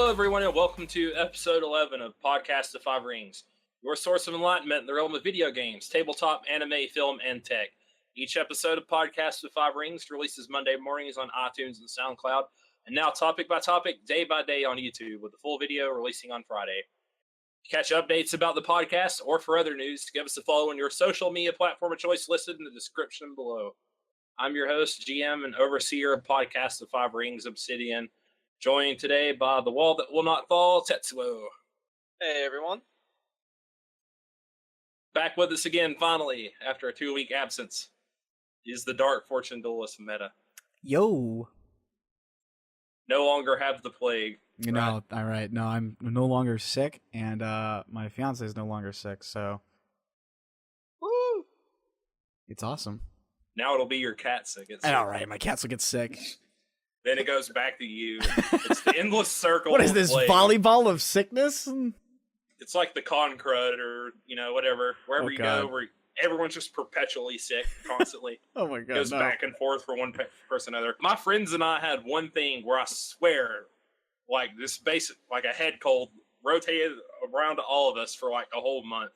Hello, everyone, and welcome to episode 11 of Podcast of Five Rings, your source of enlightenment in the realm of video games, tabletop, anime, film, and tech. Each episode of Podcast of Five Rings releases Monday mornings on iTunes and SoundCloud, and now topic by topic, day by day on YouTube, with the full video releasing on Friday. To catch updates about the podcast or for other news, give us a follow on your social media platform of choice listed in the description below. I'm your host, GM, and overseer of Podcast of Five Rings, Obsidian, joined today by the wall that will not fall, Tetsuo. Hey, everyone. Back with us again, finally, after a 2-week absence, is the Dark Fortune Duelist meta. Yo. No longer have the plague. You know, all right. No, I'm no longer sick, and my fiance is no longer sick, so. Woo! It's awesome. Now it'll be your cat sick. All right, my cats will get sick. Then it goes back to you. It's the endless circle. What is this, plague. volleyball of sickness? It's like the Concrud or, whatever. Wherever you God. go, where everyone's just perpetually sick constantly. Oh my God, Goes back and forth from one person to another. My friends and I had one thing where I swear, like this basic, like a head cold rotated around to all of us for like a whole month.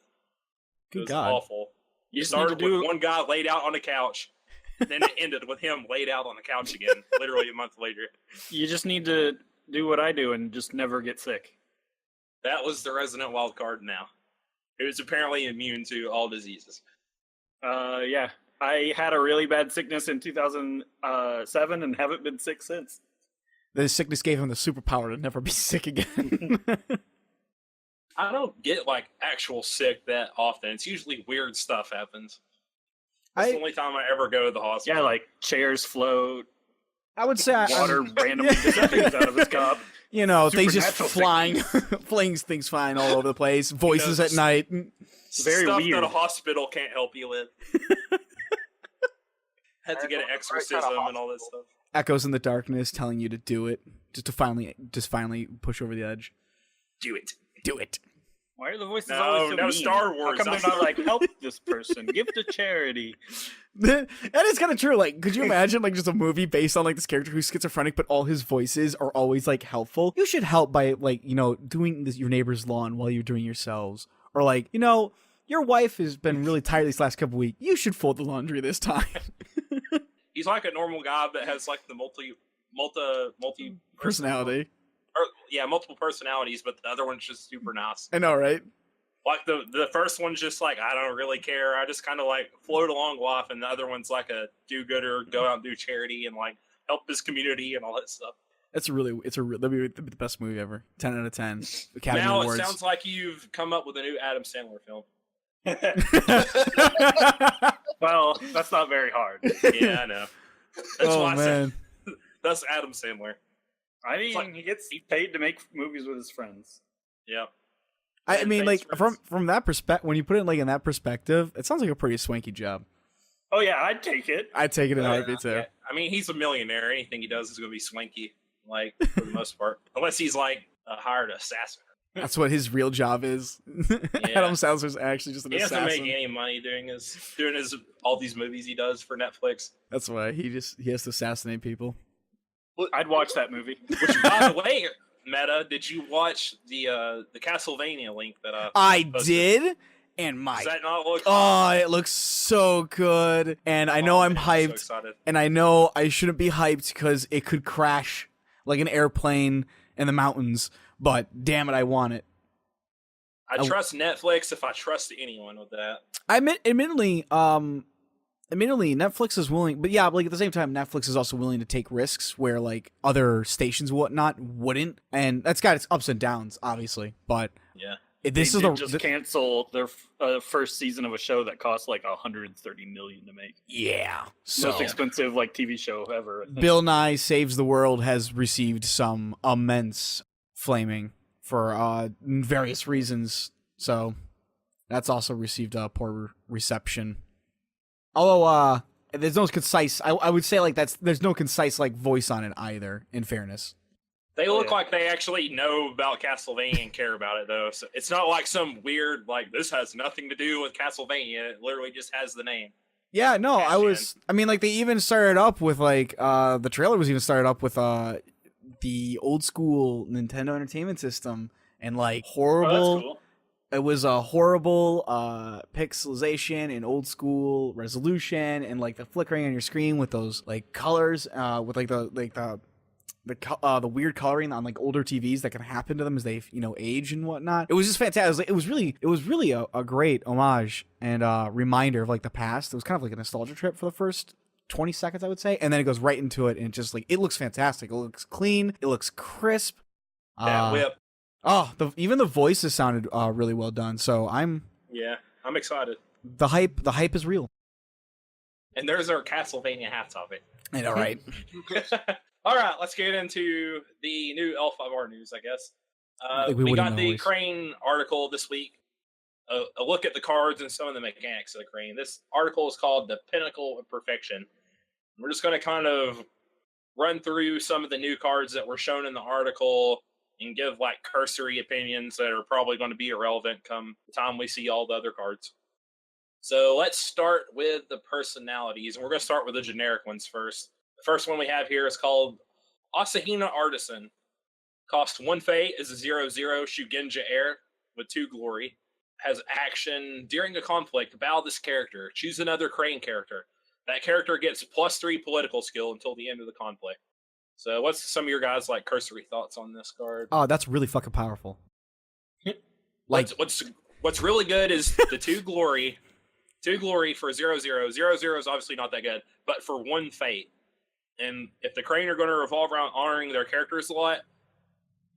It was God. awful. You started with one guy laid out on the couch. Then it ended with him laid out on the couch again, literally a month later. You just need to do what I do and just never get sick. That was the resident wild card now. It was apparently immune to all diseases. Yeah. I had a really bad sickness in 2007 and haven't been sick since. The sickness gave him the superpower to never be sick again. I don't get, like, actual sick that often. It's usually weird stuff happens. That's the only time I ever go to the hospital. Yeah, like chairs float. I would say water randomly disappears out of his cup. You know, things just Supernatural flying, things flying all over the place. Voices at night. Very stuff weird. that a hospital can't help you with. Had to get an exorcism and all this stuff. Echoes in the darkness telling you to do it, just to finally push over the edge. Do it. Do it. Why are the voices No, always so no mean? Star Wars. How come they're not like, help this person, give to charity? That is kind of true. Like, could you imagine like just a movie based on like this character who's schizophrenic, but all his voices are always like helpful? You should help by like doing your neighbor's lawn while you're doing yourselves, or like your wife has been really tired these last couple weeks. You should fold the laundry this time. He's like a normal guy that has like the multi personality. Multiple personalities, but the other one's just super nice. I know, right? Like the first one's just like, I don't really care. I just kind of like float along life, and the other one's like a do-gooder, go out and do charity and like help his community and all that stuff. That'd be the best movie ever. 10 out of 10. Academy now Awards. It sounds like you've come up with a new Adam Sandler film. Well, that's not very hard. Yeah, I know. That's why I said that's Adam Sandler. I mean, he gets paid to make movies with his friends. Yeah. I mean, like from that perspective, when you put it like in that perspective, it sounds like a pretty swanky job. Oh yeah, I'd take it. I'd take it in a heartbeat too. Yeah. I mean, he's a millionaire. Anything he does is going to be swanky, like for the most part, unless he's like a hired assassin. That's what his real job is. Yeah. Adam Sandler's actually just an assassin. He doesn't make any money doing his all these movies he does for Netflix. That's why he has to assassinate people. I'd watch that movie. Which, by the way, Meta, did you watch the Castlevania link that I posted? did? And Does that not look? it looks so good. And I know I'm hyped. So excited. And I know I shouldn't be hyped because it could crash like an airplane in the mountains. But damn it, I want it. I trust Netflix if I trust anyone with that. Admittedly, Netflix is willing, but yeah, like at the same time, Netflix is also willing to take risks where like other stations and whatnot wouldn't, and that's got its ups and downs, obviously. But yeah, this they is just cancel their first season of a show that cost like $130 million to make. Yeah, so most expensive like TV show ever. Bill Nye Saves the World has received some immense flaming for various reasons, so that's also received a poor reception. Although there's no concise, I would say like there's no concise like voice on it either. In fairness, they look like they actually know about Castlevania and care about it though. So it's not like some weird like this has nothing to do with Castlevania. It literally just has the name. Yeah, no, I mean like they even started up with like the trailer was even started up with the old school Nintendo Entertainment System and like Oh, horrible. that's cool. It was a horrible pixelization and old school resolution and like the flickering on your screen with those like colors with like the weird coloring on like older TVs that can happen to them as they age and whatnot. It was just fantastic. It was really a great homage and reminder of like the past. It was kind of like a nostalgia trip for the first 20 seconds, I would say, and then it goes right into it and just like it looks fantastic. It looks clean. It looks crisp. Whip. Even the voices sounded really well done. So I'm excited. The hype is real. And there's our Castlevania half topic. I know, right? All right, let's get into the new L5R news, I guess. We got the always. Crane article this week. A look at the cards and some of the mechanics of the Crane. This article is called The Pinnacle of Perfection. We're just going to kind of run through some of the new cards that were shown in the article and give like cursory opinions that are probably going to be irrelevant come the time we see all the other cards. So let's start with the personalities, and we're going to start with the generic ones first. The first one we have here is called Asahina Artisan. Costs 1 fate, is a 0/0 Shugenja heir with 2 glory. Has action during a conflict. Bow this character. Choose another Crane character. That character gets +3 political skill until the end of the conflict. So what's some of your guys' like cursory thoughts on this card? Oh, that's really fucking powerful. Like What's really good is the 2 glory. 2 glory for 0/0. 0/0 is obviously not that good, but for 1 fate. And if the Crane are going to revolve around honoring their characters a lot,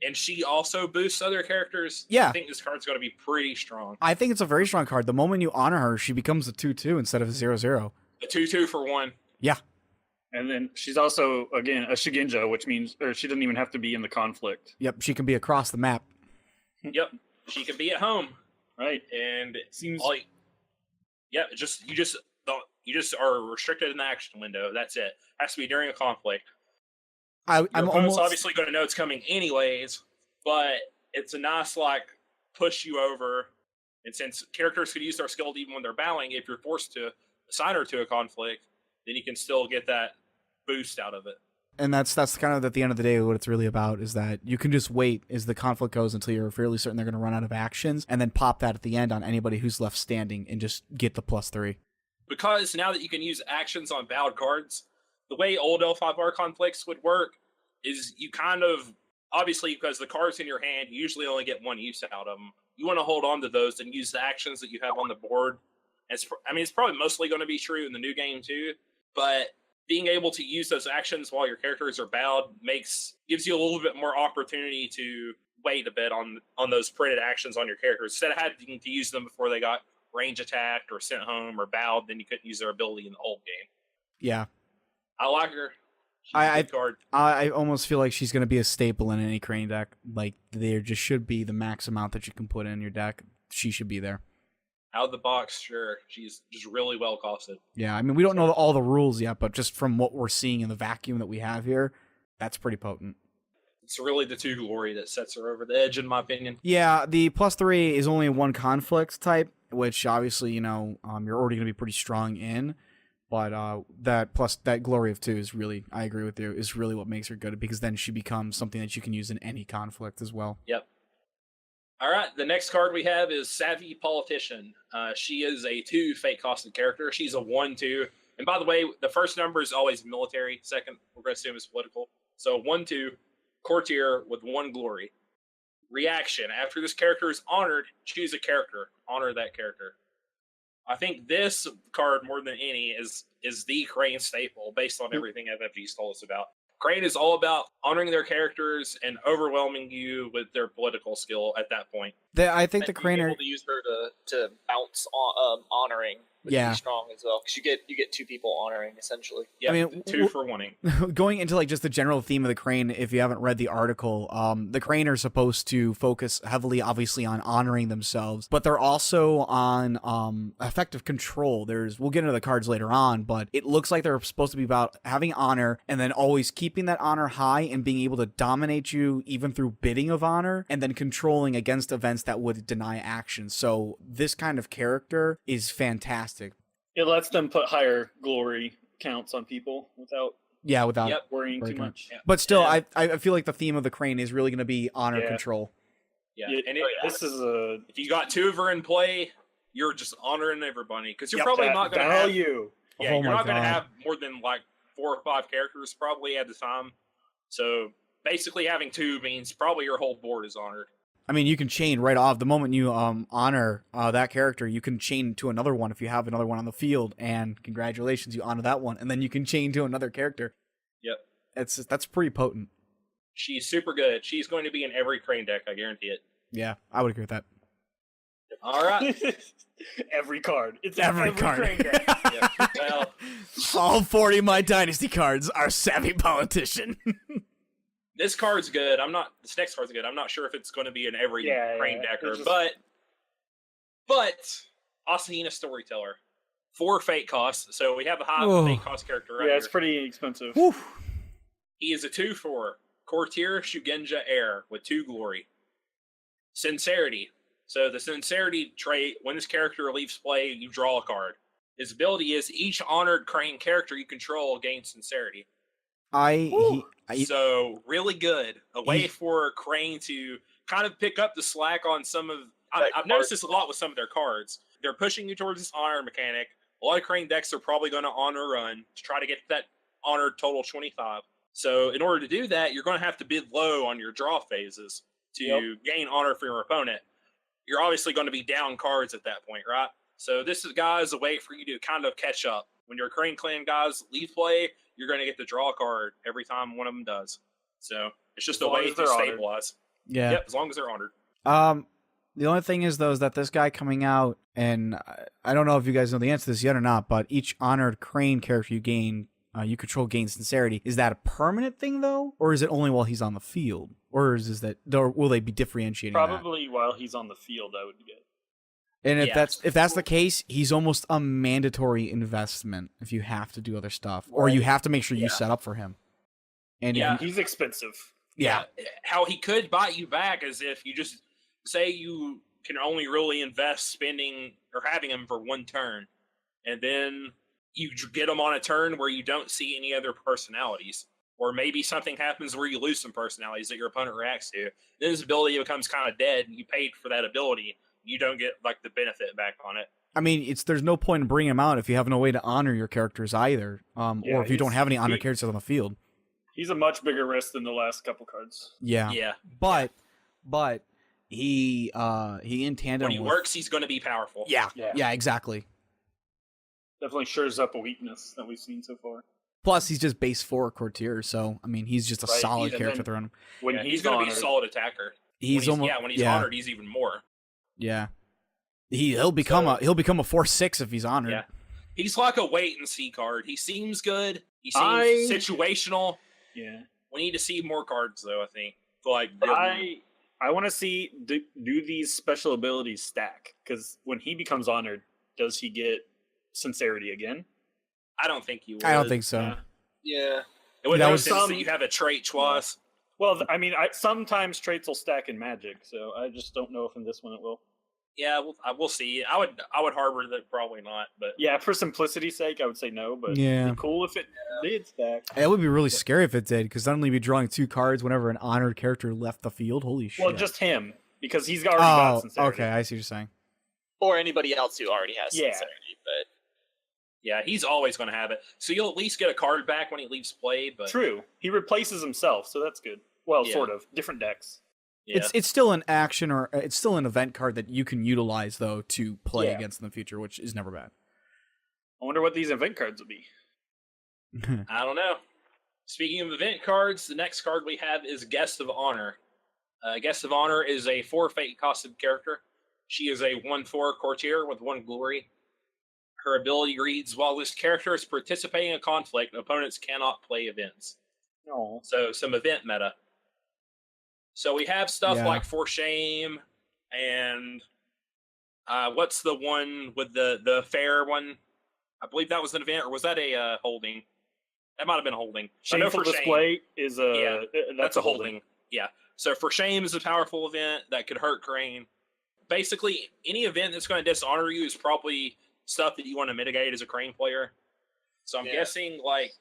and she also boosts other characters, yeah, I think this card's going to be pretty strong. I think it's a very strong card. The moment you honor her, she becomes a 2/2 instead of a 0/0. A 2/2 for 1. Yeah. And then she's also, again, a Shugenja, which means she doesn't even have to be in the conflict. Yep, she can be across the map. Yep, she can be at home. Right. And it Seems like, yeah, you just are restricted in the action window. That's it. Has to be during a conflict. I'm Your opponent's almost obviously going to know it's coming anyways, but it's a nice like push you over. And since characters could use their skill even when they're bowing, if you're forced to assign her to a conflict, then you can still get that boost out of it. And that's kind of at the end of the day what it's really about, is that you can just wait as the conflict goes until you're fairly certain they're going to run out of actions, and then pop that at the end on anybody who's left standing and just get the +3. Because now that you can use actions on bowed cards, the way old L5R conflicts would work is you kind of, obviously because the cards in your hand, you usually only get 1 use out of them. You want to hold on to those and use the actions that you have on the board. It's probably mostly going to be true in the new game too, but being able to use those actions while your characters are bowed gives you a little bit more opportunity to wait a bit on those printed actions on your characters. Instead of having to use them before they got range attacked or sent home or bowed, then you couldn't use their ability in the old game. Yeah. I like her. She's a good card. I almost feel like she's going to be a staple in any Crane deck. Like, there just should be the max amount that you can put in your deck. She should be there. Out of the box, sure. She's just really well costed. Yeah, I mean, we don't know all the rules yet, but just from what we're seeing in the vacuum that we have here, that's pretty potent. It's really the 2 glory that sets her over the edge, in my opinion. Yeah, the +3 is only 1 conflict type, which obviously, you're already going to be pretty strong in. But that glory of 2 is really, I agree with you, is really what makes her good, because then she becomes something that you can use in any conflict as well. Yep. All right, the next card we have is Savvy Politician. She is a 2 fate costed character. She's a 1/2. And by the way, the first number is always military. Second, we're going to assume is political. So 1/2, courtier with 1 glory. Reaction: after this character is honored, choose a character. Honor that character. I think this card, more than any, is the Crane staple based on everything FFG's told us about. Crane is all about honoring their characters and overwhelming you with their political skill at that point. I think the Crane Craner... able to use her to bounce on, honoring would Yeah. be strong as well, because you get 2 people honoring essentially. Yeah, I mean, 2 for wanting. Going into like just the general theme of the Crane, if you haven't read the article, the Crane are supposed to focus heavily, obviously, on honoring themselves, but they're also on effective control. We'll get into the cards later on, but it looks like they're supposed to be about having honor and then always keeping that honor high and being able to dominate you even through bidding of honor, and then controlling against events that would deny action. So this kind of character is fantastic. It lets them put higher glory counts on people without Yeah, without Yep. worrying too breaking it. much. Yeah. But still, Yeah. I feel like the theme of the crane is really going to be honor Yeah. control. Yeah, Yeah, and this is a if you got two of her in play, you're just honoring everybody because you're Yep. probably not going to have. value. Yeah, Oh you're my not going to God. have more than like 4 or 5 characters probably at the time. So basically, having 2 means probably your whole board is honored. I mean, you can chain right off the moment you honor that character. You can chain to another one if you have another one on the field, and congratulations, you honor that one, and then you can chain to another character. Yep, That's pretty potent. she's super good. She's going to be in every crane deck. I guarantee it. Yeah, I would agree with that. All right. Every card. It's in Every card. crane deck. Yeah. Well, All 40 of my dynasty cards are savvy politician. this card's good. This next card's good. I'm not sure if it's going to be in every crane decker, It's just- but Asahina Storyteller, 4 fate costs. So we have a high Oh. fate cost character right Yeah, here. it's pretty expensive. Whew. He is a 2/4 Courtier Shugenja Heir with 2 glory. Sincerity. So the Sincerity trait, when this character leaves play, you draw a card. His ability is each honored crane character you control gains Sincerity. So really good. A way for Crane to kind of pick up the slack on some of. I've noticed this a lot with some of their cards. They're pushing you towards this honor mechanic. A lot of Crane decks are probably going to honor run to try to get that honored total 25. So in order to do that, you're going to have to bid low on your draw phases to gain honor for your opponent. You're obviously going to be down cards at that point, right? So this is, guys, a way for you to kind of catch up. When your Crane Clan guys leave play, you're going to get the draw card every time one of them does. So it's just a way to stabilize. Yeah. Yep, as long as they're honored. The only thing is, though, is that this guy coming out, and I don't know if you guys know the answer to this yet or not, but each honored crane character you gain, you control gains sincerity. Is that a permanent thing, though? Or is it only while he's on the field? Or will they be differentiating Probably while he's on the field, I would get. And if that's the case, he's almost a mandatory investment if you have to do other stuff. Or you have to make sure you set up for him. And he's expensive. Yeah. How he could bite you back is if you just say you can only really invest spending or having him for 1 turn, and then you get him on a turn where you don't see any other personalities, or maybe something happens where you lose some personalities that your opponent reacts to. Then his ability becomes kind of dead, and you paid for that ability. You don't get like the benefit back on it. I mean, there's no point in bringing him out if you have no way to honor your characters either, or if you don't have any honored characters on the field. He's a much bigger risk than the last couple cards. Yeah. But he in tandem when he works, he's going to be powerful. Yeah, exactly. Definitely shores up a weakness that we've seen so far. Plus, he's just base 4 courtier, so I mean, he's just a solid character to run. When he's going to be a solid attacker. When he's honored, he's even more. Yeah, he'll become a 4/6 if he's honored. Yeah, he's like a wait and see card. He seems good. He seems situational. Yeah, we need to see more cards though. I think like I want to see do these special abilities stack, because when he becomes honored, does he get sincerity again? I don't think you would. I don't think so. Yeah. It would make sense that you have a trait twice. Well, I mean, sometimes traits will stack in Magic, so I just don't know if in this one it will. Yeah, we'll see. I would harbor that probably not, but yeah, for simplicity's sake, I would say no. But yeah, it'd be cool if it did stack. It would be really scary if it did, because not only be drawing 2 cards whenever an honored character left the field. Holy shit! Well, just him, because he's already got sincerity. Okay, I see what you're saying. Or anybody else who already has sincerity, but yeah, he's always going to have it. So you'll at least get a card back when he leaves play. But true, he replaces himself, so that's good. Well, sort of different decks. Yeah. It's still an action, or it's still an event card that you can utilize though to play against in the future, which is never bad. I wonder what these event cards will be. I don't know. Speaking of event cards, the next card we have is Guest of Honor. Guest of Honor is a 4 fate costed character. She is a 1/4 courtier with 1 glory. Her ability reads, while this character is participating in a conflict, opponents cannot play events. Oh. So some event meta. So we have stuff like For Shame and what's the one with the fair one? I believe that was an event, or was that a holding? That might have been a holding. Shameful Display is a that's a holding. Yeah. So For Shame is a powerful event that could hurt Crane. Basically, any event that's going to dishonor you is probably stuff that you want to mitigate as a Crane player. So I'm guessing like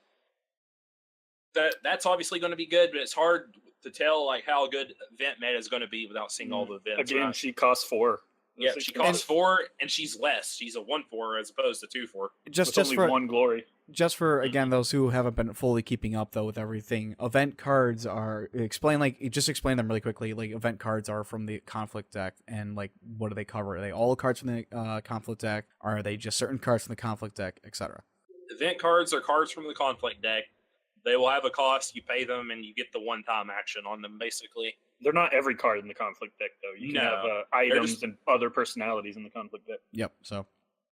that's obviously going to be good, but it's hard to tell like how good event meta is going to be without seeing all the events. Again, right? she costs 4. Yeah, she costs 4, and she's less. She's a 1/4 as opposed to 2/4. Just only for one glory. Just for again those who haven't been fully keeping up though with everything, event cards are explain them really quickly. Like event cards are from the conflict deck, and like what do they cover? Are they all cards from the conflict deck? Or are they just certain cards from the conflict deck, etc.? Event cards are cards from the conflict deck. They will have a cost. You pay them, and you get the one-time action on them, basically. They're not every card in the conflict deck, though. You can have items and other personalities in the conflict deck. Yep. So,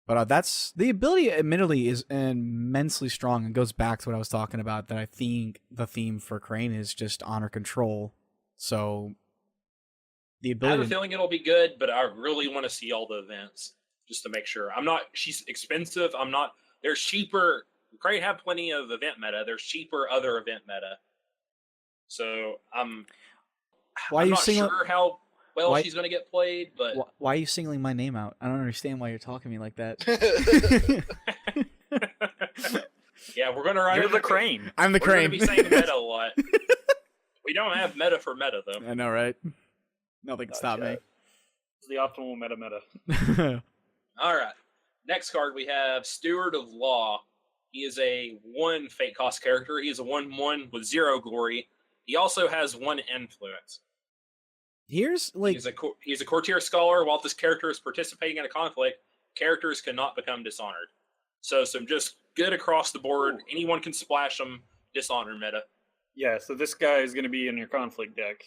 but that's the ability. Admittedly, is immensely strong and goes back to what I was talking about. That I think the theme for Crane is just honor control. So, the I ability. have a feeling it'll be good, but I really want to see all the events just to make sure. She's expensive. There's cheaper. Crane have plenty of event meta. There's cheaper other event meta. So I'm not sure how well she's going to get played, but Why are you singling my name out? I don't understand why you're talking to me like that. yeah, we're going to run. You're the Crane. I'm the Crane. We're going to be saying meta a lot. We don't have meta for meta though. I know, right? Nothing can stop me. It's the optimal meta. All right. Next card we have Steward of Law. He is a 1 fate cost character. He is a 1/1 with 0 glory. He also has 1 influence. Here's like he's a courtier scholar. While this character is participating in a conflict, characters cannot become dishonored. So some just good across the board. Ooh. Anyone can splash them. Dishonor meta. Yeah. So this guy is going to be in your conflict deck.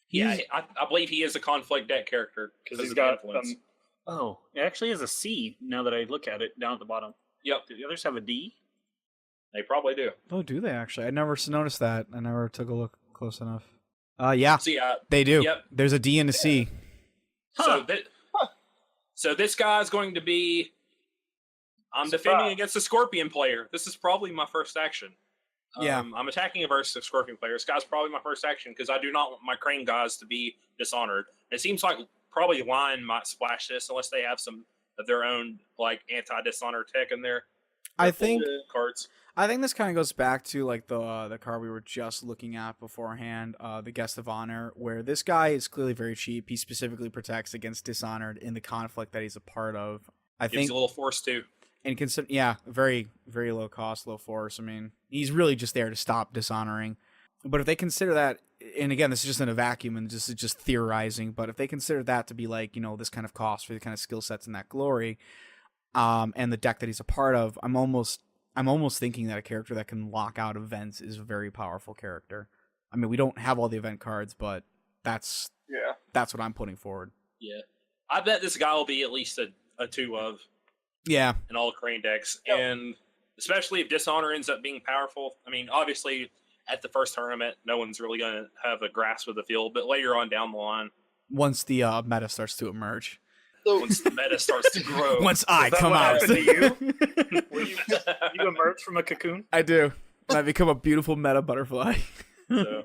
Yeah, I believe he is a conflict deck character because he's got. It actually has a C. Now that I look at it down at the bottom. Yep. Do the others have a D? They probably do. Oh, do they actually? I never noticed that. I never took a look close enough. Yeah. See, they do. Yep. There's a D and a C. Huh. So this guy's going to be... I'm defending against a Scorpion player. This is probably my first action. Yeah. I'm attacking a versus of Scorpion player. This guy's probably my first action because I do not want my Crane guys to be dishonored. It seems like probably Line might splash this unless they have some of their own like anti-dishonor tech in there. I think cards. I think this kind of goes back to like the card we were just looking at beforehand, the Guest of Honor, where this guy is clearly very cheap. He specifically protects against Dishonored in the conflict that he's a part of. I think a little force too. And very, very low cost, low force. I mean, he's really just there to stop dishonoring. But if they consider that, and again, this is just in a vacuum and this is just theorizing, but if they consider that to be like, this kind of cost for the kind of skill sets and that glory, and the deck that he's a part of, I'm almost thinking that a character that can lock out events is a very powerful character. I mean, we don't have all the event cards, but that's what I'm putting forward. Yeah. I bet this guy will be at least a 2 of. Yeah. In all Crane decks. Yep. And especially if Dishonor ends up being powerful. I mean, obviously, at the first tournament, no one's really going to have a grasp of the field, but later on down the line. Once the meta starts to emerge. Once the meta starts to grow. Once I come out. To you? You emerge from a cocoon? I do. And I become a beautiful meta butterfly. I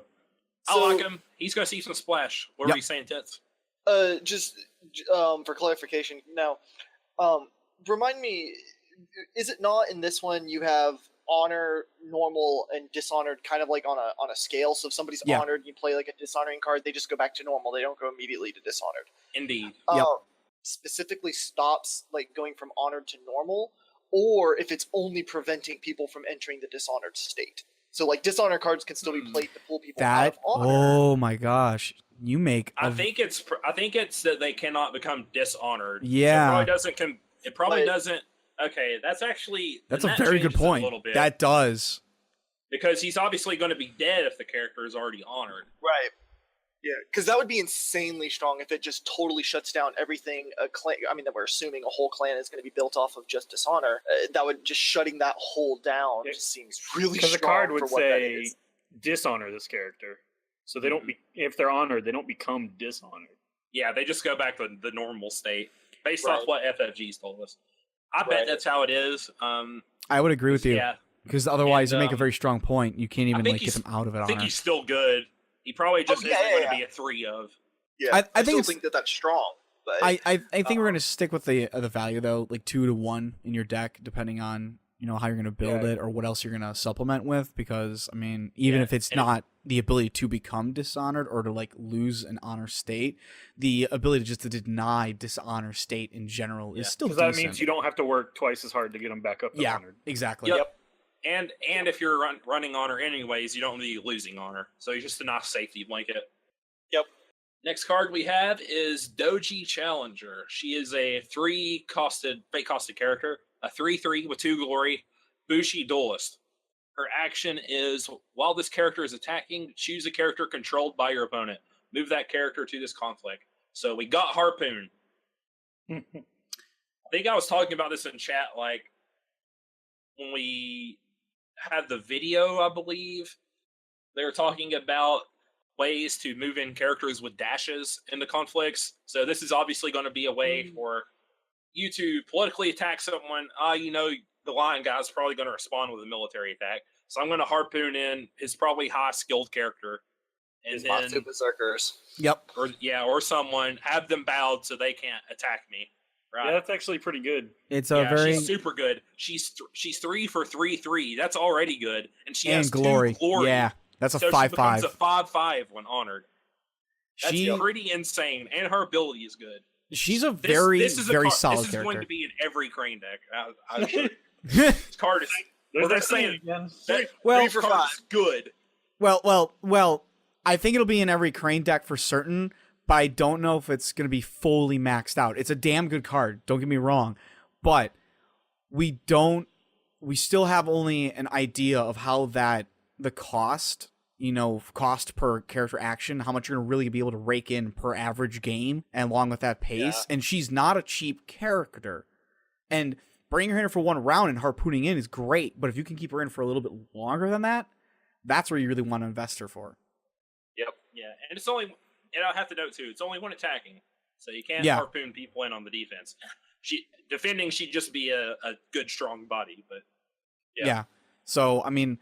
like him. He's going to see some splash. What were you saying, Tets? Just for clarification, now, remind me, is it not in this one you have honor, normal, and dishonored kind of like on a scale? So if somebody's honored and you play like a dishonoring card, they just go back to normal. They don't go immediately to dishonored. Indeed. Specifically stops like going from honored to normal, or if it's only preventing people from entering the dishonored state. So like dishonored cards can still be played to pull people out of honor. Oh my gosh. You make I think it's that they cannot become dishonored. Yeah. So it probably doesn't. Okay, that's a very good point. A little bit. That does. Because he's obviously going to be dead if the character is already honored. Right. Yeah, because that would be insanely strong if it just totally shuts down everything. A clan, that we're assuming a whole clan is going to be built off of just dishonor. That would just shutting that whole down just seems really strong. Because the card would say dishonor this character, so they don't. If they're honored, they don't become dishonored. Yeah, they just go back to the normal state based off what FFG's told us. I bet that's how it is. I would agree with you. Yeah, because otherwise you make a very strong point. You can't even get them out of it. I think he's still good. He probably just isn't going to be a 3 of. Yeah, I still think that's strong. But I think we're going to stick with the value though, like 2 to 1 in your deck, depending on you know, how you're going to build Yeah. it or what else you're going to supplement with, because I mean, even Yeah, if it's and not the ability to become dishonored or to like lose an honor state, the ability just to deny dishonor state in general is Yeah, still Because decent. that means you don't have to work twice as hard to get them back up to Yeah, honored. exactly. Yep. And if you're running honor anyways, you don't be losing honor. So it's just a nice safety blanket. Yep. Next card we have is Doji Challenger. She is a 3-costed, fate-costed character, a 3/3 with 2 glory, Bushi Duelist. Her action is, while this character is attacking, choose a character controlled by your opponent. Move that character to this conflict. So we got Harpoon. I think I was talking about this in chat, like, when we had the video, I believe. They were talking about ways to move in characters with dashes into conflicts. So this is obviously going to be a way for you to politically attack someone. You know, the lion guy's probably going to respond with a military attack. So I'm going to harpoon in his probably high skilled character. And His Matsu Berserkers. Yep. or someone, have them bowed so they can't attack me. Right? Yeah, that's actually pretty good. It's a very She's super good. She's 3 for 3/3. That's already good, and she has glory. 2 glory. Yeah, that's a so 5/5. she becomes a 5/5 when honored. That's She pretty insane, and her ability is good. she's a This- very this is a very card- solid This is going character. to be in every crane deck. This card is There's Well, they're that saying- saying again. that Well- 3 for card 5. is good. well, I think it'll be in every crane deck for certain, but I don't know if it's going to be fully maxed out. It's a damn good card, don't get me wrong, but we still have only an idea of how the cost, you know, cost per character action, how much you're going to really be able to rake in per average game, and along with that pace. And she's not a cheap character. And bringing her in for 1 round and harpooning in is great, but if you can keep her in for a little bit longer than that, that's where you really want to invest her for. Yeah, and it's only, and I have to note too, it's only when attacking, so you can't Yeah. harpoon people in on the defense. Defending, she'd just be a good strong body, but Yeah. So, I mean,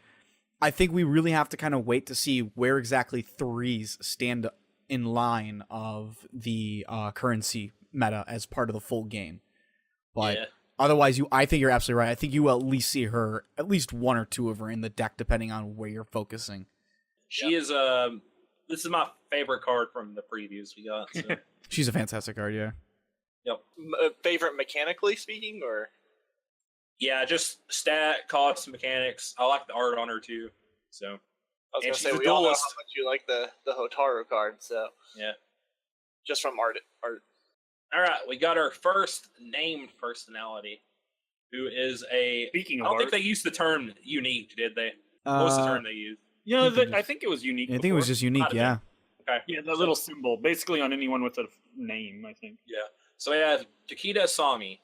I think we really have to kind of wait to see where exactly 3s stand in line of the currency meta as part of the full game. But yeah. otherwise, I think you're absolutely right. I think you will at least see her, at least 1 or 2 of her in the deck, depending on where you're focusing. She is this is my favorite card from the previews we got. So. She's a fantastic card, yeah. Yep. Favorite mechanically speaking, or Yeah, just stat, cost, mechanics. I like the art on her too. So I was And gonna she's say a we all know how duelist. much you like the Hotaru card, so yeah. just from art. All right, we got our first named personality, who is a. Speaking I of don't think art, they used the term unique, did they? What was the term they used? you know, I think it was unique. I think it was before. just unique, Might have yeah. Okay. Yeah, that little symbol, basically on anyone with a name, I think. Yeah. So we have Chiquita Sami,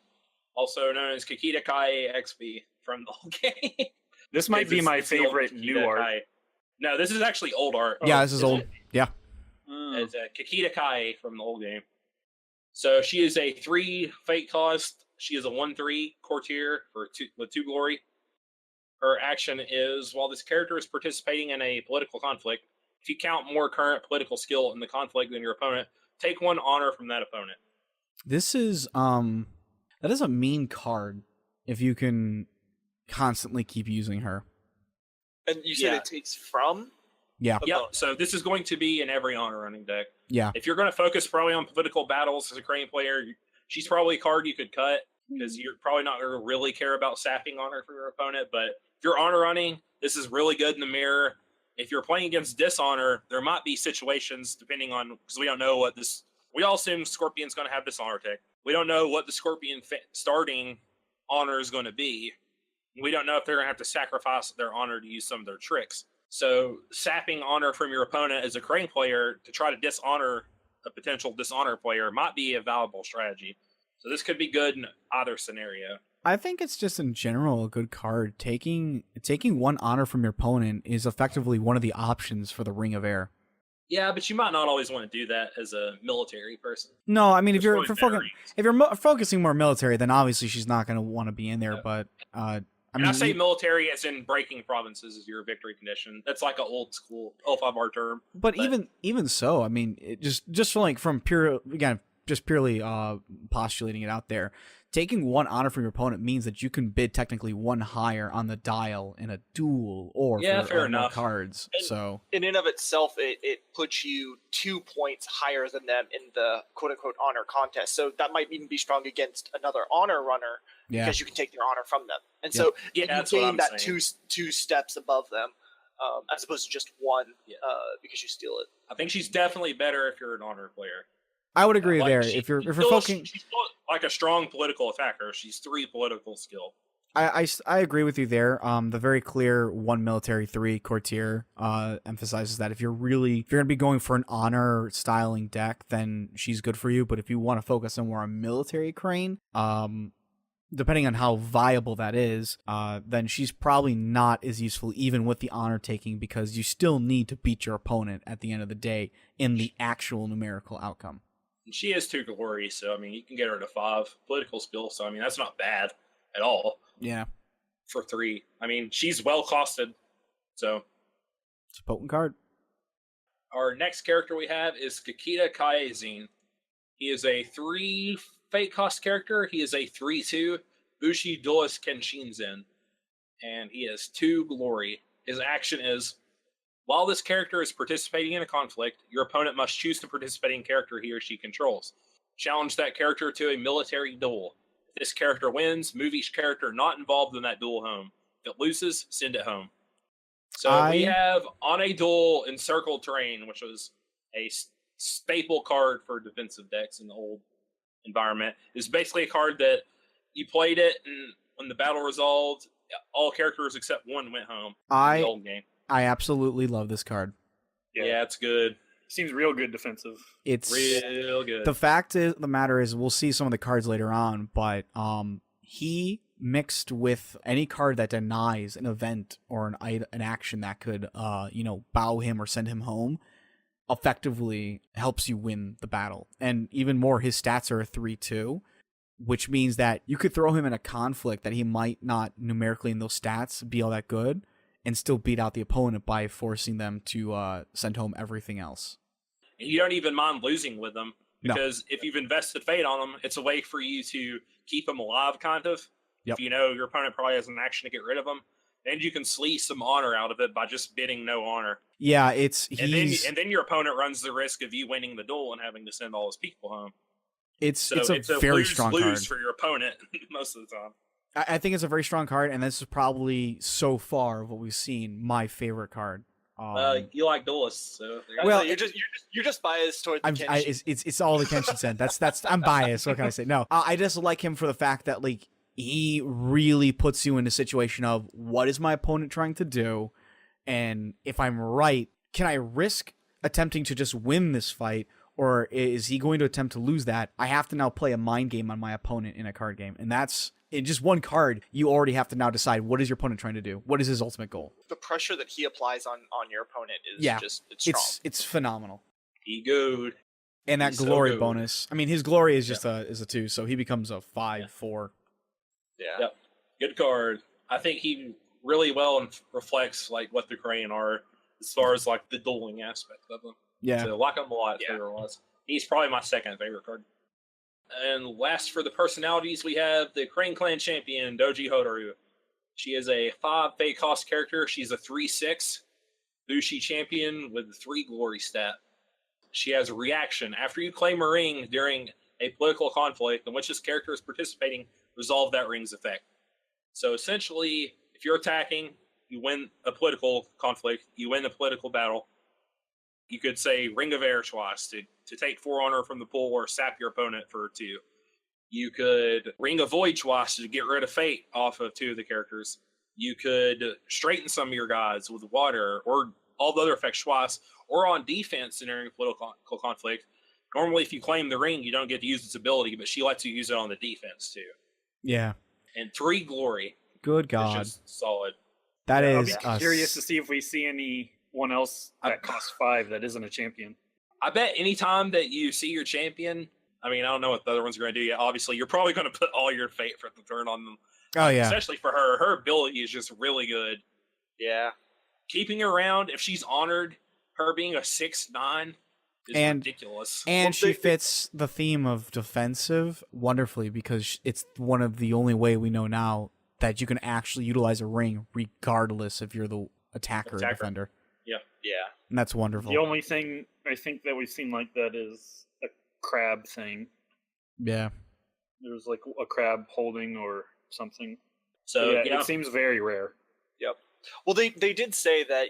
also known as Chiquita Takei XP from the whole game. This might be It's- my it's the old favorite Chiquita new art. Kai. No, this is actually old art. Yeah, this is is old. it? Yeah. It's Chiquita Kai from the old game. So she is a 3 fate cost. She is a 1/3 courtier with 2 glory. Her action is, while this character is participating in a political conflict, if you count more current political skill in the conflict than your opponent, take 1 honor from that opponent. This is, that is a mean card if you can constantly keep using her. And you said Yeah. it takes from. Yeah. Yep. So this is going to be in every honor running deck. Yeah. If you're going to focus probably on political battles as a crane player, she's probably a card you could cut because you're probably not going to really care about sapping honor for your opponent. But if you're honor running, this is really good in the mirror. If you're playing against dishonor, there might be situations depending on, because we don't know what this. We all assume Scorpion's going to have dishonor tech. We don't know what the Scorpion starting honor is going to be. We don't know if they're going to have to sacrifice their honor to use some of their tricks. So sapping honor from your opponent as a crane player to try to dishonor a potential dishonor player might be a valuable strategy. So this could be good in either scenario. I think it's just in general a good card. Taking 1 honor from your opponent is effectively one of the options for the Ring of Air. Yeah, but you might not always want to do that as a military person. No, I mean if It's you're really varies. if you're focusing more military, then obviously she's not going to want to be in there. Yeah. But I And mean, I say military as in breaking provinces is your victory condition. That's like an old school L5R term. but even so, I mean, it just from pure, again, just purely postulating it out there, taking one honor from your opponent means that you can bid technically one higher on the dial in a duel or Yeah, for fair more enough. cards. And So in and of itself, it puts you 2 points higher than them in the quote-unquote honor contest. So that might even be strong against another honor runner yeah, because you can take their honor from them. And Yeah. so Yeah, you that's what gain I'm that saying. two steps above them, as opposed to just one, Yeah. because you steal it. I think she's definitely better if you're an honor player. I would agree Like, there. she- If you're she's still- focusing, she's still like a strong political attacker. She's 3 political skill. I agree with you there. The very clear 1 military 3 courtier emphasizes that if you're gonna be going for an honor styling deck, then she's good for you. But if you want to focus on more on military crane, depending on how viable that is, then she's probably not as useful even with the honor taking, because you still need to beat your opponent at the end of the day in the actual numerical outcome. And she is 2 glory, so I mean you can get her to 5 political skill. So I mean that's not bad at all Yeah, for 3. I mean she's well costed. So it's a potent card. our next character we have is Chiquita Takei. He is a 3 fate cost character. He is a 3/2 Bushi Duelist Kenshinzen, and he has 2 glory. His action is, while this character is participating in a conflict, your opponent must choose the participating character he or she controls. Challenge that character to a military duel. If this character wins, move each character not involved in that duel home. If it loses, send it home. So we have On a Duel Encircled Terrain, which was a staple card for defensive decks in the old environment. It's basically a card that you played it, and when the battle resolved, all characters except one went home in the old game. I absolutely love this card. Yeah, it's good. Seems real good defensive. It's Real good. the fact is, the matter is, we'll see some of the cards later on, but he mixed with any card that denies an event or an action that could bow him or send him home, effectively helps you win the battle. And even more, his stats are a 3/2, which means that you could throw him in a conflict that he might not numerically in those stats be all that good, and still beat out the opponent by forcing them to send home everything else. And you don't even mind losing with them, No. because if you've invested fate on them, it's a way for you to keep them alive, kind of. Yep. If you know your opponent probably has an action to get rid of them, and you can sleeve some honor out of it by just bidding no honor. Yeah, And then your opponent runs the risk of you winning the duel and having to send all his people home. it's So a very strong card. lose for your opponent most of the time. I think it's a very strong card, and this is probably, so far of what we've seen, my favorite card. You like duelists, so Well, You're just biased towards the Kenshin. It's all the Kenshin said. That's I'm biased. What can I say? No, I just like him for the fact that like he really puts you in a situation of, what is my opponent trying to do, and if I'm right, can I risk attempting to just win this fight, or is he going to attempt to lose that? I have to now play a mind game on my opponent in a card game, and that's in just one card. You already have to now decide, what is your opponent trying to do? What is his ultimate goal? The pressure that he applies on your opponent is it's strong. It's phenomenal. he good. And that He's so glory good. bonus. I mean, his glory is just a 2, so he becomes a 5/4. Yeah. Yep. Good card. I think he really well reflects like what the Korean are as far as like the dueling aspect of them. Yeah. So like him a lot. Yeah. Favorite-wise. He's probably my second favorite card. And last for the personalities, we have the Crane Clan champion, Doji Hotaru. She is a 5 fate cost character. She's a 3/6 Bushi champion with a 3 glory stat. She has a reaction. After you claim a ring during a political conflict in which this character is participating, resolve that ring's effect. So essentially, if you're attacking, you win a political conflict, you win the political battle. You could say Ring of Air twice to take 4 honor from the pool or sap your opponent for 2. You could Ring of Void twice to get rid of fate off of 2 of the characters. You could straighten some of your guys with water, or all the other effects twice, or on defense during a political conflict. Normally, if you claim the ring, you don't get to use its ability, but she lets you use it on the defense too. Yeah. And 3 glory Good is God. just solid. That I'll is be curious to see if we see anyone else that costs 5 that isn't a champion. I bet anytime that you see your champion, I mean, I don't know what the other one's going to do yet. Obviously, you're probably going to put all your fate for the turn on them. Oh, yeah. Especially for her. Her ability is just really good. Yeah. Keeping her around, if she's honored, her being a 6/9 is And- ridiculous. And Well, she they- fits the theme of defensive wonderfully because it's one of the only way we know now that you can actually utilize a ring regardless if you're the attacker or Attacker. defender. Yeah. And that's wonderful. The only thing I think that we've seen like that is a crab thing. Yeah. There's like a crab holding or something. So yeah, yeah, it seems very rare. Well, they did say that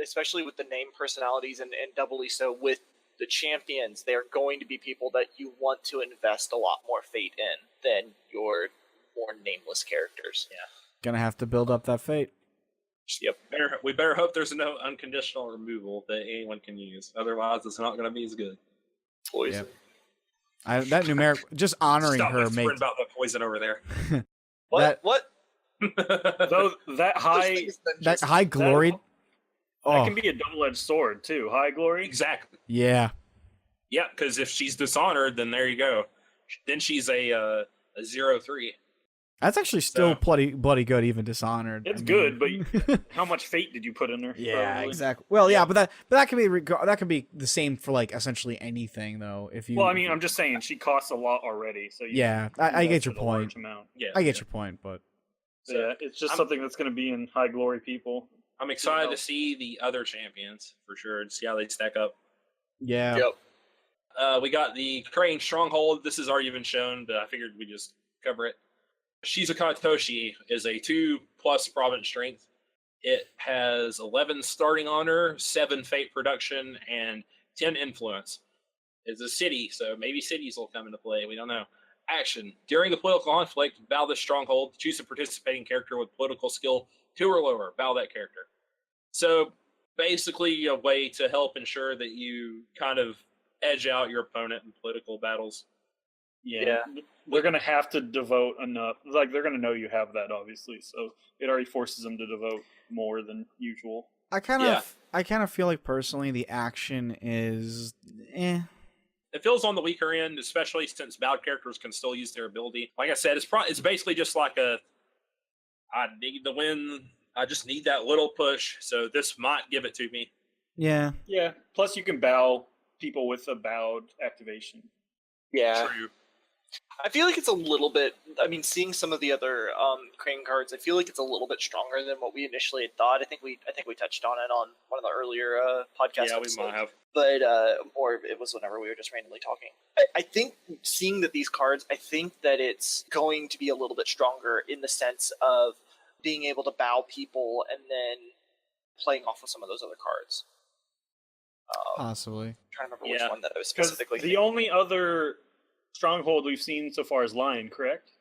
especially with the name personalities and doubly so with the champions, they are going to be people that you want to invest a lot more fate in than your more nameless characters. Gonna have to build up that fate. Yep. we better hope there's no unconditional removal that anyone can use. Otherwise, it's not going to be as good. Poison. That numeric, just honoring Stop her whispering makes about the poison over there. What? Though that Those high things then that just- high gloried. that Oh, can be a double-edged sword too. High glory. Exactly. yeah. Yeah, because if she's dishonored, then there you go. Then she's a 0-3. That's actually still So- bloody good, even dishonored. It's good, but how much fate did you put in there? yeah, probably? exactly. Well, yeah, but that can be that can be the same for like essentially anything though. If you, Well, I mean, I'm just saying she costs a lot already. So you yeah, I get your invested a large point. amount. Yeah, I get your point, but So, Yeah, it's just I'm- something that's going to be in high glory people. I'm excited know. to see the other champions for sure and see how they stack up. yeah, Yep. We got the Crane Stronghold. This has already been shown, but I figured we'd just cover it. Shizuka Toshi is a 2+ province strength. It has 11 starting honor, 7 fate production, and 10 influence. It's a city, so maybe cities will come into play. We don't know. Action. During the political conflict, bow this stronghold. Choose a participating character with political skill 2 or lower. Bow that character. So basically a way to help ensure that you kind of edge out your opponent in political battles. Yeah. They're going to have to devote enough. Like, they're going to know you have that, obviously. So it already forces them to devote more than usual. I kind of feel like personally the action is, It feels on the weaker end, especially since bowed characters can still use their ability. Like I said, it's basically just like I need the win. I just need that little push. So this might give it to me. yeah. Yeah. Plus, you can bow people with a bowed activation. Yeah. True. I feel like it's a little bit. I mean, seeing some of the other Crane cards, I feel like it's a little bit stronger than what we initially had thought. I think we touched on it on one of the earlier podcasts. Yeah, we episodes. might have. But or it was whenever we were just randomly talking. I think seeing that these cards, I think that it's going to be a little bit stronger in the sense of being able to bow people and then playing off of some of those other cards. Possibly. I'm trying to remember which Yeah. one that I was Because specifically. the only other stronghold we've seen so far is Lion, correct?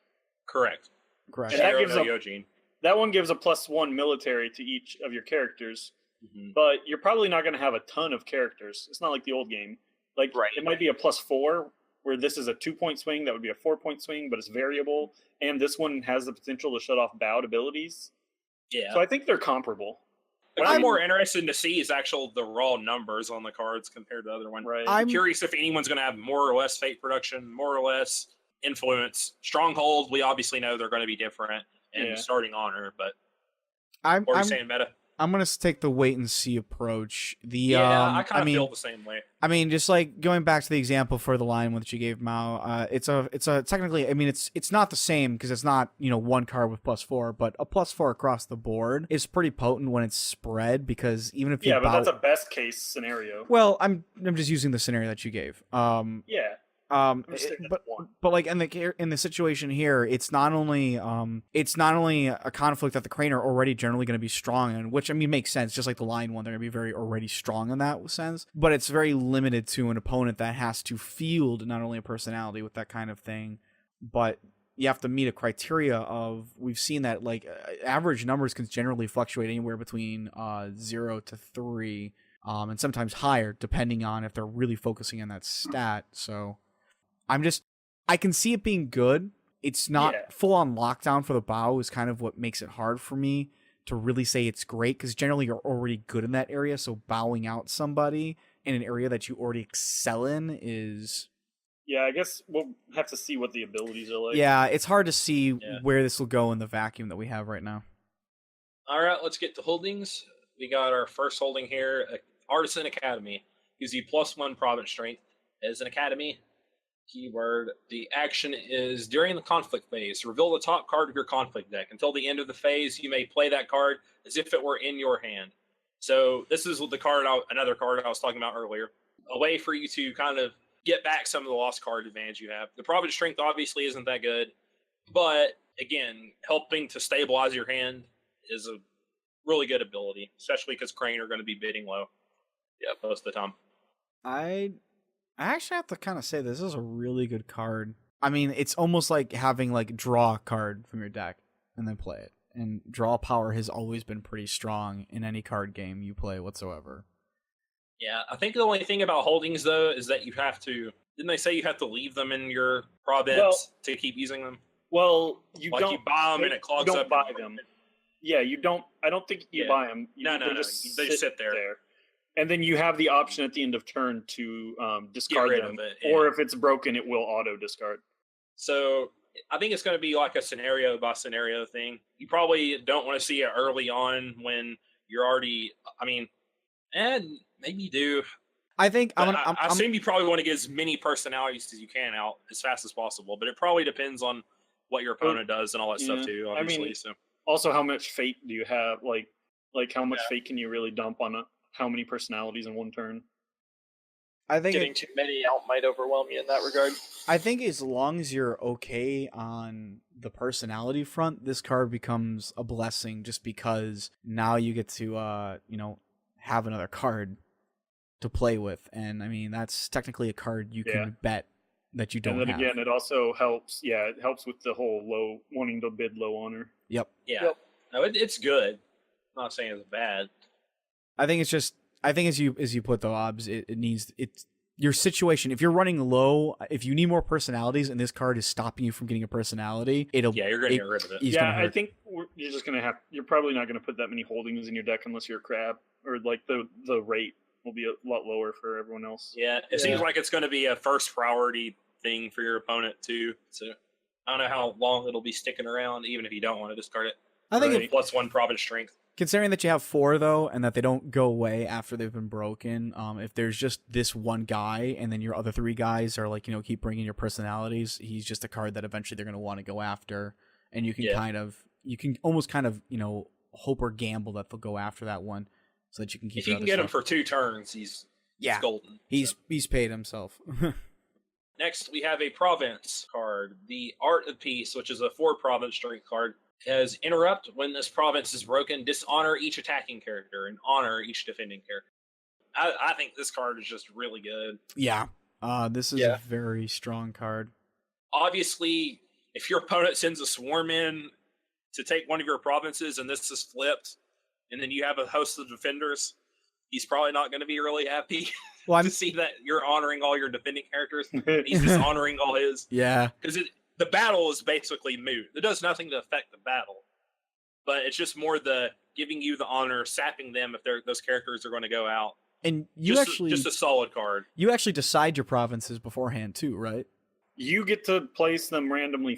Correct. Correct. And that Shiro gives no a- Yojin. That one gives a +1 military to each of your characters, Mhm. but you're probably not going to have a ton of characters. It's not like the old game. Like, Right. it might be a +4, where this is a 2-point swing. That would be a 4-point swing, but it's variable. And this one has the potential to shut off bowed abilities. Yeah. So I think they're comparable. What I'm I'm- more interested to see is the raw numbers on the cards compared to the other one. Right. I'm curious if anyone's going to have more or less fate production, more or less influence. Stronghold, we obviously know they're going to be different, and Yeah. starting honor. But I'm what are you saying, meta? I'm gonna take the wait and see approach. I kind of mean, feel the same way. I mean, just like going back to the example for the line which you gave Mao, it's a technically, I mean, it's not the same because it's not one card with +4, but a +4 across the board is pretty potent when it's spread because even if you Yeah, but bow, that's a best case scenario. well, I'm just using the scenario that you gave. Yeah. I'm just It- saying but that's one. but like in the situation here, it's not only a conflict that the Crane are already generally going to be strong in, which I mean makes sense. Just like the Lion one, they're going to be very already strong in that sense. But it's very limited to an opponent that has to field not only a personality with that kind of thing, but you have to meet a criteria of we've seen that like average numbers can generally fluctuate anywhere between 0 to 3. And sometimes higher, depending on if they're really focusing on that stat. So I can see it being good. It's not Yeah. full on lockdown for the bow is kind of what makes it hard for me to really say it's great because generally you're already good in that area. So bowing out somebody in an area that you already excel in is, Yeah, I guess we'll have to see what the abilities are like. yeah, it's hard to see Yeah. where this will go in the vacuum that we have right now. All right, let's get to holdings. We got our first holding here, Artisan Academy. gives you +1 province strength. As an academy keyword, the action is during the conflict phase. Reveal the top card of your conflict deck. Until the end of the phase, you may play that card as if it were in your hand. So this is the card, another card I was talking about earlier. A way for you to kind of get back some of the lost card advantage you have. The province strength obviously isn't that good, but again, helping to stabilize your hand is a really good ability, especially because Crane are going to be bidding low. Yeah, most of the time. I actually have to kind of say this is a really good card. I mean, it's almost like having like draw a card from your deck and then play it. And draw power has always been pretty strong in any card game you play whatsoever. Yeah, I think the only thing about holdings though is that you have to. Didn't they say you have to leave them in your province to keep using them? Well, you Like don't you buy them and it clogs you don't up. buy them. Yeah, you don't. I don't think you buy them. No. They just sit there. And then you have the option at the end of turn to discard rid them, of it, or if it's broken, it will auto discard. So I think it's going to be like a scenario by scenario thing. You probably don't want to see it early on when you're already. I mean, and maybe you do. I think I assume you probably want to get as many personalities as you can out as fast as possible, but it probably depends on what your opponent does and all that stuff too. Obviously, I mean, so also how much fate do you have? Like how much fate can you really dump on how many personalities in one turn? I think Getting too many out might overwhelm you in that regard. I think as long as you're okay on the personality front, this card becomes a blessing just because now you get to have another card to play with. And I mean, that's technically a card you can bet that you don't have. And then again, it also helps. Yeah, it helps with the whole wanting to bid low honor. Yep. Yeah. Yep. No, it's good. I'm not saying it's bad. I think it's just as you put the obs, it's your situation. If you're running low, if you need more personalities and this card is stopping you from getting a personality, you're gonna get rid of it. I think you're just gonna you're probably not gonna put that many holdings in your deck unless you're a crab, or like the rate will be a lot lower for everyone else. Yeah, it seems like it's going to be a first priority thing for your opponent too. So I don't know how long it'll be sticking around, even if you don't want to discard it. I think +1 province strength. Considering that you have 4 though, and that they don't go away after they've been broken, if there's just this one guy, and then your other 3 guys are like keep bringing your personalities, he's just a card that eventually they're going to want to go after, and you can almost hope or gamble that they'll go after that one, so that you can keep. If you can get him for 2 turns, he's golden. He's paid himself. Next, we have a province card, the Art of Peace, which is a 4 province strength card. Has interrupt. When this province is broken, dishonor each attacking character and honor each defending character. I think this card is just really good. Yeah. This is a very strong card. Obviously, if your opponent sends a swarm in to take one of your provinces and this is flipped, and then you have a host of defenders, he's probably not going to be really happy to see that you're honoring all your defending characters. He's dishonoring all his. Yeah. Because the battle is basically moot. It does nothing to affect the battle. But it's just more the giving you the honor, sapping them if those characters are going to go out. And just a solid card. You actually decide your provinces beforehand too, right? You get to place them randomly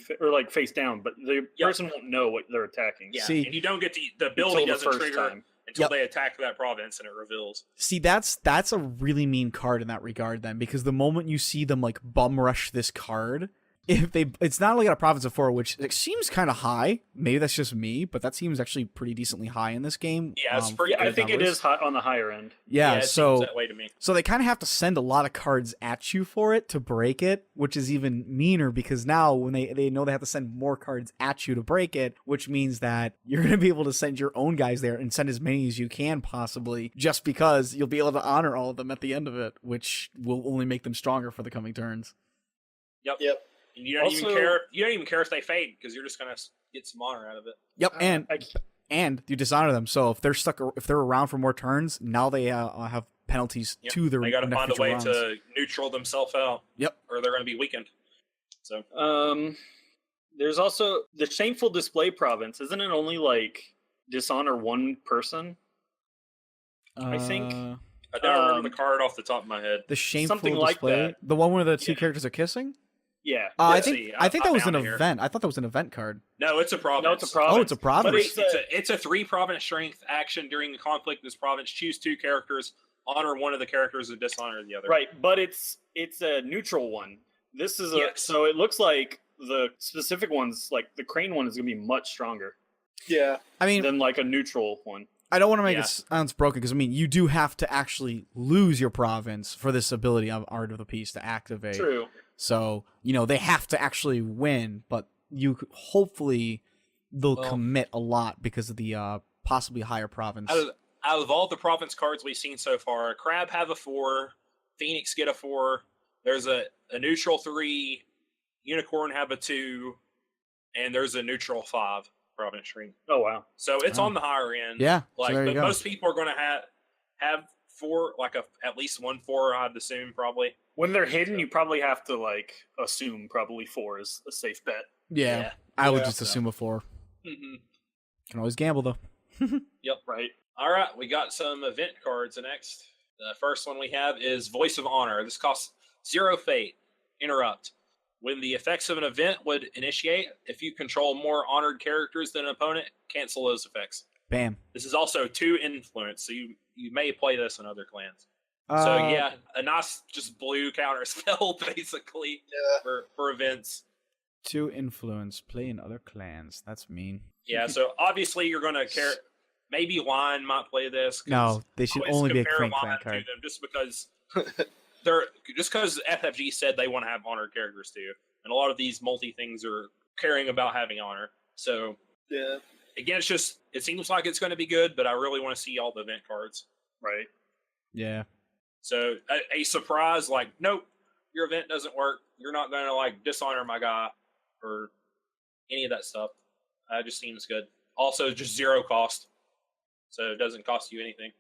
face down, but the person won't know what they're attacking. Yeah, and you don't get the ability doesn't trigger until they attack that province and it reveals. See, that's a really mean card in that regard then, because the moment you see them bum rush this card, it's not only got a province of 4, which seems kind of high. Maybe that's just me, but that seems actually pretty decently high in this game. Yeah, it's pretty good. I think it is high on the higher end. Yeah, it so seems that way to me. So they kind of have to send a lot of cards at you for it to break it, which is even meaner because now when they know they have to send more cards at you to break it, which means that you're going to be able to send your own guys there and send as many as you can possibly, just because you'll be able to honor all of them at the end of it, which will only make them stronger for the coming turns. Yep. And you don't even care. You don't even care if they fade because you're just gonna get some honor out of it. Yep, and you dishonor them. So if they're around for more turns, now they have penalties to their. They got to find a way rounds. to neutral themselves out. Yep, or they're going to be weakened. So there's also the shameful display province. Isn't it only dishonor one person? I think. I don't remember the card off the top of my head. The shameful something display, like that. the one where the 2 characters are kissing. Yeah, I think that was an event. I thought that was an event card. No, it's a province. No, it's a province. Oh, it's a province. But it's a 3 province strength action during the conflict. This province, choose 2 characters, honor one of the characters and dishonor the other. Right, but it's a neutral one. This is so it looks like the specific ones, like the crane one, is going to be much stronger. Yeah. I mean, than like a neutral one. I don't want to make it sound broken because I mean you do have to actually lose your province for this ability of Art of the Piece to activate. True. So they have to actually win, but hopefully they'll commit a lot because of the possibly higher province. Out of all the province cards we've seen so far, Crab have a 4, Phoenix get a 4. There's a neutral 3, Unicorn have a 2, and there's a neutral 5 province string. Oh wow! So it's on the higher end. Yeah, like so there you go. Most people are going to have 4, like at least 1 4. I'd assume probably. When they're hidden, you probably have to assume probably 4 is a safe bet. Yeah. I would just assume a 4. Mm-hmm. Can always gamble though. Yep. Right. All right, we got some event cards next. The first one we have is Voice of Honor. This costs 0 fate. Interrupt. When the effects of an event would initiate, if you control more honored characters than an opponent, cancel those effects. Bam. This is also 2 influence, so you may play this in other clans. So yeah, a nice just blue counter spell basically for events. 2 influence, play in other clans. That's mean. Yeah, so obviously you're going to care. Maybe Line might play this. No, they should only be a Crane clan to card. them just because FFG said they want to have honored characters too, and a lot of these multi things are caring about having honor. So yeah, again, it seems like it's going to be good, but I really want to see all the event cards. Right. Yeah. So a surprise like, nope, your event doesn't work. You're not going to dishonor my guy or any of that stuff. Just seems good. Also, just 0 cost. So it doesn't cost you anything.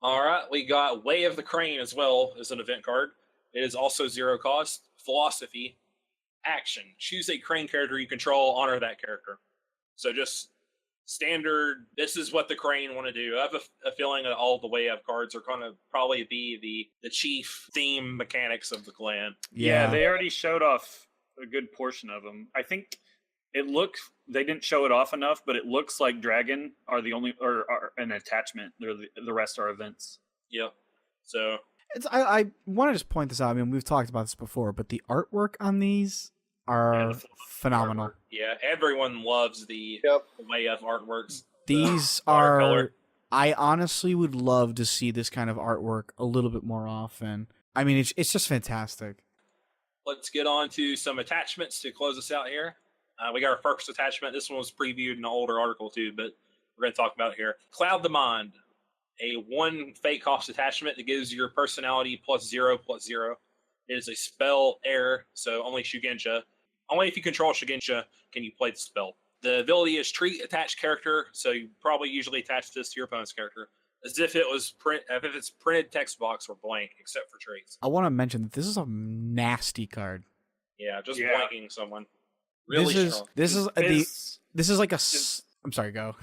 All right, we got Way of the Crane as well as an event card. It is also 0 cost. Philosophy. Action. Choose a Crane character you control, honor that character. So just standard, this is what the Crane want to do. I have a feeling that all the Way of cards are going to probably be the chief theme mechanics of the clan. Yeah, they already showed off a good portion of them. I think they didn't show it off enough, but it looks like Dragon are the only or are an attachment. The rest are events. Yep. So I want to just point this out. I mean, we've talked about this before, but the artwork on these are phenomenal. Artwork. Yeah, everyone loves the Way of artworks. These are. I honestly would love to see this kind of artwork a little bit more often. I mean, it's just fantastic. Let's get on to some attachments to close us out here. We got our first attachment. This one was previewed in an older article too, but we're going to talk about it here. Cloud the Mind, a 1 fate cost attachment that gives your personality +0/+0. It is a spell error, so only Shugenja. Only if you control Shugenja can you play the spell. The ability is treat attached character, so you probably usually attach this to your opponent's character as if it's printed text box or blank, except for traits. I want to mention that this is a nasty card. Yeah, just blanking someone. Really strong. This is like a. I'm sorry, go.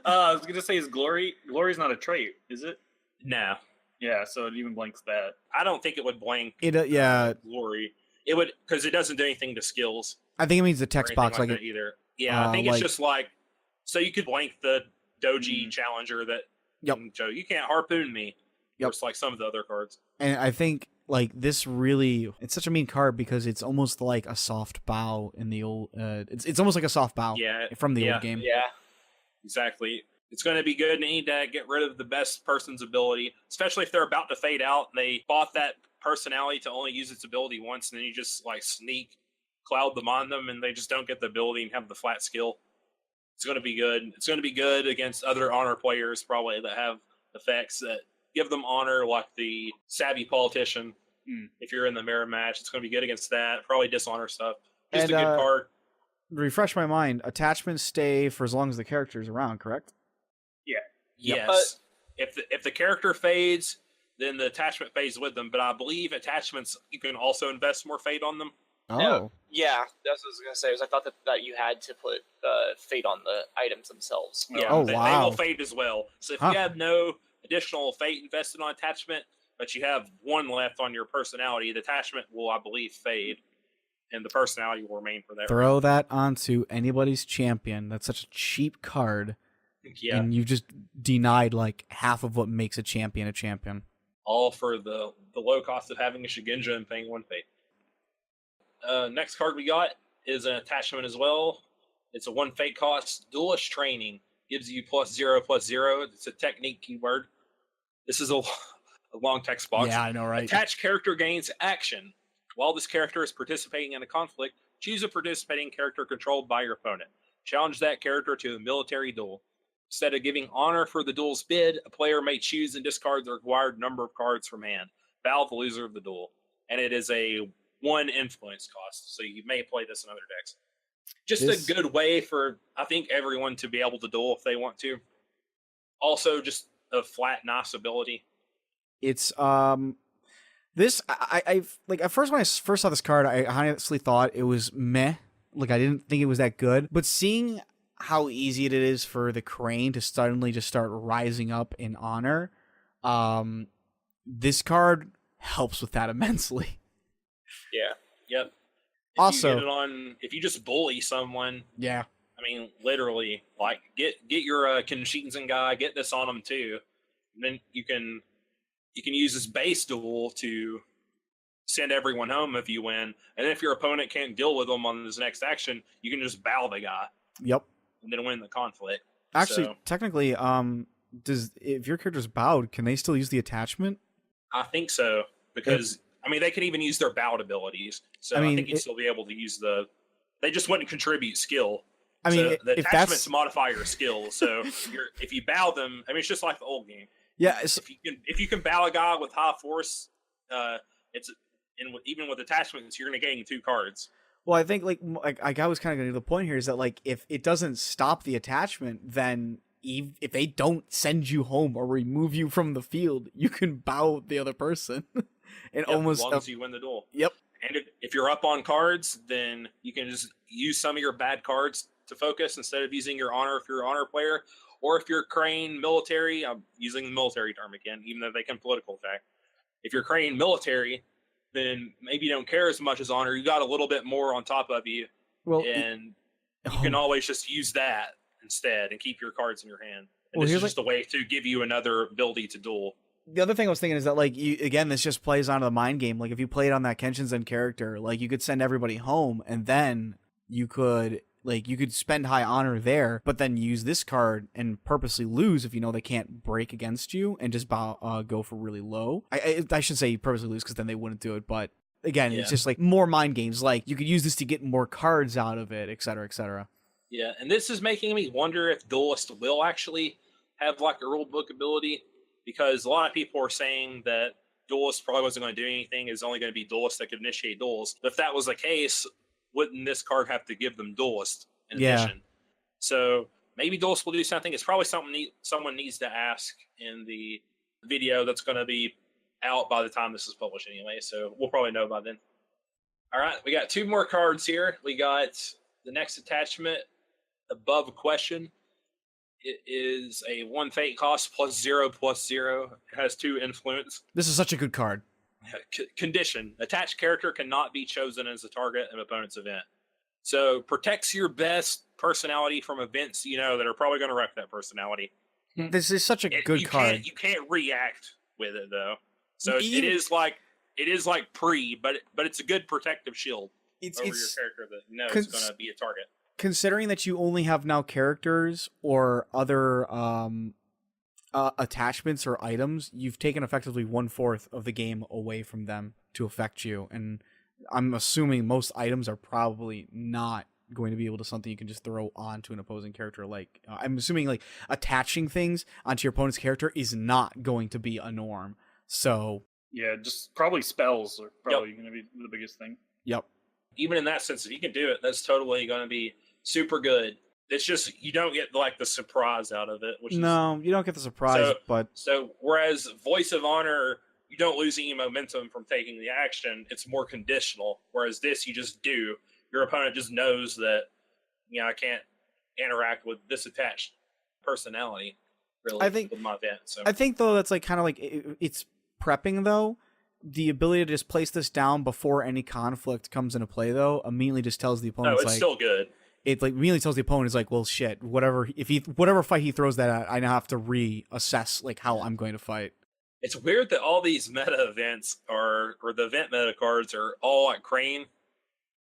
I was gonna say, is Glory's not a trait, is it? No. Yeah, so it even blanks that. I don't think it would blank. Glory. It would because it doesn't do anything to skills. I think it means the text box like either. Yeah, I think it's just so you could blank the Doji Challenger that. Yep. So you can't harpoon me. Yep. Just like some of the other cards. And I think this really, it's such a mean card because it's almost like a soft bow in the old. It's almost like a soft bow. From the old game. Yeah. Exactly. It's going to be good. They need to get rid of the best person's ability, especially if they're about to fade out and they bought that personality to only use its ability once, and then you just sneak Cloud them on them, and they just don't get the ability and have the flat skill. It's going to be good. It's going to be good against other honor players probably that have effects that give them honor, like the Savvy Politician. If you're in the mirror match, it's going to be good against that. Probably dishonor stuff. Just a good card. Refresh my mind. Attachments stay for as long as the character is around, correct? Yeah. Yes. If the character fades, then the attachment fades with them. But I believe attachments, you can also invest more fate on them. Oh. Yeah, that's what I was going to say. I thought that you had to put fate on the items themselves. Yeah, they will fade as well. So if you have no additional fate invested on attachment, but you have 1 left on your personality, the attachment will, I believe, fade, and the personality will remain for that. Throw that onto anybody's champion. That's such a cheap card. Yeah, and you just denied like half of what makes a champion a champion. all for the low cost of having a Shigenja and paying 1 fate. Next card we got is an attachment as well. It's a 1 fate cost. Duelist Training gives you +0/+0. It's a technique keyword. This is a long text box. Yeah, I know, right? Attached character gains action. While this character is participating in a conflict, choose a participating character controlled by your opponent. Challenge that character to a military duel. Instead of giving honor for the duel's bid, a player may choose and discard the required number of cards from hand. Bow the loser of the duel. And it is a 1 influence cost, so you may play this in other decks. Just a good way for, I think, everyone to be able to duel if they want to. Also, just a flat, nice ability. It's this I've like at first when I first saw this card, I honestly thought it was meh. Like I didn't think it was that good. But seeing how easy it is for the Crane to suddenly just start rising up in honor, this card helps with that immensely. Yeah. Yep. Also, if you just bully someone, yeah, I mean, literally, like get your Kenshinzen guy, get this on them too. And then you can use this base duel to send everyone home if you win. And if your opponent can't deal with them on this next action, you can just bow the guy. Yep. And then win the conflict. Actually, technically, if your character's bowed, can they still use the attachment? I think so, because I mean they could even use their bowed abilities. So I think you'd still be able to use they just wouldn't contribute skill. I mean, so the if attachments that's modify your skill. So if you bow them, I mean it's just like the old game. yeah, If you can bow a guy with high force, even with attachments, you're going to gain 2 cards. well, I think like I was kind of going to the point here is that like if it doesn't stop the attachment, then if they don't send you home or remove you from the field, you can bow the other person. And as long as you win the duel. Yep. And if you're up on cards, then you can just use some of your bad cards to focus instead of using your honor if you're an honor player. Or if you're Crane military, I'm using the military term again, even though they can political attack. If you're Crane military, then maybe you don't care as much as honor. You got a little bit more on top of you. Well, and you can always just use that instead and keep your cards in your hand. And this is just a way to give you another ability to duel. The other thing I was thinking is that, like, this just plays onto the mind game. Like, if you played on that Kenshinzen character, like, you could send everybody home, and then you could spend high honor there, but then use this card and purposely lose if you know they can't break against you and just go for really low. I should say purposely lose because then they wouldn't do it, but again, it's just, like, more mind games. Like, you could use this to get more cards out of it, et cetera, et cetera. Yeah, and this is making me wonder if Duelist will actually have, like, a rule book ability. Because a lot of people are saying that Duelist probably wasn't going to do anything. It's only going to be Duelist that could initiate duels. But if that was the case, wouldn't this card have to give them Duelist in addition? So maybe Duelist will do something. It's probably something someone needs to ask in the video that's going to be out by the time this is published anyway. So we'll probably know by then. All right, we got 2 more cards here. We got the next attachment, Above Question. It is a 1 fate cost +0/+0. It has 2 influence. This is such a good card. Condition. Attached character cannot be chosen as the target of an opponent's event. So protects your best personality from events that are probably going to wreck that personality. This is such a good card. You can't react with it though. So it is like pre, but it's a good protective shield over your character that is going to be a target. Considering that you only have now characters or other attachments or items, you've taken effectively 1/4 of the game away from them to affect you. And I'm assuming most items are probably not going to be able to something you can just throw onto an opposing character. Like I'm assuming like attaching things onto your opponent's character is not going to be a norm. So yeah, just probably spells are probably going to be the biggest thing. Yep. Even in that sense, if you can do it, that's totally going to be super good. It's just you don't get like the surprise out of it. You don't get the surprise. So whereas Voice of Honor, you don't lose any momentum from taking the action. It's more conditional. Whereas this, you just do. Your opponent just knows that I can't interact with this attached personality. Really, with my event. So I think though that's like kind of like it's prepping though. The ability to just place this down before any conflict comes into play, though, immediately just tells the opponent. No, it's still good. it like immediately tells the opponent is like, well, shit, whatever fight he throws that at, I now have to reassess like how I'm going to fight. It's weird that all these meta events or the event meta cards are all at Crane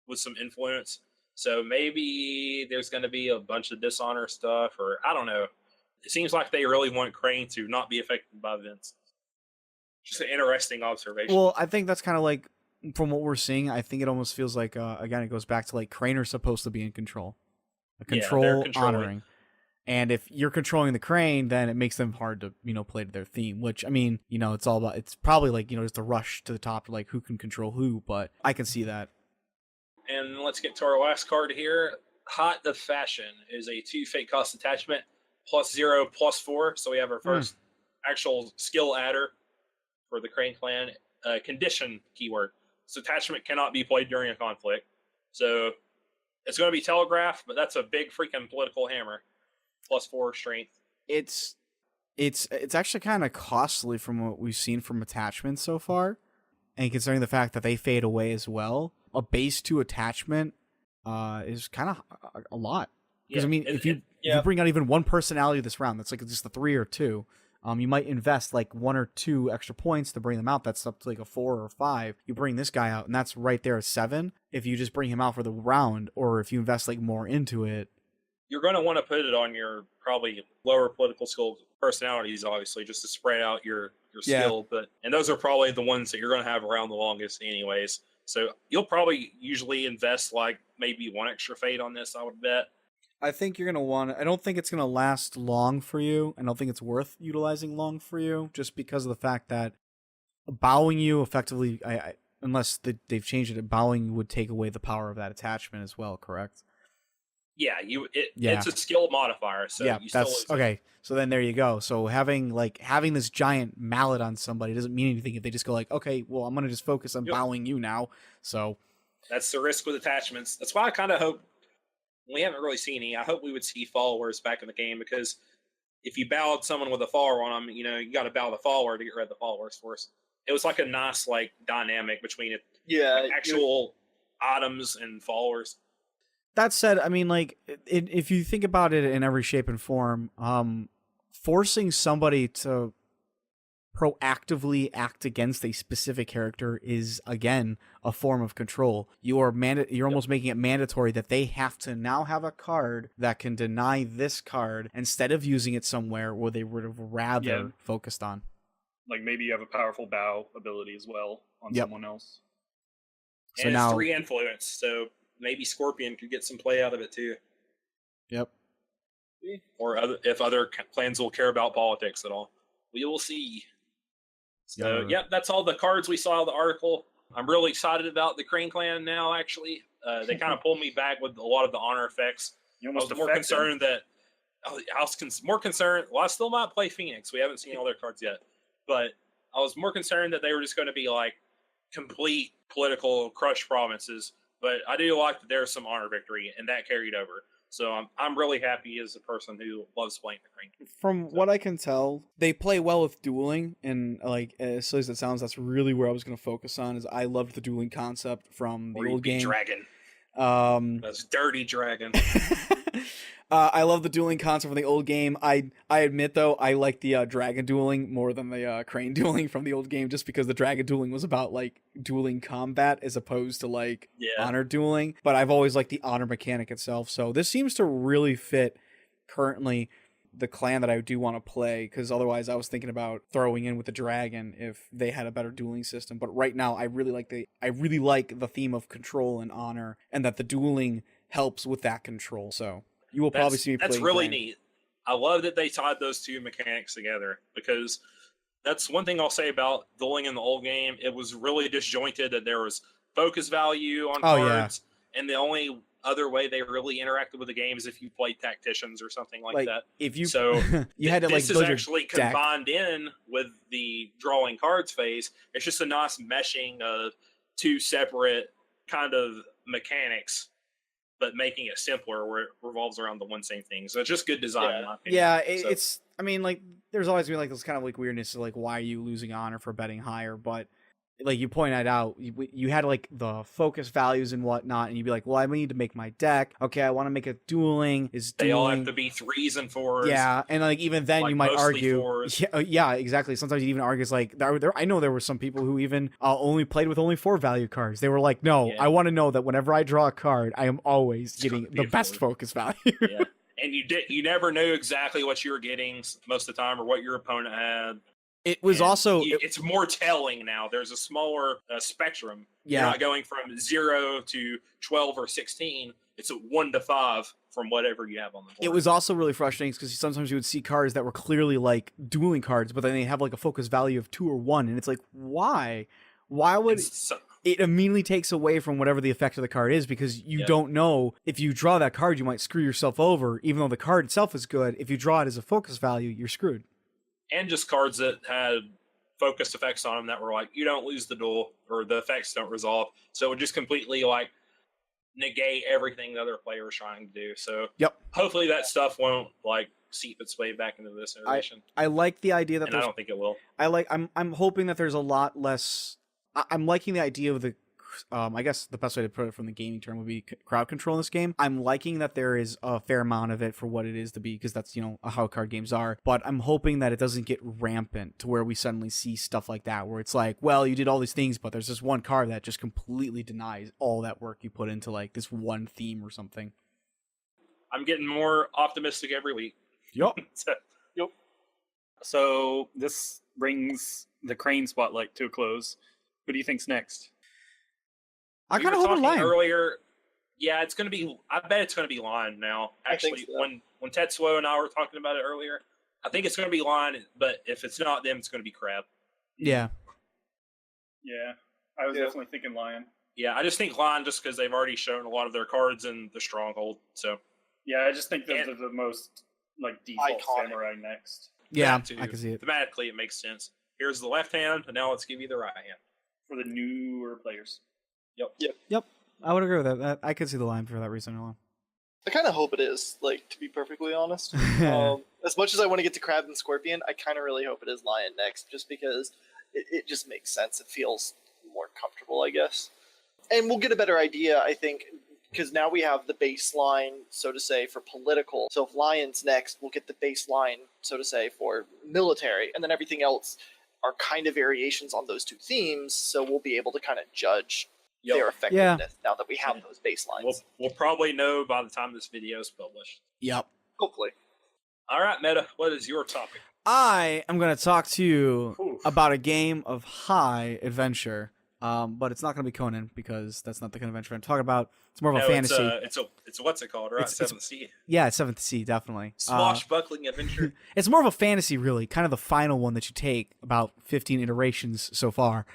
with some influence. So maybe there's going to be a bunch of dishonor stuff, or I don't know. It seems like they really want Crane to not be affected by events. Just an interesting observation. Well, I think that's kind of like, from what we're seeing, I think it almost feels like, again, it goes back to like Craner's supposed to be in control. They're Honoring. And if you're controlling the Crane, then it makes them hard to, play to their theme, which, I mean, it's all about, it's probably like, just a rush to the top, like who can control who, but I can see that. And let's get to our last card here. Hot of Fashion is a 2 fate cost attachment, +0, +4. So we have our first actual skill adder for the Crane clan. Condition keyword. So attachment cannot be played during a conflict. So it's going to be telegraphed, but that's a big freaking political hammer. +4 strength. It's actually kind of costly from what we've seen from attachments so far, and considering the fact that they fade away as well, a base 2 attachment is kind of a lot. Because if you bring out even one personality this round, that's like just a 3 or 2. You might invest like 1 or 2 extra points to bring them out. That's up to like a 4 or 5. You bring this guy out, and that's right there at 7. If you just bring him out for the round, or if you invest like more into it, you're going to want to put it on your probably lower political skill personalities, obviously, just to spread out your skill. And those are probably the ones that you're going to have around the longest anyways. So you'll probably usually invest like maybe 1 extra fate on this, I would bet. I think you're going to want to, I don't think it's going to last long for you. I don't think it's worth utilizing long for you, just because of the fact that bowing you effectively, unless they've changed it, bowing would take away the power of that attachment as well, correct? Yeah, it's a skill modifier. So yeah, you that's still okay. So then there you go. So having this giant mallet on somebody doesn't mean anything if they just go like, okay, well, I'm gonna just focus on bowing you now. So that's the risk with attachments. That's why I kind of hope we haven't really seen any. I hope we would see followers back in the game, because if you bowed someone with a follower on them, you got to bow the follower to get rid of the followers first. It was like a nice dynamic between actual items and followers. That said, I mean, if you think about it in every shape and form, forcing somebody to proactively act against a specific character is, again, a form of control. You're almost making it mandatory that they have to now have a card that can deny this card instead of using it somewhere where they would have rather focused on. Like maybe you have a powerful bow ability as well on someone else. And it's 3 influence, so maybe Scorpion could get some play out of it too. Yep. Or if other clans will care about politics at all. We will see. So, that's all the cards we saw in the article. I'm really excited about the Crane clan now, actually. They kind of pulled me back with a lot of the honor effects. I was more concerned well, I still might play Phoenix. We haven't seen all their cards yet. But I was more concerned that they were just going to be like complete political crush provinces. But I do like that there's some honor victory, and that carried over. So I'm really happy as a person who loves playing the Crane. From what I can tell, they play well with dueling, and as silly as it sounds, that's really where I was going to focus on. Is I loved the dueling concept from the old game. Dragon. That's dirty dragon. I love the dueling concept from the old game. I admit, though, I like the dragon dueling more than the Crane dueling from the old game, just because the dragon dueling was about dueling combat as opposed to honor dueling. But I've always liked the honor mechanic itself. So this seems to really fit currently the clan that I do want to play, because otherwise I was thinking about throwing in with the dragon if they had a better dueling system. But right now I really like the theme of control and honor, and that the dueling helps with that control. So you will probably see me playing. That's really neat. I love that they tied those two mechanics together, because that's one thing I'll say about dueling in the old game. It was really disjointed, that there was focus value on cards, and the only other way they really interacted with the game is if you played tacticians or something like that. If you you had to this is build actually your deck. combined in with the drawing cards phase. It's just a nice meshing of 2 separate kind of mechanics, but making it simpler where it revolves around the one same thing. So it's just good design, in my opinion. Yeah, it's. I mean, there's always been this kind of weirdness of why are you losing honor for betting higher, but like you pointed out, you had like the focus values and whatnot, and you'd be like, well, I need to make my deck. Okay, I want to make a dueling. They all have to be 3s and 4s. Yeah, and like even then like you might mostly argue. 4s. Yeah, exactly. Sometimes you even argue it's like I know there were some people who even only played with only 4 value cards. They were like, no, Yeah. I want to know that whenever I draw a card, I am always It's getting gotta be the a best 4. focus value. Yeah. And you never knew exactly what you were getting most of the time or what your opponent had. It was And also it's more telling now. There's a smaller spectrum. Yeah. You're not going from 0 to 12 or 16. It's a 1 to 5 from whatever you have on the board. It was also really frustrating because sometimes you would see cards that were clearly like dueling cards, but then they have like a focus value of 2 or 1, and it's like, why? Why would it immediately takes away from whatever the effect of the card is, because you don't know if you draw that card, you might screw yourself over, even though the card itself is good. If you draw it as a focus value, you're screwed. And just cards that had focused effects on them that were like, you don't lose the duel or the effects don't resolve. So it would just completely like negate everything the other player is trying to do. So hopefully that stuff won't like seep its way back into this iteration. I like the idea that and I don't think it will. I'm hoping that there's a lot less. I'm liking the idea of the. I guess the best way to put it from the gaming term would be crowd control in this game. I'm liking that there is a fair amount of it for what it is to be, because that's, how card games are. But I'm hoping that it doesn't get rampant to where we suddenly see stuff like that, where it's like, well, you did all these things, but there's this one card that just completely denies all that work you put into like this one theme or something. I'm getting more optimistic every week. Yup. So this brings the Crane Spotlight to a close. Who do you think's next? I kind of hope talking Lion. earlier. Yeah, it's going to be. I bet it's going to be Lion now. Actually, so. when Tetsuo and I were talking about it earlier, I think it's going to be Lion. But if it's not them, it's going to be Crab. Yeah. Yeah, I was definitely thinking Lion. Yeah, I just think Lion just because they've already shown a lot of their cards in the Stronghold. So yeah, I just think those are the most like default Iconic. Samurai next Yeah, that too. I can see it. Thematically, it makes sense. Here's the left hand, and now let's give you the right hand. for the newer players. Yep. I would agree with that. I could see the line for that reason alone. I kind of hope it is, like, to be perfectly honest. As much as I want to get to Crab and Scorpion, I kind of really hope it is Lion next, just because it just makes sense. It feels more comfortable, I guess. And we'll get a better idea, I think, because now we have the baseline, so to say, for political. So if Lion's next, we'll get the baseline, so to say, for military, and then everything else are kind of variations on those two themes, so we'll be able to kind of judge their effectiveness now that we have those baselines. We'll probably know by the time this video is published. Yep. Hopefully. All right, Meta, what is your topic? I am going to talk to you about a game of high adventure, but it's not going to be Conan, because that's not the kind of adventure I'm talking about. It's more of a fantasy. It's what's it called, right? Seventh Sea. Yeah, it's Seventh Sea, definitely. Swashbuckling adventure. It's more of a fantasy, really, kind of the final one that you take, about 15 iterations so far.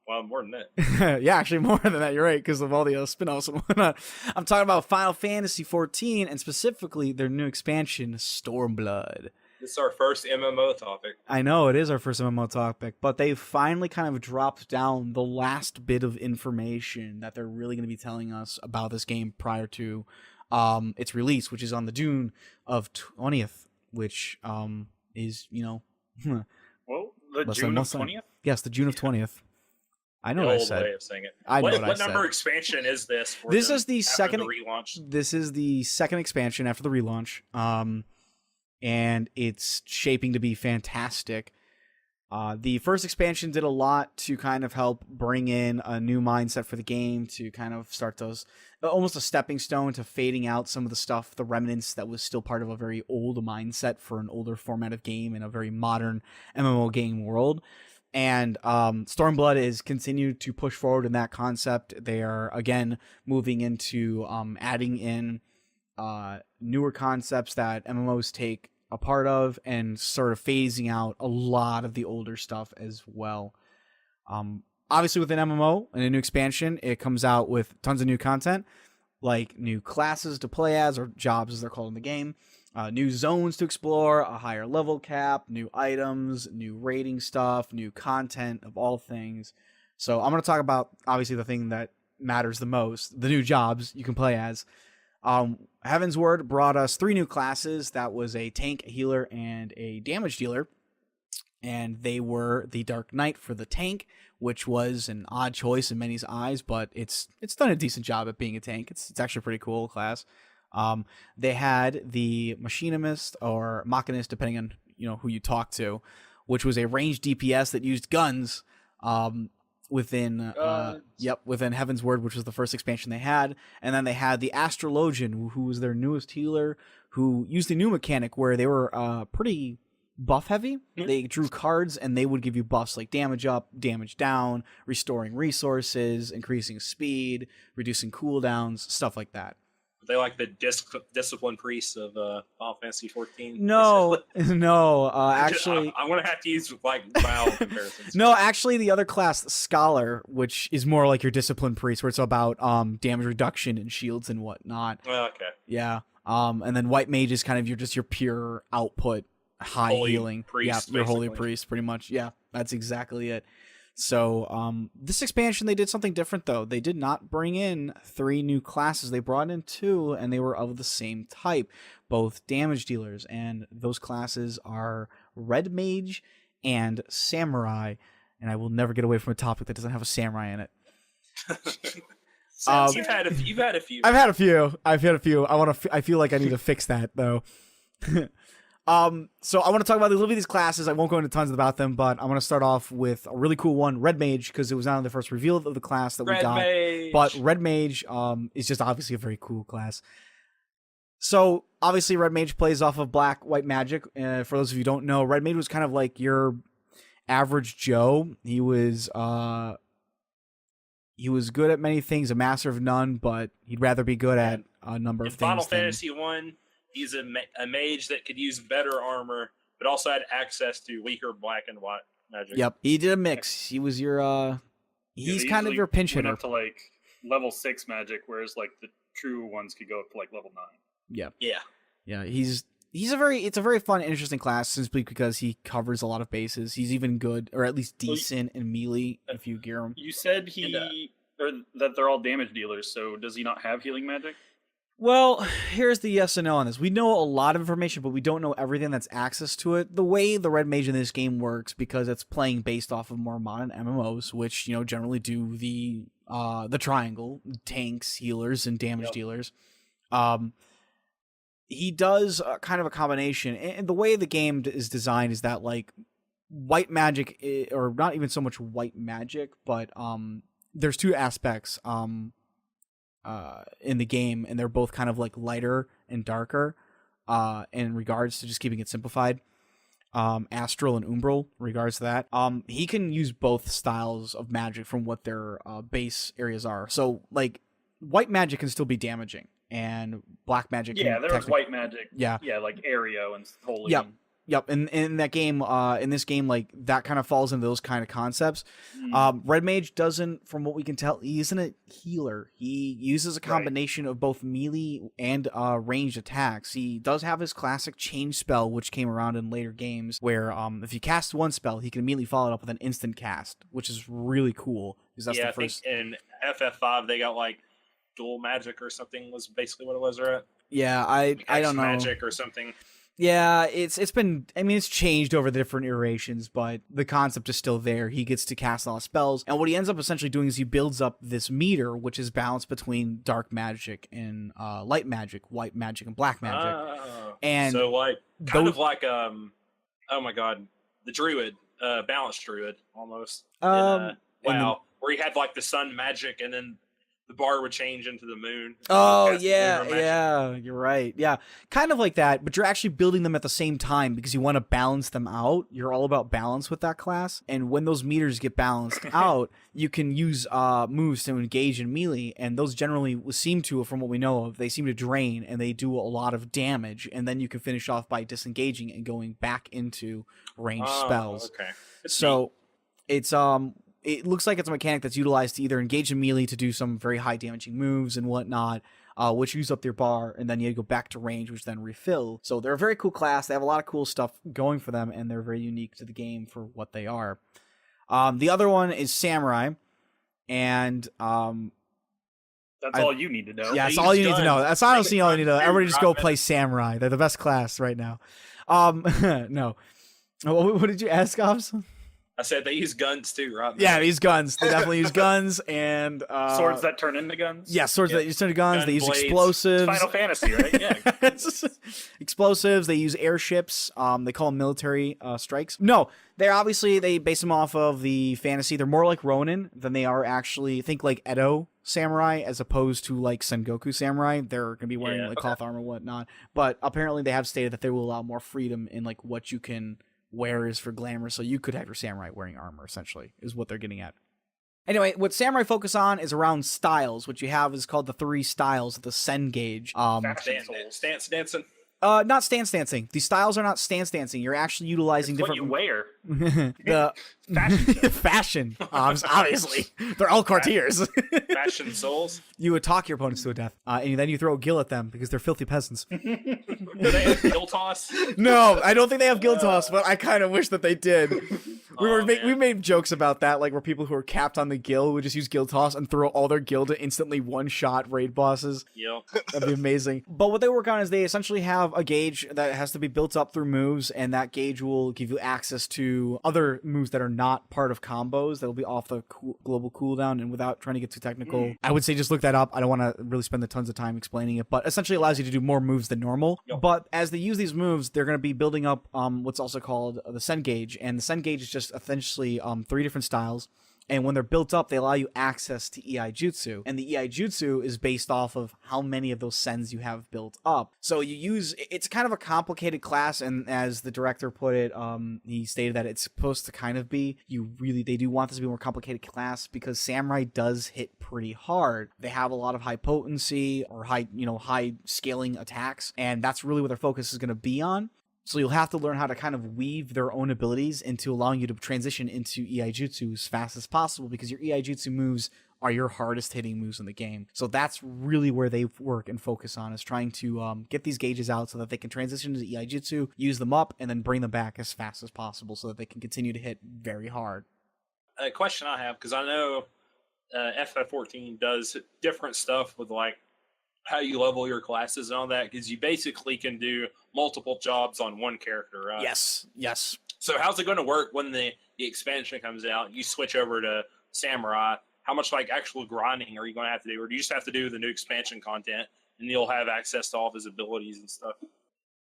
Well, more than that. Yeah, actually more than that. You're right, because of all the spin-offs and whatnot. I'm talking about Final Fantasy XIV, and specifically their new expansion, Stormblood. This is our first MMO topic. I know, it is our first MMO topic, but they finally kind of dropped down the last bit of information that they're really going to be telling us about this game prior to its release, which is on the June of 20th, which is, Well, the less June than of one time. 20th? Yes, the June of 20th. I know The what I old said. way of saying it. I know what I What said. number expansion is this? For This them is the after second the relaunch. This is the second expansion after the relaunch, and it's shaping to be fantastic. The first expansion did a lot to kind of help bring in a new mindset for the game, to kind of start those, almost a stepping stone to fading out some of the stuff, the remnants that was still part of a very old mindset for an older format of game in a very modern MMO game world. And Stormblood is continued to push forward in that concept. They are, again, moving into adding in newer concepts that MMOs take a part of, and sort of phasing out a lot of the older stuff as well. Obviously, with an MMO and a new expansion, it comes out with tons of new content, like new classes to play as, or jobs as they're called in the game, new zones to explore, a higher level cap, new items, new rating stuff, new content of all things. So I'm going to talk about, obviously, the thing that matters the most, the new jobs you can play as. Heaven's Word brought us 3 new classes. That was a tank, a healer, and a damage dealer. and they were the Dark Knight for the tank, which was an odd choice in many's eyes, but it's done a decent job at being a tank. It's actually a pretty cool class. They had the Machinist or Machinist, depending on who you talk to, which was a ranged DPS that used guns within Heaven's Word, which was the first expansion they had. And then they had the Astrologian, who was their newest healer, who used a new mechanic where they were pretty buff heavy. They drew cards and they would give you buffs like damage up, damage down, restoring resources, increasing speed, reducing cooldowns, stuff like that. They like the discipline priests of Final Fantasy 14. No, actually, I'm gonna have to use like WoW comparisons. No, actually, the other class, Scholar, which is more like your discipline priest, where it's about damage reduction and shields and whatnot. Well, okay. Yeah. And then White Mage is kind of your pure output, high Holy healing. priest, yeah, your holy basically. priest, pretty much. Yeah, that's exactly it. So this expansion, they did something different, though. They did not bring in 3 new classes. They brought in 2, and they were of the same type, both damage dealers. And those classes are Red Mage and Samurai. And I will never get away from a topic that doesn't have a samurai in it. You've had a few. I've had a few. I feel like I need to fix that, though. So I want to talk about a little bit of these classes. I won't go into tons about them, but I want to start off with a really cool one, Red Mage, because it was not only the first reveal of the class that we got. Mage. But Red Mage is just obviously a very cool class. So obviously Red Mage plays off of Black White Magic. For those of you who don't know, Red Mage was kind of like your average Joe. He was good at many things, a master of none, but he'd rather be good at a number of In things. Final Fantasy 1, he's a mage that could use better armor, but also had access to weaker black and white magic. Yep, he did a mix. He was your he's they kind of usually your pinch went hitter. up to like level 6 magic, whereas like the true ones could go up to like level 9. Yep. Yeah. Yeah, it's a very fun, interesting class simply because he covers a lot of bases. He's even good, or at least decent, in melee if you gear him. You said or that they're all damage dealers, so does he not have healing magic? Well, here's the yes and no on this. We know a lot of information, but we don't know everything that's access to it. The way the Red Mage in this game works, because it's playing based off of more modern MMOs, which generally do the triangle, tanks, healers, and damage dealers. He does kind of a combination, and the way the game is designed is that like white magic, or not even so much white magic, but there's 2 aspects in the game, and they're both kind of like lighter and darker in regards to just keeping it simplified. Astral and Umbral in regards to that. He can use both styles of magic from what their base areas are. So like white magic can still be damaging, and black magic can there was white magic. Yeah, like Aereo and Holy. Yep, and in that game, in this game, like that kind of falls into those kind of concepts. Red Mage doesn't, from what we can tell, he isn't a healer. He uses a combination of both melee and ranged attacks. He does have his classic change spell, which came around in later games, where if you cast one spell, he can immediately follow it up with an instant cast, which is really cool. Because that's the first. I think in FF5 they got like dual magic or something was basically what it was, right? Yeah, I don't know. Magic or something. Yeah, it's been, I mean, it's changed over the different iterations, but the concept is still there. He gets to cast a lot of spells, and what he ends up essentially doing is he builds up this meter, which is balanced between dark magic and light magic, white magic and black magic. Oh. And so like kind of like oh my god, the druid, balanced druid almost. Where he had like the sun magic, and then the bar would change into the moon. Oh, yeah, you're right. Yeah, kind of like that, but you're actually building them at the same time because you want to balance them out. You're all about balance with that class, and when those meters get balanced out, you can use moves to engage in melee, and those generally seem to, from what we know of, they seem to drain, and they do a lot of damage, and then you can finish off by disengaging and going back into ranged spells. Okay. So it's it looks like it's a mechanic that's utilized to either engage in melee to do some very high damaging moves and whatnot, which use up their bar, and then you go back to range, which then refill. So they're a very cool class. They have a lot of cool stuff going for them, and they're very unique to the game for what they are. The other one is Samurai, and that's all you need to know. Yeah, that's all you need to know. That's honestly all you need to know. Everybody just go play Samurai. They're the best class right now. No. Oh, what did you ask, Ops? I said they use guns too, right? Yeah, they use guns. They definitely use guns and Swords that turn into guns. Yeah, swords that turn into guns. Gun they use blades. explosives. Final Fantasy, right? Yeah. Explosives. They use airships. They call them military strikes. No, they base them off of the fantasy. They're more like Ronin than they are actually. Think like Edo samurai as opposed to like Sengoku samurai. They're gonna be wearing like cloth armor and whatnot. But apparently they have stated that they will allow more freedom in like what you can wear is for glamour. So you could have your samurai wearing armor. Essentially, is what they're getting at. Anyway, what samurai focus on is around styles. What you have is called the 3 styles of the Sen gauge. Stance dancing. Not stance dancing. These styles are not stance dancing. You're actually utilizing It's different. what you wear. The Fashion. fashion. Obviously, they're all courtiers. Fashion souls. You would talk your opponents to a death, and then you throw a gill at them because they're filthy peasants. Do they have gill toss? No, I don't think they have gill toss, but I kind of wish that they did. Man. We made jokes about that, like where people who are capped on the gill would just use gill toss and throw all their gill to instantly one-shot raid bosses. Yep. That'd be amazing. But what they work on is they essentially have a gauge that has to be built up through moves, and that gauge will give you access to other moves that are not part of combos that'll be off the global cooldown. And without trying to get too technical, I would say just look that up. I don't want to really spend the tons of time explaining it, but essentially allows you to do more moves than normal. Yep. But as they use these moves, they're going to be building up what's also called the Sen gauge, and the Sen gauge is just essentially 3 different styles. And when they're built up, they allow you access to EI Jutsu. And the EI Jutsu is based off of how many of those sens you have built up. So it's kind of a complicated class. And as the director put it, he stated that it's supposed to kind of be, they do want this to be a more complicated class because Samurai does hit pretty hard. They have a lot of high potency or high scaling attacks. And that's really what their focus is going to be on. So you'll have to learn how to kind of weave their own abilities into allowing you to transition into EI Jutsu as fast as possible because your EI Jutsu moves are your hardest hitting moves in the game. So that's really where they work and focus on, is trying to get these gauges out so that they can transition to EI Jutsu, use them up, and then bring them back as fast as possible so that they can continue to hit very hard. A question I have, because I know FF14 does different stuff with like how you level your classes and all that, because you basically can do multiple jobs on one character, right? Yes. So how's it going to work when the expansion comes out? You switch over to Samurai. How much like actual grinding are you going to have to do? Or do you just have to do the new expansion content and you'll have access to all of his abilities and stuff?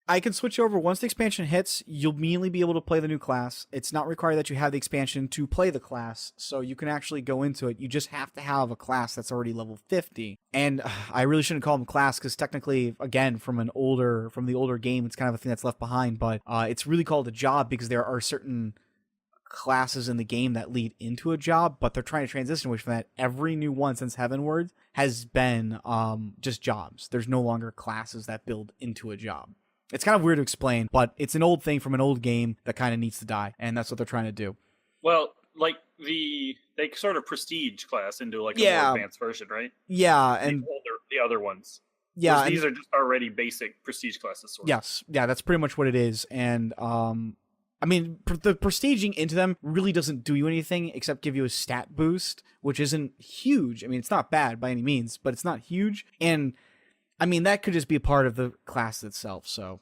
I can switch over. Once the expansion hits, you'll immediately be able to play the new class. It's not required that you have the expansion to play the class, so you can actually go into it. You just have to have a class that's already level 50. And I really shouldn't call them class because technically, again, from the older game, it's kind of a thing that's left behind, but it's really called a job because there are certain classes in the game that lead into a job, but they're trying to transition away from that. Every new one since Heavenward has been just jobs. There's no longer classes that build into a job. It's kind of weird to explain, but it's an old thing from an old game that kind of needs to die, and that's what they're trying to do. Well, like they sort of prestige class into like a more advanced version, right? Yeah, and the other ones. Yeah, whereas these are just already basic prestige classes. Sort of. Yes, yeah, that's pretty much what it is, and I mean, the prestiging into them really doesn't do you anything except give you a stat boost, which isn't huge. I mean, it's not bad by any means, but it's not huge, and I mean, that could just be a part of the class itself, so.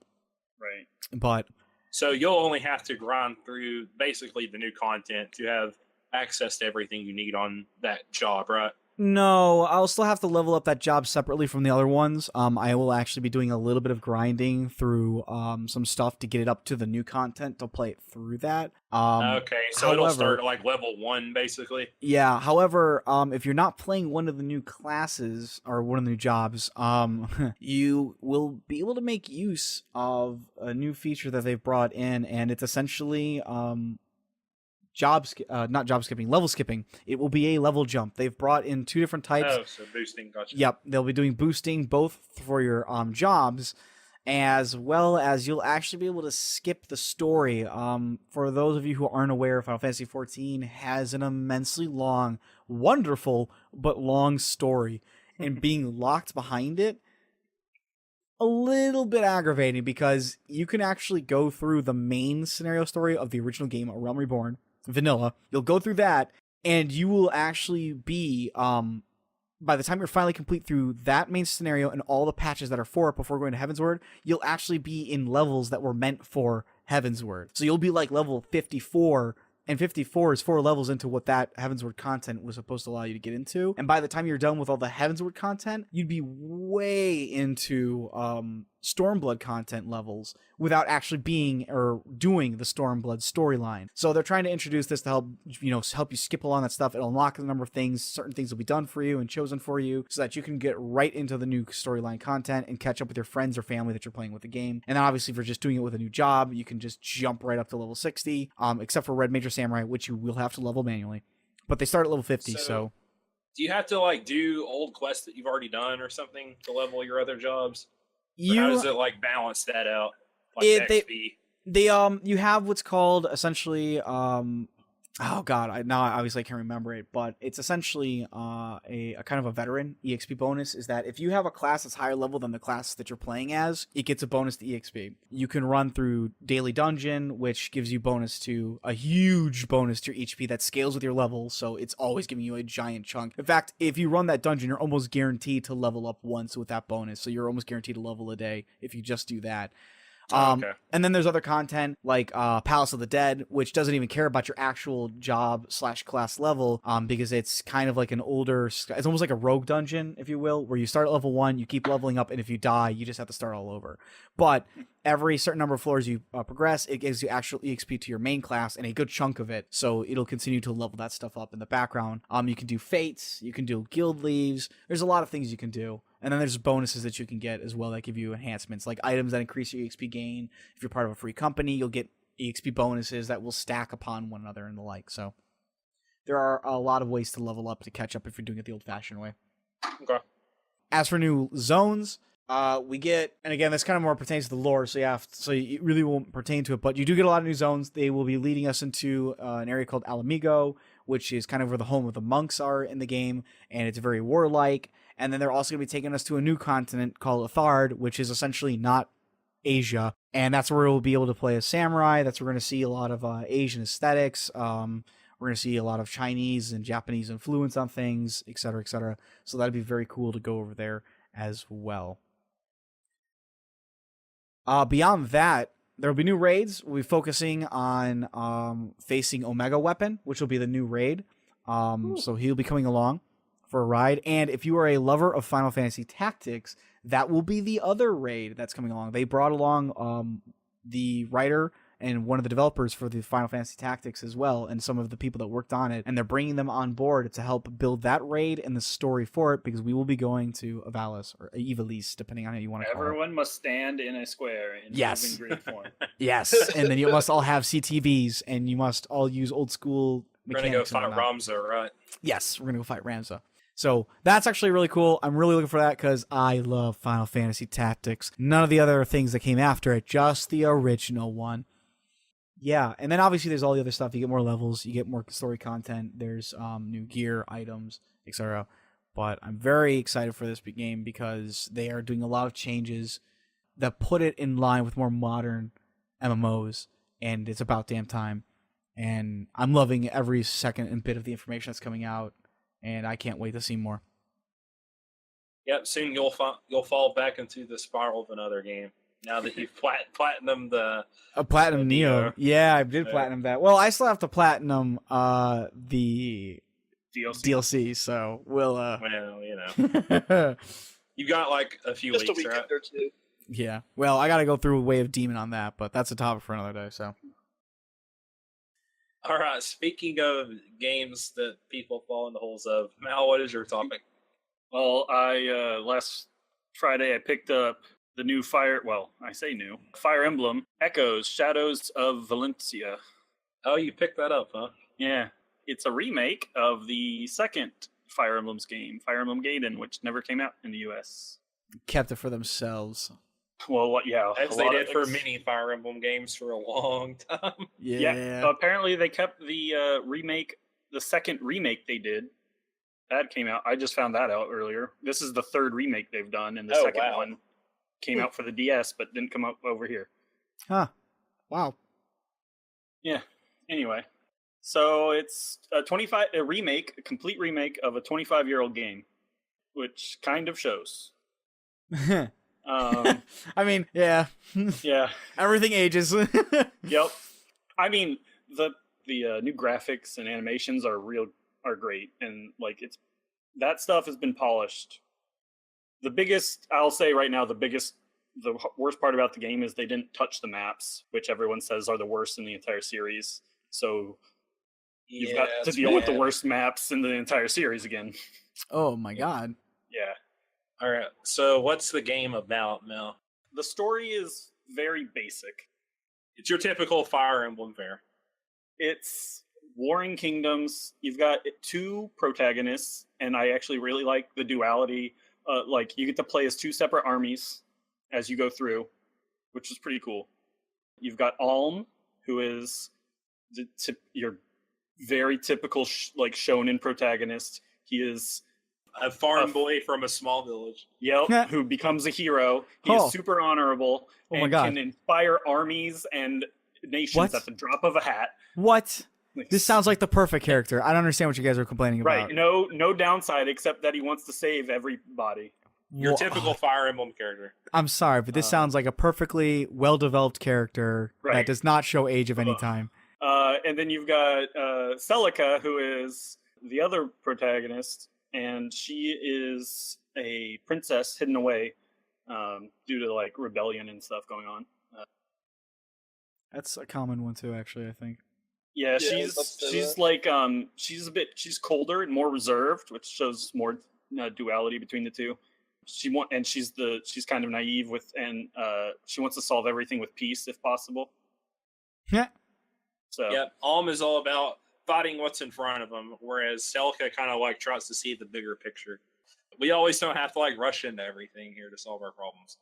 Right. But. So you'll only have to grind through basically the new content to have access to everything you need on that job, right? No, I'll still have to level up that job separately from the other ones. I will actually be doing a little bit of grinding through some stuff to get it up to the new content to play it through that. Okay, so it'll start at like level 1, basically. Yeah, however, if you're not playing one of the new classes or one of the new jobs, you will be able to make use of a new feature that they've brought in, and it's essentially level skipping. It will be a level jump. They've brought in 2 different types. Oh, so boosting, gotcha. Yep, they'll be doing boosting both for your jobs, as well as you'll actually be able to skip the story. For those of you who aren't aware, Final Fantasy XIV has an immensely long, wonderful, but long story, and being locked behind it, a little bit aggravating because you can actually go through the main scenario story of the original game, A Realm Reborn, vanilla. You'll go through that, and you will actually be by the time you're finally complete through that main scenario and all the patches that are for it before going to Heavensward, you'll actually be in levels that were meant for Heavensward. So you'll be like level 54, and 54 is 4 levels into what that Heavensward content was supposed to allow you to get into. And by the time you're done with all the Heavensward content, you'd be way into Stormblood content levels without actually being or doing the Stormblood storyline. So they're trying to introduce this to help you skip along that stuff. It'll unlock a number of things. Certain things will be done for you and chosen for you so that you can get right into the new storyline content and catch up with your friends or family that you're playing with the game. And then obviously, if you're just doing it with a new job, you can just jump right up to level 60, except for Red Major Samurai, which you will have to level manually. But they start at level 50, so... Do you have to like do old quests that you've already done or something to level your other jobs? How does it like balance that out? Like XP? You have what's called essentially oh god, I obviously can't remember it, but it's essentially a kind of a veteran EXP bonus. Is that if you have a class that's higher level than the class that you're playing as, it gets a bonus to EXP. You can run through daily dungeon, which gives you a huge bonus to your HP that scales with your level, so it's always giving you a giant chunk. In fact, if you run that dungeon, you're almost guaranteed to level up once with that bonus, so you're almost guaranteed to level a day if you just do that. Okay. And then there's other content like Palace of the Dead, which doesn't even care about your actual job/class level, because it's kind of like it's almost like a rogue dungeon, if you will, where you start at level 1, you keep leveling up, and if you die, you just have to start all over. But every certain number of floors you progress, it gives you actual EXP to your main class, and a good chunk of it, so it'll continue to level that stuff up in the background. You can do fates, you can do guild leaves, there's a lot of things you can do. And then there's bonuses that you can get as well that give you enhancements, like items that increase your EXP gain. If you're part of a free company, you'll get EXP bonuses that will stack upon one another and the like. So there are a lot of ways to level up to catch up if you're doing it the old-fashioned way. Okay. As for new zones, we get, and again, this kind of more pertains to the lore, so it really won't pertain to it, but you do get a lot of new zones. They will be leading us into an area called Alamigo, which is kind of where the home of the monks are in the game, and it's very warlike. And then they're also going to be taking us to a new continent called Athard, which is essentially not Asia. And that's where we'll be able to play as samurai. That's where we're going to see a lot of Asian aesthetics. We're going to see a lot of Chinese and Japanese influence on things, et cetera, et cetera. So that'd be very cool to go over there as well. Beyond that, there will be new raids. We'll be focusing on facing Omega Weapon, which will be the new raid. So he'll be coming along for a ride. And if you are a lover of Final Fantasy Tactics, that will be the other raid that's coming along. They brought along the writer and one of the developers for the Final Fantasy Tactics as well, and some of the people that worked on it, and they're bringing them on board to help build that raid and the story for it, because we will be going to Avalis, or Ivalice, depending on how you want to call it. Everyone must stand in a square in Yes. moving grid form. Yes, and then you must all have CTVs, and you must all use old school mechanics. We're going to go fight Ramza, right? Yes, we're going to go fight Ramza. So that's actually really cool. I'm really looking for that because I love Final Fantasy Tactics. None of the other things that came after it, just the original one. Yeah, and then obviously there's all the other stuff. You get more levels, you get more story content, there's new gear, items, etc. But I'm very excited for this game because they are doing a lot of changes that put it in line with more modern MMOs, and it's about damn time. And I'm loving every second and bit of the information that's coming out, and I can't wait to see more. Yep, soon you'll fall back into the spiral of another game. Now that you've platinumed the Platinum Neo. Yeah, I did platinum that. Well, I still have to platinum the DLC, so we'll well, you know. You got like a few Just weeks, a weekend right? or two. Yeah. Well, I got to go through a Way of Demon on that, but that's a topic for another day, so. All right, speaking of games that people fall in the holes of, Mal, what is your topic? Well, I last Friday I picked up the new Fire Emblem Echoes, Shadows of Valentia. Oh, you picked that up, huh? Yeah, it's a remake of the second Fire Emblem's game, Fire Emblem Gaiden, which never came out in the U.S. Kept it for themselves. Well, yeah, As they did for many Fire Emblem games for a long time. Yeah. Apparently they kept the remake, the second remake they did. That came out. I just found that out earlier. This is the third remake they've done, and the second one came out for the DS, but didn't come up over here. Huh. Wow. Yeah. Anyway, so it's a complete remake of a 25-year-old game, which kind of shows. I mean, yeah. Yeah. Everything ages. Yep. I mean, the new graphics and animations are great, and like that stuff has been polished. I'll say right now, the worst part about the game is they didn't touch the maps, which everyone says are the worst in the entire series. So you've got to deal with the worst maps in the entire series again. Oh my god. Yeah. All right. So what's the game about, Mel? The story is very basic. It's your typical Fire Emblem fare. It's warring kingdoms. You've got 2 protagonists, and I actually really like the duality. Like, you get to play as 2 separate armies as you go through, which is pretty cool. You've got Alm, who is your very typical like shonen protagonist. He is a farm boy from a small village. Yep, who becomes a hero. He is super honorable and can inspire armies and nations at the drop of a hat. What? This sounds like the perfect character. I don't understand what you guys are complaining about. Right, no downside except that he wants to save everybody. Your typical Fire Emblem character. I'm sorry, but this sounds like a perfectly well-developed character that does not show age of any time. And then you've got Celica, who is the other protagonist, and she is a princess hidden away due to like rebellion and stuff going on. That's a common one too, actually, I think. Yeah, she's like she's colder and more reserved, which shows more duality between the two. She's kind of naive and she wants to solve everything with peace if possible. Yeah. So yeah, Alm is all about fighting what's in front of him, whereas Celica kind of like tries to see the bigger picture. We always don't have to like rush into everything here to solve our problems.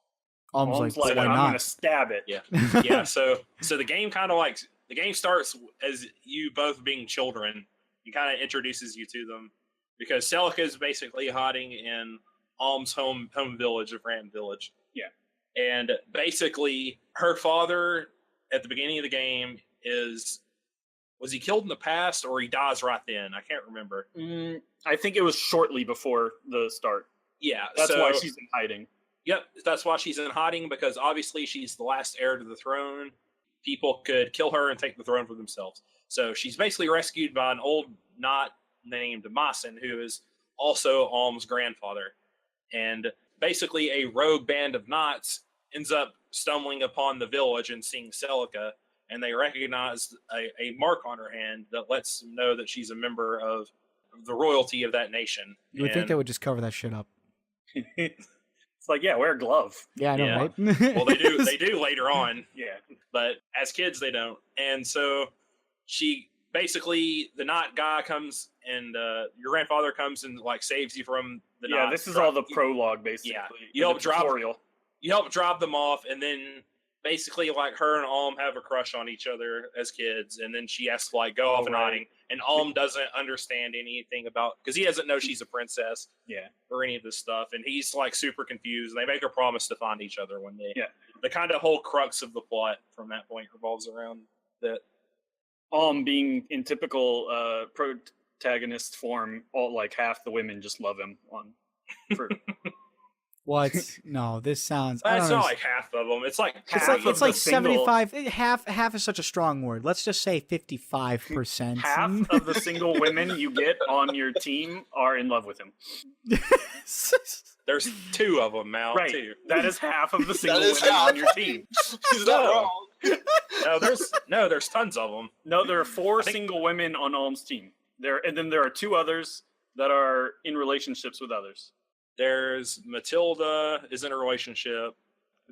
Alm's like, why I'm not? gonna stab it. Yeah, yeah. So the game kind of like the game starts as you both being children. It kind of introduces you to them because Celica is basically hiding in Alm's home village of Ram Village. Yeah, and basically her father at the beginning of the game was he killed in the past or he dies right then? I can't remember. I think it was shortly before the start. Yeah, that's why she's in hiding. Yep, that's why she's in hiding, because obviously she's the last heir to the throne. People could kill her and take the throne for themselves. So she's basically rescued by an old knight named Masen, who is also Alm's grandfather. And basically a rogue band of knights ends up stumbling upon the village and seeing Celica, and they recognize a mark on her hand that lets them know that she's a member of the royalty of that nation. You would think they would just cover that shit up. It's like, yeah, wear a glove. Yeah, I know, right? Well, they do later on. Yeah. But as kids, they don't. And so she basically, the knight guy comes and your grandfather comes and like saves you from the knight. Yeah, this is all the prologue, basically. Yeah. You help drop them off, and then basically like her and Alm have a crush on each other as kids, and then she has to like go off and hiding, and Alm doesn't understand anything about, because he doesn't know she's a princess or any of this stuff, and he's like super confused. They make a promise to find each other one day. The kind of whole crux of the plot from that point revolves around that. Alm being in typical protagonist form, all like half the women just love him What? No, this sounds. It's not like half of them. It's like it's like 75. Half is such a strong word. Let's just say 55%. Half of the single women you get on your team are in love with him. There's 2 of them, Mal. Right. 2. That is half of the single women on your team. He's not wrong. There's tons of them. No, there are 4 single women on Alm's team. And then there are 2 others that are in relationships with others. There's Matilda is in a relationship.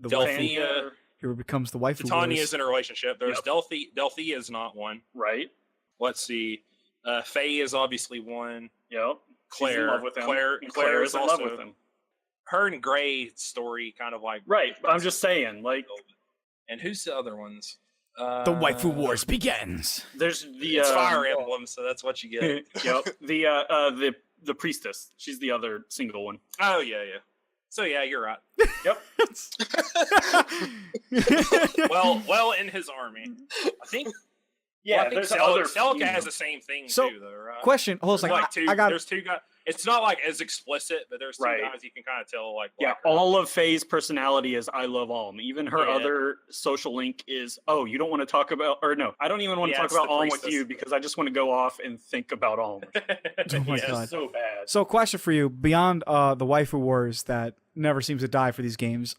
Delphia, who becomes the wife. Titania is in a relationship. There's Delphia is not one. Right. Let's see. Faye is obviously one. Yep. Claire. She's in love with him. Claire is in love with him. Her and Gray story kind of like. Right. But I'm just saying, like. And who's the other ones? The waifu wars begins. There's it's Fire Emblem, so that's what you get. Yep. The priestess. She's the other single one. Oh yeah. So yeah, you're right. Yep. well, in his army, I think. Yeah, I think Celica has the same thing so, too, though, right? Question. Hold on a second. There's 2 guys. it's not like as explicit, but there's two Right. guys you can kind of tell like Yeah, like her. all of Faye's personality is I love Alm. Even her Yeah. other social link is, oh, you don't want to talk about, or no, I don't even want to Yeah, talk it's about the Alm with priestess. you because I just want to go off and think about Alm. Oh my Yeah. God. So bad. So, question for you: beyond the waifu wars that never seems to die for these games,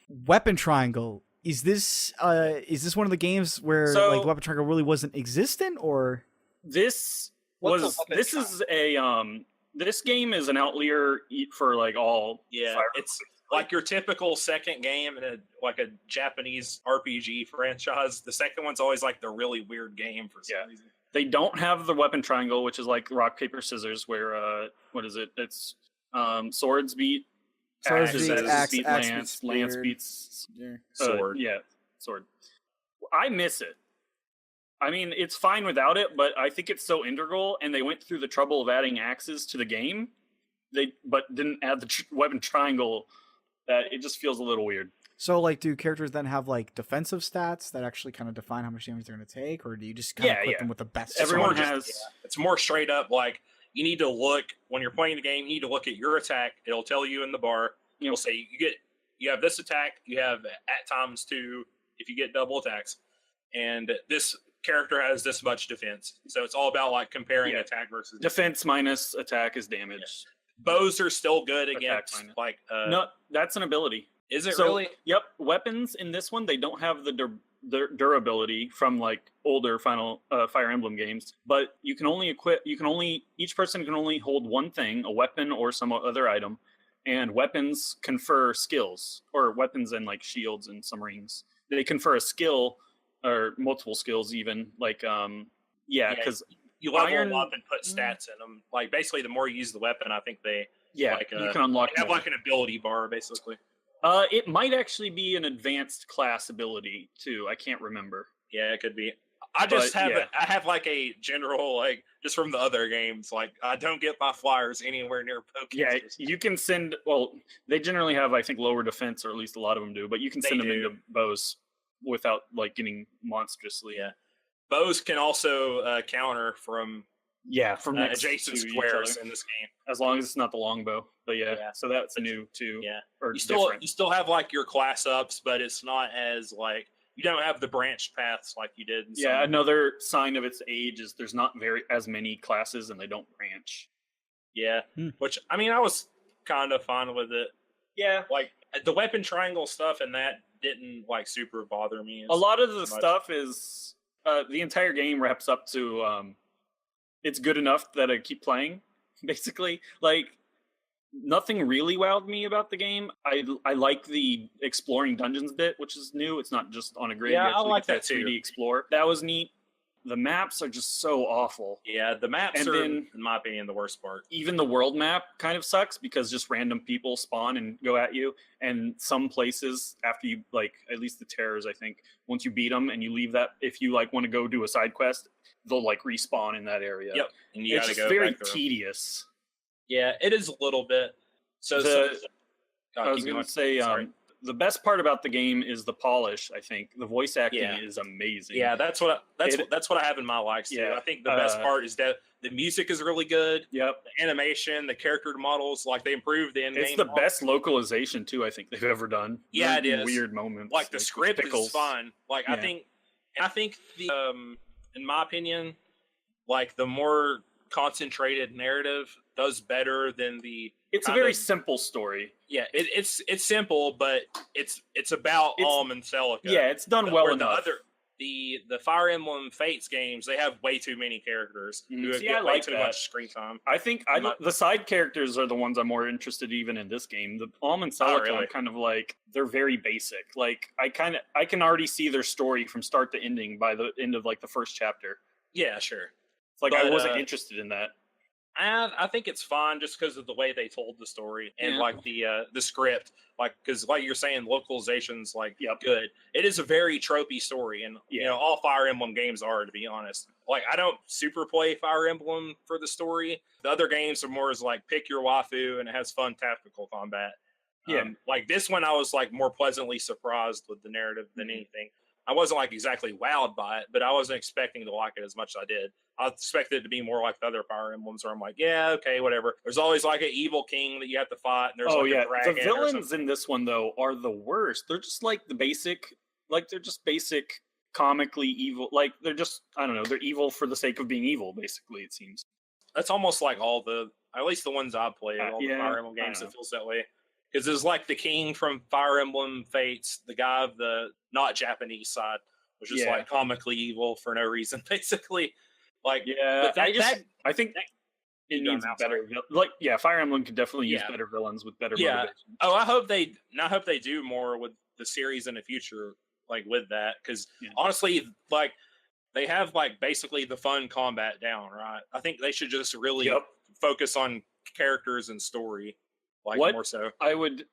Weapon Triangle, is this one of the games where So- like Weapon Triangle really wasn't existent, or This What's was a weapon this is a this game is an outlier for like all Yeah, Fire it's like your typical second game in a Japanese RPG franchise. The second one's always like the really weird game for some Yeah. reason. They don't have the weapon triangle, which is like rock paper scissors, where what is it? It's swords beat Swords axes, beat axe, beat axe lance, beats lance spear. beats Sword. yeah, sword. I miss it. I mean, it's fine without it, but I think it's so integral, and they went through the trouble of adding axes to the game. But didn't add the weapon triangle. That it just feels a little weird. so like do characters then have like defensive stats that actually kind of define how much damage they're going to take, or do you just kind of equip them with the best? Everyone sword? has. It's more straight up like you need to look when you're playing the game. You need to look at your attack. It'll tell you in the bar. It'll say you have this attack. You have at times 2 if you get double attacks, and this character has this much defense. So it's all about like comparing Yeah. attack versus Defense minus attack is damage. Bows are still good Attack against minus. like No, that's an ability. Is it So, really? Yep. Weapons in this one, they don't have the durability from like older Fire Emblem games, but you can only each person can only hold one thing, a weapon or some other item, and weapons confer skills, or weapons and like shields and some rings. They confer a skill or multiple skills even, like because You level iron- them up and put stats in them. Like basically, the more you use the weapon, I think they like, you can unlock have more. like an ability bar basically. It might actually be an advanced class ability too. I can't remember. Yeah, it could be. I just But, have yeah. I have like a general like just from the other games. Like I don't get my flyers anywhere near Pokemon. Yeah, you can send. Well, they generally have, I think, lower defense, or at least a lot of them do. But you can They send them do. into bows without like getting monstrously. Yeah. Bows can also counter from From next adjacent to each squares other, in this game. as long as it's not the longbow. But Yeah. so that's new too. Yeah. Or You still different. you still have like your class ups, but it's not as like you don't have the branched paths like you did. In Yeah, some, another sign of its age is there's not as many classes, and they don't branch. yeah. Which I mean, I was kind of fine with it. Yeah, Like the weapon triangle stuff and that didn't like super bother me. a lot of the much. stuff is the entire game wraps up to it's good enough that I keep playing. Basically, like nothing really wowed me about the game. I like the exploring dungeons bit, which is new. It's not just on a grid. Yeah, You I actually like get that too. 3D explore. That was neat. The maps are just so awful. Yeah, the maps And are, then- in my opinion, the worst part. Even the world map kind of sucks because just random people spawn and go at you. And some places, after you, like, at least the terrors, I think, once you beat them and you leave that, if you, like, want to go do a side quest, they'll, like, respawn in that area. Yep, and you It's got to just go very back through. tedious. Yeah, it is a little bit. So, I was going to say, the best part about the game is the polish. I think the voice acting Yeah. is amazing. yeah, that's what It- that's what I have in my likes too. Yeah, I think the best part is that the music is really good. Yep. The animation, the character models, like they improved the in-game. It's the models. best localization too. I think they've ever done. Yeah, it Weird- is. Weird moments. Like the script pickles. is fine. Like Yeah. I think the in my opinion, like the more concentrated narrative does better than the It's a kind very of- simple story. yeah. It's simple, but it's about It's- Alm and Celica. Yeah, it's done well Where enough. the Fire Emblem Fates games, they have way too many characters who See, get I way like too that. much screen time. I think the side characters are the ones I'm more interested even in this game. The Alm and Celica, really? I'm kind of like, they're very basic. Like I can already see their story from start to ending by the end of like the first chapter. Yeah, sure. It's like I But, wasn't interested in that. I think it's fine just because of the way they told the story and Yeah. like the script, like because like you're saying, localization's like Yep. good. It is a very tropey story, and you Yeah. know all Fire Emblem games are, to be honest. Like I don't super play Fire Emblem for the story. The other games are more as like pick your waifu and it has fun tactical combat. Yeah. Like this one, I was like more pleasantly surprised with the narrative than anything. I wasn't like exactly wowed by it, but I wasn't expecting to like it as much as I did. I expected it to be more like the other Fire Emblems, where I'm like, yeah, okay, whatever. There's always like an evil king that you have to fight, and there's a dragon. The villains in this one though are the worst. They're just like they're just basic comically evil. Like they're just, I don't know, they're evil for the sake of being evil. Basically, it seems. That's almost like at least the ones I've played, all the Fire Emblem games, it feels that way. Because there's like the king from Fire Emblem Fates, the guy of the not Japanese side, which is like comically evil for no reason, basically. Like, I think it needs better. Fire Emblem could definitely use better villains with better motivation. Oh, I hope they do more with the series in the future, like with that, because honestly, like they have like basically the fun combat down, right? I think they should just really focus on characters and story. More so. The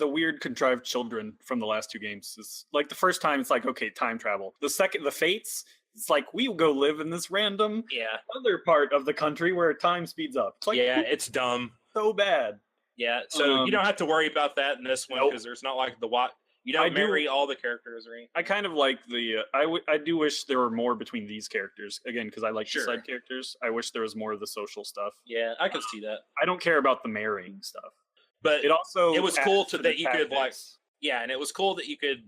weird contrived children from the last two games is like the first time it's like, okay, time travel. The Fates, it's like we go live in this random other part of the country where time speeds up. It's like, it's dumb. So bad. Yeah, so you don't have to worry about that in this one because there's not like you don't marry all the characters or anything. I kind of like I do wish there were more between these characters, again, because I like the side characters. I wish there was more of the social stuff. Yeah, I can see that. I don't care about the marrying stuff. But it was cool that you could and it was cool that you could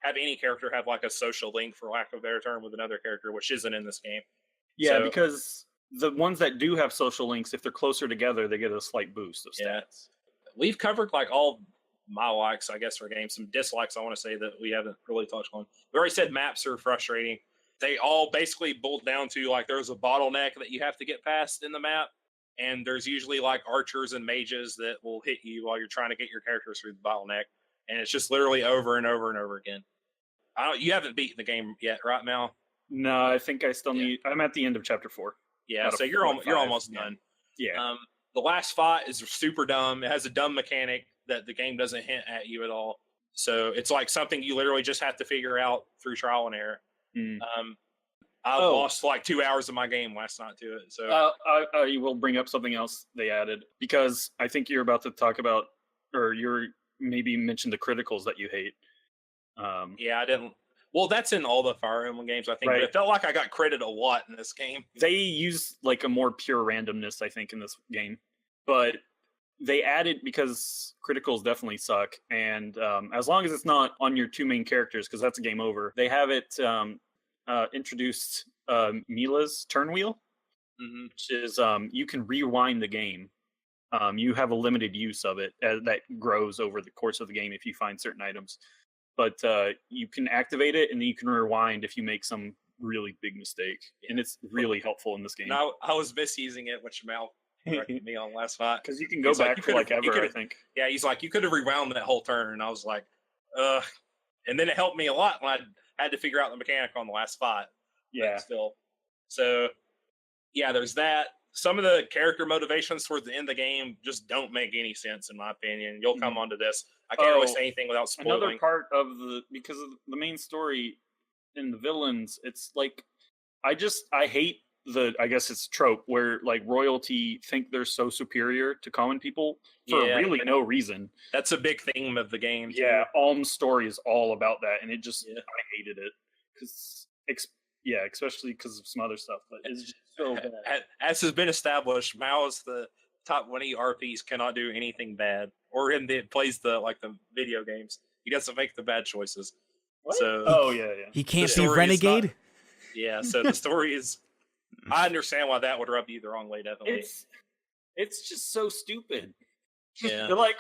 have any character have like a social link, for lack of a better term, with another character, which isn't in this game. Yeah, because the ones that do have social links, if they're closer together, they get a slight boost of stats. We've covered like all my likes, I guess, for games. Some dislikes I want to say that we haven't really touched on. We already said maps are frustrating. They all basically boiled down to like there's a bottleneck that you have to get past in the map, and there's usually like archers and mages that will hit you while you're trying to get your characters through the bottleneck, and it's just literally over and over and over again. You haven't beaten the game yet, right, Mal? No, I think I still need. I'm at the end of chapter 4. Yeah, so you're almost done. Yeah. The last fight is super dumb. It has a dumb mechanic that the game doesn't hint at you at all. So it's like something you literally just have to figure out through trial and error. I lost like 2 hours of my game last night to it. So I will bring up something else they added, because I think you're about to talk about, or you're maybe mentioned the criticals that you hate. I didn't. Well, that's in all the Fire Emblem games, I think. Right. But it felt like I got credit a lot in this game. They use like a more pure randomness, I think, in this game. But they added, because criticals definitely suck, and as long as it's not on your two main characters, because that's a game over, they have it introduced Mila's turn wheel, which is you can rewind the game. You have a limited use of it that grows over the course of the game if you find certain items. But you can activate it, and then you can rewind if you make some really big mistake. And it's really helpful in this game. Now, I was misusing it, which Mal corrected me on last night. Because you can go back for like ever, I think. Yeah, he's like, you could have rewound that whole turn. And I was like, ugh. And then it helped me a lot when I had to figure out the mechanic on the last fight. Yeah. Still. So, yeah, there's that. Some of the character motivations towards the end of the game just don't make any sense, in my opinion. You'll come onto this. I can't really say anything without spoiling. Another part of because of the main story and the villains, it's like, I hate I guess it's trope where like royalty think they're so superior to common people for really no reason. That's a big theme of the game, too. Yeah, Alm's story is all about that, and it just, I hated it. Especially because of some other stuff, but it's just so bad. As has been established, Mao is the top 20 RPs cannot do anything bad, or plays the video games. He doesn't make the bad choices. What? So he can't be renegade. So the story is. I understand why that would rub you the wrong way. Definitely, it's just so stupid. Yeah, they're like,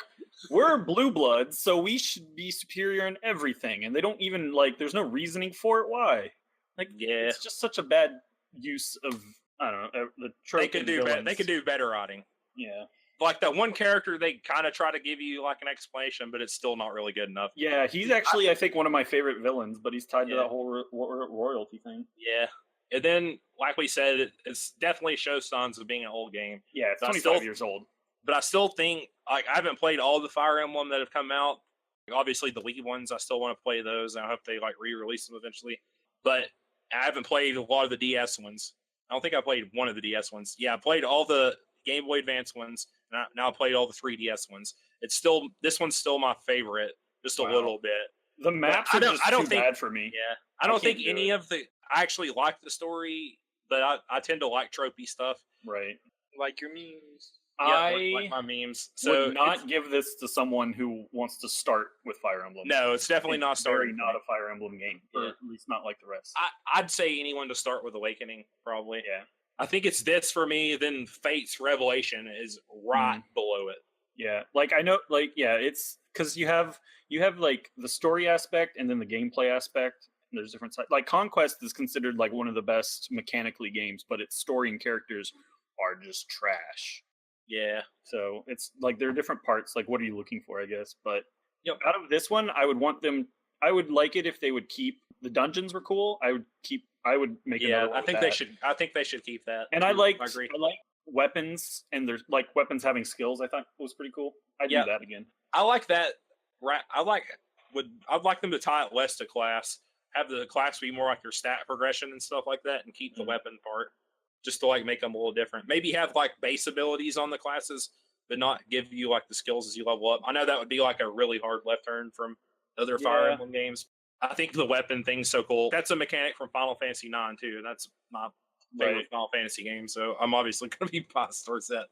we're blue bloods, so we should be superior in everything, and they don't even there's no reasoning for it. Why? It's just such a bad use of, I don't know, the trope. They could do better writing. Yeah. Like that one character, they kind of try to give you like an explanation, but it's still not really good enough. Yeah, he's actually, I think, one of my favorite villains, but he's tied to that whole royalty thing. Yeah. And then, like we said, it's definitely shows signs of being an old game. Yeah, it's 25 years old. But I still think, I haven't played all the Fire Emblem that have come out. Obviously, the Wii ones, I still want to play those, and I hope they re-release them eventually. But I haven't played a lot of the DS ones. I don't think I played one of the DS ones. Yeah, I played all the Game Boy Advance ones, and now I played all the 3DS ones. This one's still my favorite, just a little bit. The maps I are don't- just I don't too think- bad for me. Yeah, I I don't can't think do any it. of the. I actually like the story, but I tend to like tropey stuff. Right. Like your memes. Yeah, I like my memes. So would not give this to someone who wants to start with Fire Emblem. No, it's definitely not It's very starting. not a Fire Emblem game, or Yeah. at least not like the rest. I'd say anyone to start with Awakening, probably. Yeah. I think it's this for me. Then Fate's Revelation is right below it. Yeah, like I know, like it's because you have like the story aspect and then the gameplay aspect. And there's different sides. Like Conquest is considered like one of the best mechanically games, but its story and characters are just trash. Yeah. So it's like there are different parts. Like, what are you looking for? I guess. But Yep. out of this one, I would want them. I would like it if they would keep the dungeons were cool. I would make Yeah, another one I with think that. they should. I think they should keep that. And too. I like agree. weapons, and there's like weapons having skills. I thought was pretty cool. I'd Yeah. do that again. I like that. Right. I'd like them to tie it less to class. Have the class be more like your stat progression and stuff like that, and keep the weapon part just to like make them a little different. Maybe have like base abilities on the classes, but not give you like the skills as you level up. I know that would be like a really hard left turn from other Fire Yeah. Emblem games. I think the weapon thing's so cool. That's a mechanic from Final Fantasy IX too. That's my favorite Right. Final Fantasy game, so I'm obviously going to be biased towards that.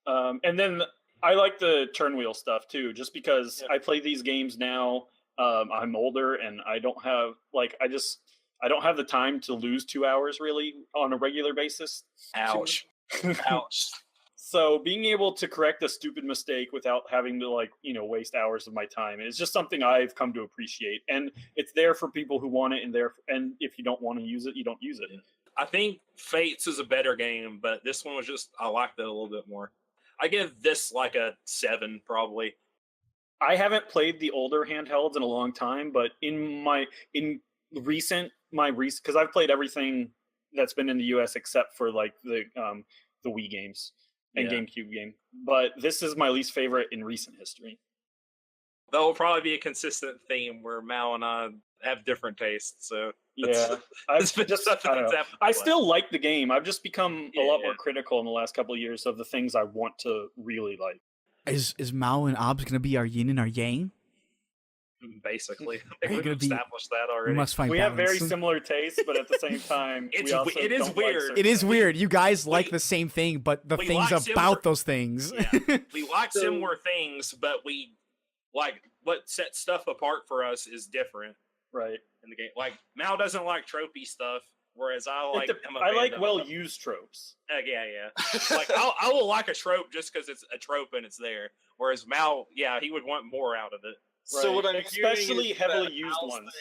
And then I like the turn wheel stuff too, just because I play these games now. I'm older and I don't have I don't have the time to lose 2 hours really on a regular basis. Ouch. Ouch. So being able to correct a stupid mistake without having to waste hours of my time is just something I've come to appreciate. And it's there for people who want it, and if you don't want to use it, you don't use it. I think Fates is a better game, but this one was just, I liked it a little bit more. I give this like a 7 probably. I haven't played the older handhelds in a long time, but recent because I've played everything that's been in the US except for like the Wii games and GameCube game. But this is my least favorite in recent history. That will probably be a consistent theme where Mal and I have different tastes. So Yeah, it's been just something that's happened. I still like the game. I've just become a lot Yeah. more critical in the last couple of years of the things I want to really like. Is Mao and Obs gonna be our yin and our yang? Basically, Are you we've gonna be- established that We already. must find We have balance. very similar tastes, but at the same time, It is don't like weird. certain It is things. weird. You guys like We- the same thing, but the we things like about similar- those things. Yeah. We like So- similar things, but we like what sets stuff apart for us is different Right. in the game. Like Mal doesn't like tropey stuff, whereas I like. I like well-used tropes. Yeah. Like I will like a trope just because it's a trope and it's there. Whereas Mal, he would want more out of it. So what I'm Especially hearing is heavily that used Mal's ones.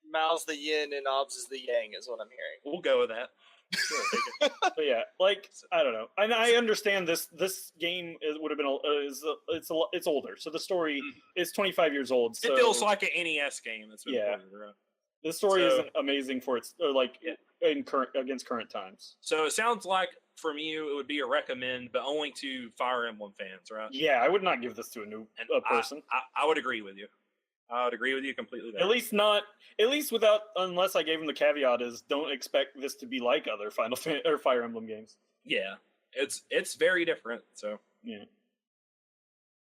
Mal's the yin and Obs is the yang, is what I'm hearing. We'll go with that. But yeah, like I don't know, and I understand this game would have been it's older, so the story is 25 years old. So It feels like an NES game that's been Yeah. ported around. the story so- isn't amazing for its against current times. So it sounds like from you it would be a recommend, but only to Fire Emblem fans, right? Yeah, I would not give this to a person. I would agree with you. I would agree with you completely there. At least unless I gave him the caveat is don't expect this to be like other or Fire Emblem games. Yeah. It's very different, so. Yeah.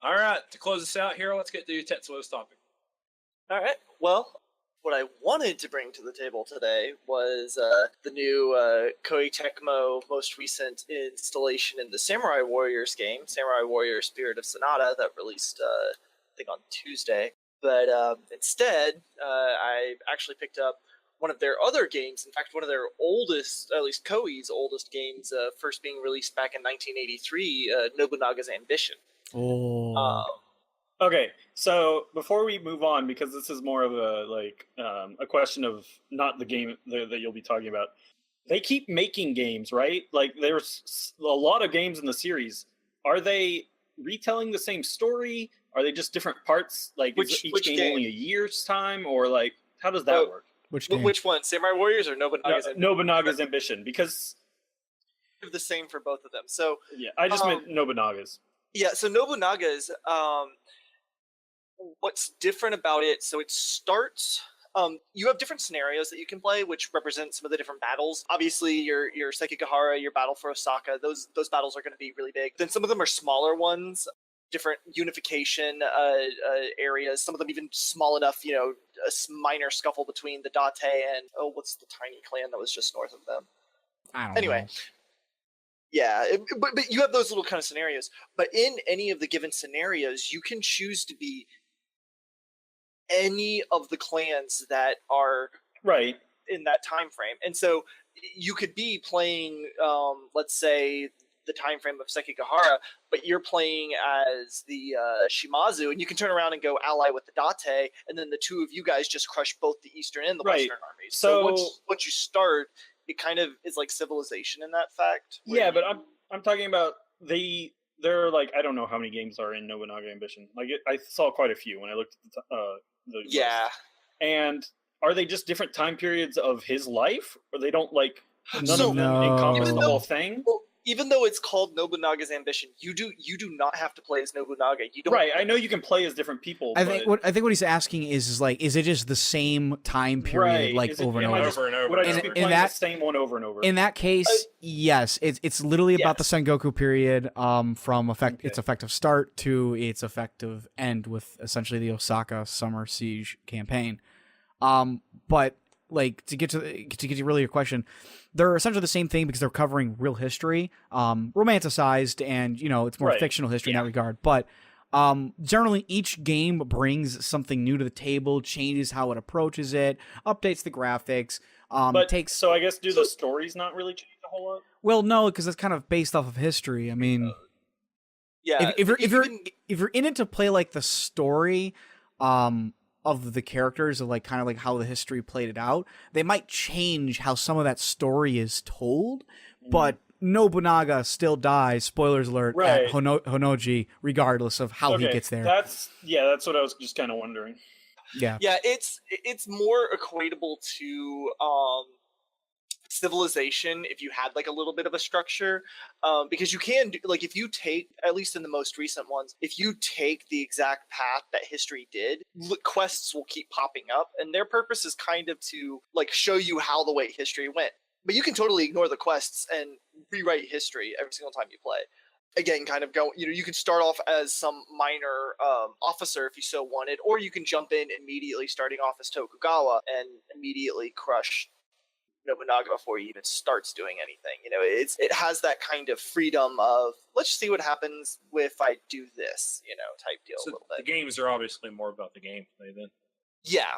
All right, to close this out here, let's get to Tetsuo's topic. All right. Well, what I wanted to bring to the table today was the new Koei Tecmo most recent installation in the Samurai Warriors game, Samurai Warriors Spirit of Sonata, that released, I think, on Tuesday. But instead, I actually picked up one of their other games, in fact, one of their oldest, at least Koei's oldest games, first being released back in 1983, Nobunaga's Ambition. Oh. Okay, so before we move on, because this is more of a question of not the game that you'll be talking about, they keep making games, right? Like there's a lot of games in the series. Are they retelling the same story? Are they just different parts? Like is each game only a year's time, or like how does that work? Which game? Which one, Samurai Warriors or Nobunaga's Ambition? Nobunaga's Ambition, because The same for both of them. So yeah, I just meant Nobunaga's. yeah, so Nobunaga's, what's different about it? So it starts. You have different scenarios that you can play, which represent some of the different battles. Obviously, your Sekigahara, your battle for Osaka, those battles are going to be really big. Then some of them are smaller ones. different unification areas. Some of them even small enough, a minor scuffle between the Date and what's the tiny clan that was just north of them? I don't Anyway. know. Yeah, but you have those little kind of scenarios. But in any of the given scenarios, you can choose to be any of the clans that are Right. in that time frame. And so you could be playing, let's say, the time frame of Sekigahara, but you're playing as the Shimazu, and you can turn around and go ally with the Date, and then the two of you guys just crush both the Eastern and the Right. Western armies. So once you start, it kind of is like Civilization in that fact. Yeah, but I'm talking about they're like, I don't know how many games are in Nobunaga Ambition. Like I saw quite a few when I looked at the yeah. list. And are they just different time periods of his life, or they don't like none of them encompass the whole thing? Well, even though it's called Nobunaga's Ambition, you do not have to play as Nobunaga. You don't. Right, I know you can play as different people. I think what he's asking is like, is it just the same time period, like over and over? Would I just be playing the same one over and over? In that case, yes, it's literally about the Sengoku period, from its effective start to its effective end with essentially the Osaka Summer Siege campaign. But like to get to really your question, they're essentially the same thing because they're covering real history, romanticized, and it's more fictional history in that regard. But generally, each game brings something new to the table, changes how it approaches it, updates the graphics. So I guess do the stories not really change a whole lot? Well, no, because it's kind of based off of history. I mean, yeah, if you're in it to play like the story, of the characters, of like kind of like how the history played it out, they might change how some of that story is told, but Nobunaga still dies, spoilers alert, at Honoji, regardless of how he gets there. That's what I was just kind of wondering. Yeah, it's more equatable to Civilization if you had like a little bit of a structure, because you can do, like, if you take, at least in the most recent ones, if you take the exact path that history did, quests will keep popping up, and their purpose is kind of to like show you how the way history went. But you can totally ignore the quests and rewrite history every single time you play. Again, kind of go, you can start off as some minor officer if you so wanted, or you can jump in immediately starting off as Tokugawa and immediately crush Nobunaga before he even starts doing anything. It has that kind of freedom of, let's see what happens if I do this, type deal. So a little bit. The games are obviously more about the gameplay then. Yeah.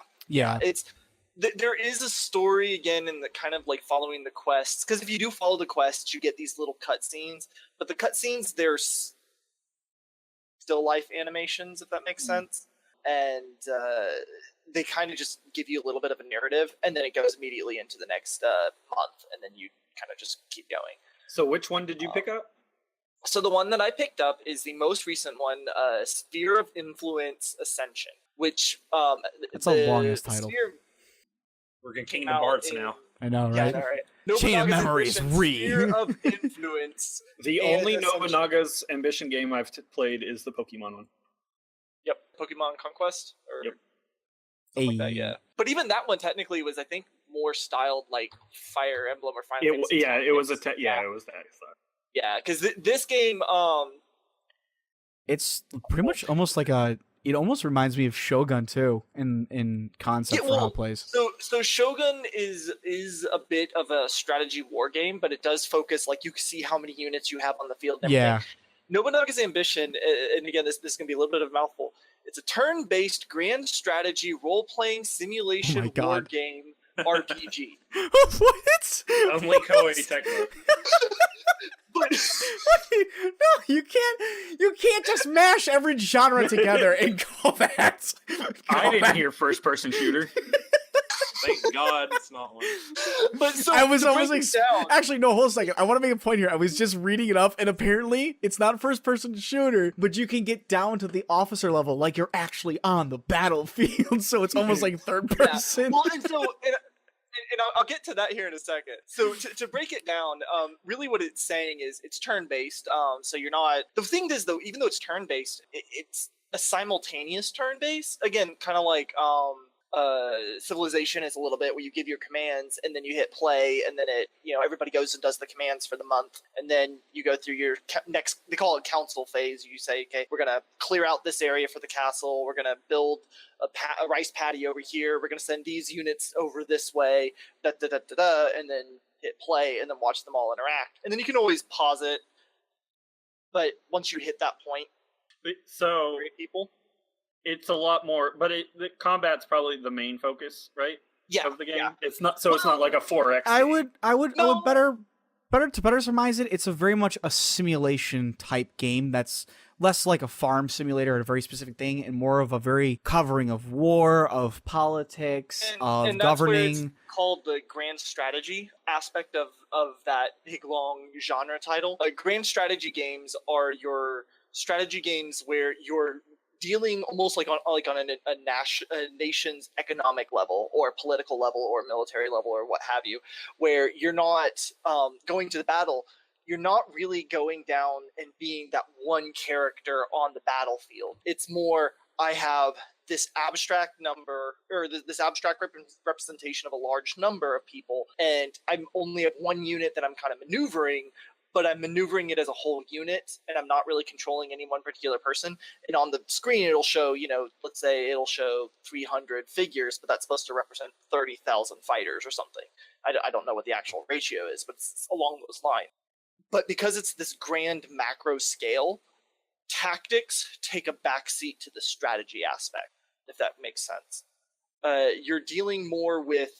There is a story again in the kind of like following the quests, because if you do follow the quests, you get these little cutscenes. But the cutscenes, they're still life animations, if that makes sense, and they kind of just give you a little bit of a narrative, and then it goes immediately into the next month, and then you kind of just keep going. So which one did you pick up? So the one that I picked up is the most recent one, Sphere of Influence Ascension, which that's a longest title. We're in Kingdom Hearts now. I know, right? Yeah, I know, right? Chain of Memories, Sphere of Influence. The only Nobunaga's Ambition game I've played is the Pokemon one. Yep, Pokemon Conquest. Yep. Like that, yeah. But even that one technically was, I think, more styled like Fire Emblem or Final Fantasy. It was that. Yeah, because this game, it's pretty much almost like it almost reminds me of Shogun too in concept for how it plays. So Shogun is a bit of a strategy war game, but it does focus, like, you can see how many units you have on the field and everything. Yeah. Nobunaga's Ambition, and again, this is going to be a little bit of a mouthful. It's a turn-based grand strategy role-playing simulation war game RPG. What? Only Koei Tecmo. But no, you can't just mash every genre together and go that. I didn't hear first-person shooter. Thank God it's not one. But so I was almost like, down, actually, no, hold on a second. I want to make a point here. I was just reading it up, and apparently it's not a first-person shooter, but you can get down to the officer level like you're actually on the battlefield, so it's almost like third person. Yeah. Well, and I'll get to that here in a second. So to break it down, really what it's saying is it's turn-based. So you're not... The thing is, though, even though it's turn-based, it's a simultaneous turn-based. Again, kind of like Civilization is a little bit where you give your commands and then you hit play, and then everybody goes and does the commands for the month, and then you go through your next, they call it council phase. You say, okay, we're gonna clear out this area for the castle, we're gonna build a rice paddy over here, we're gonna send these units over this way, and then hit play and then watch them all interact. And then you can always pause it, but once you hit that point, so great people, it's a lot more, but the combat's probably the main focus, right? Yeah, of the game. yeah. It's not, so it's not like a 4X. I would better surmise it. It's a very much a simulation type game that's less like a farm simulator or a very specific thing, and more of a very covering of war, of politics, of and that's governing. Where it's called the grand strategy aspect of that big long genre title. Grand strategy games are your strategy games where you're dealing almost like on a nation's economic level or political level or military level or what have you, where you're not going to the battle. You're not really going down and being that one character on the battlefield. It's more, I have this abstract number, or this abstract representation of a large number of people, and I only have one unit that I'm kind of maneuvering, but I'm maneuvering it as a whole unit, and I'm not really controlling any one particular person. And on the screen, it'll show, let's say it'll show 300 figures, but that's supposed to represent 30,000 fighters or something. I don't know what the actual ratio is, but it's along those lines. But because it's this grand macro scale, tactics take a backseat to the strategy aspect, if that makes sense. You're dealing more with,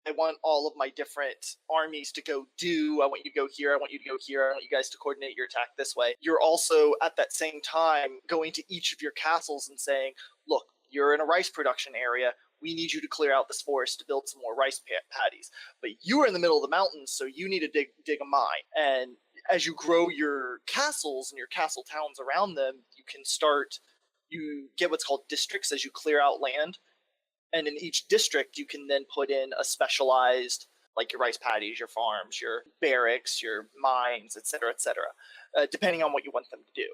I want all of my different armies to go I want you to go here, I want you to go here, I want you guys to coordinate your attack this way. You're also, at that same time, going to each of your castles and saying, look, you're in a rice production area, we need you to clear out this forest to build some more rice paddies. But you are in the middle of the mountains, so you need to dig a mine. And as you grow your castles and your castle towns around them, you get what's called districts as you clear out land. And in each district, you can then put in a specialized, like your rice paddies, your farms, your barracks, your mines, etc., depending on what you want them to do.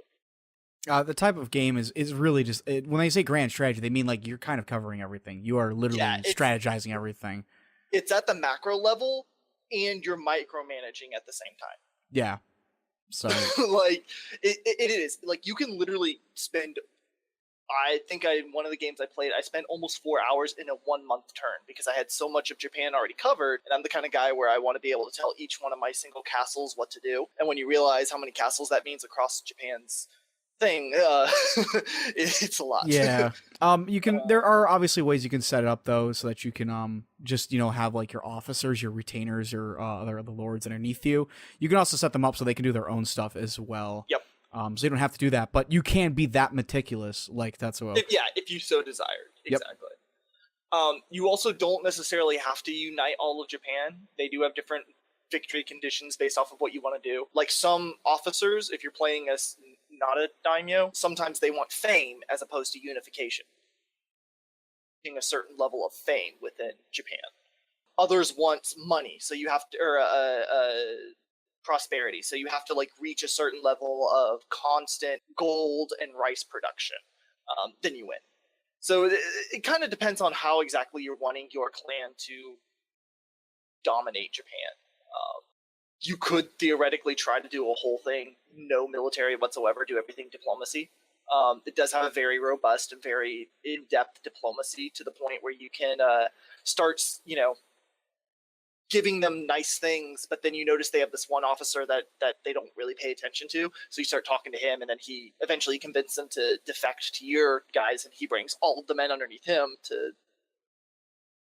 The type of game is really just, when they say grand strategy, they mean like you're kind of covering everything. You are literally strategizing everything. It's at the macro level, and you're micromanaging at the same time. Yeah. So like it is like you can literally spend. I think one of the games I played, I spent almost 4 hours in a 1 month turn because I had so much of Japan already covered, and I'm the kind of guy where I want to be able to tell each one of my single castles what to do. And when you realize how many castles that means across Japan's thing, it's a lot. Yeah. You can. There are obviously ways you can set it up though, so that you can just have like your officers, your retainers, your the lords underneath you. You can also set them up so they can do their own stuff as well. Yep. So you don't have to do that, but you can be that meticulous, like Tetsuo. If you so desired. Exactly. Yep. You also don't necessarily have to unite all of Japan. They do have different victory conditions based off of what you want to do. Like some officers, if you're playing as not a daimyo, sometimes they want fame as opposed to unification. A certain level of fame within Japan. Others want money, so you have to, prosperity, so you have to like reach a certain level of constant gold and rice production, then you win. So it kind of depends on how exactly you're wanting your clan to dominate Japan. You could theoretically try to do a whole thing, no military whatsoever, do everything diplomacy. It does have a very robust and very in-depth diplomacy to the point where you can start, giving them nice things, but then you notice they have this one officer that they don't really pay attention to, so you start talking to him, and then he eventually convinces them to defect to your guys, and he brings all of the men underneath him to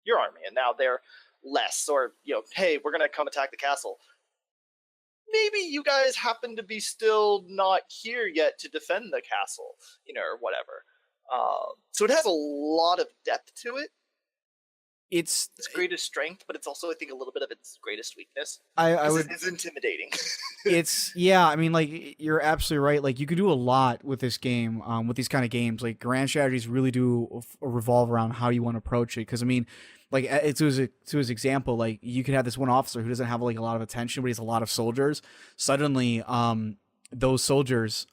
your army, and now they're less, or, hey, we're going to come attack the castle. Maybe you guys happen to be still not here yet to defend the castle, or whatever. So it has a lot of depth to it. It's its greatest strength, but it's also, I think, a little bit of its greatest weakness. It's intimidating. I mean, like, you're absolutely right. Like, you can do a lot with this game, with these kind of games. Like, grand strategies really do revolve around how you want to approach it. Because, I mean, like, to his example, like, you could have this one officer who doesn't have, like, a lot of attention, but he has a lot of soldiers. Suddenly, those soldiers,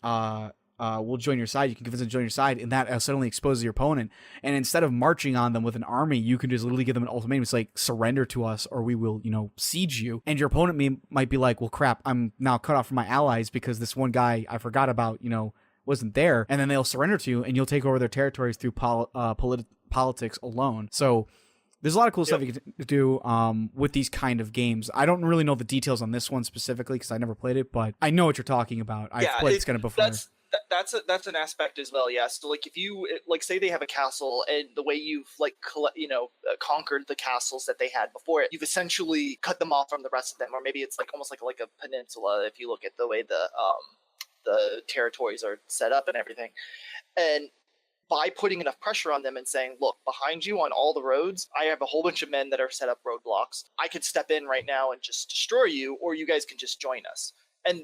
we'll join your side. You can convince them to join your side, and that suddenly exposes your opponent. And instead of marching on them with an army, you can just literally give them an ultimatum. It's like, surrender to us or we will, siege you. And your opponent might be like, well, crap, I'm now cut off from my allies because this one guy I forgot about, wasn't there. And then they'll surrender to you and you'll take over their territories through politics alone. So there's a lot of cool stuff you can do with these kind of games. I don't really know the details on this one specifically because I never played it, but I know what you're talking about. I've played this kind of before. That's an aspect as well. Yeah. So like if you say they have a castle and the way you've conquered the castles that they had before it, you've essentially cut them off from the rest of them, or maybe it's like almost like a peninsula if you look at the way the territories are set up and everything. And by putting enough pressure on them and saying, look, behind you on all the roads, I have a whole bunch of men that are set up roadblocks. I could step in right now and just destroy you, or you guys can just join us. And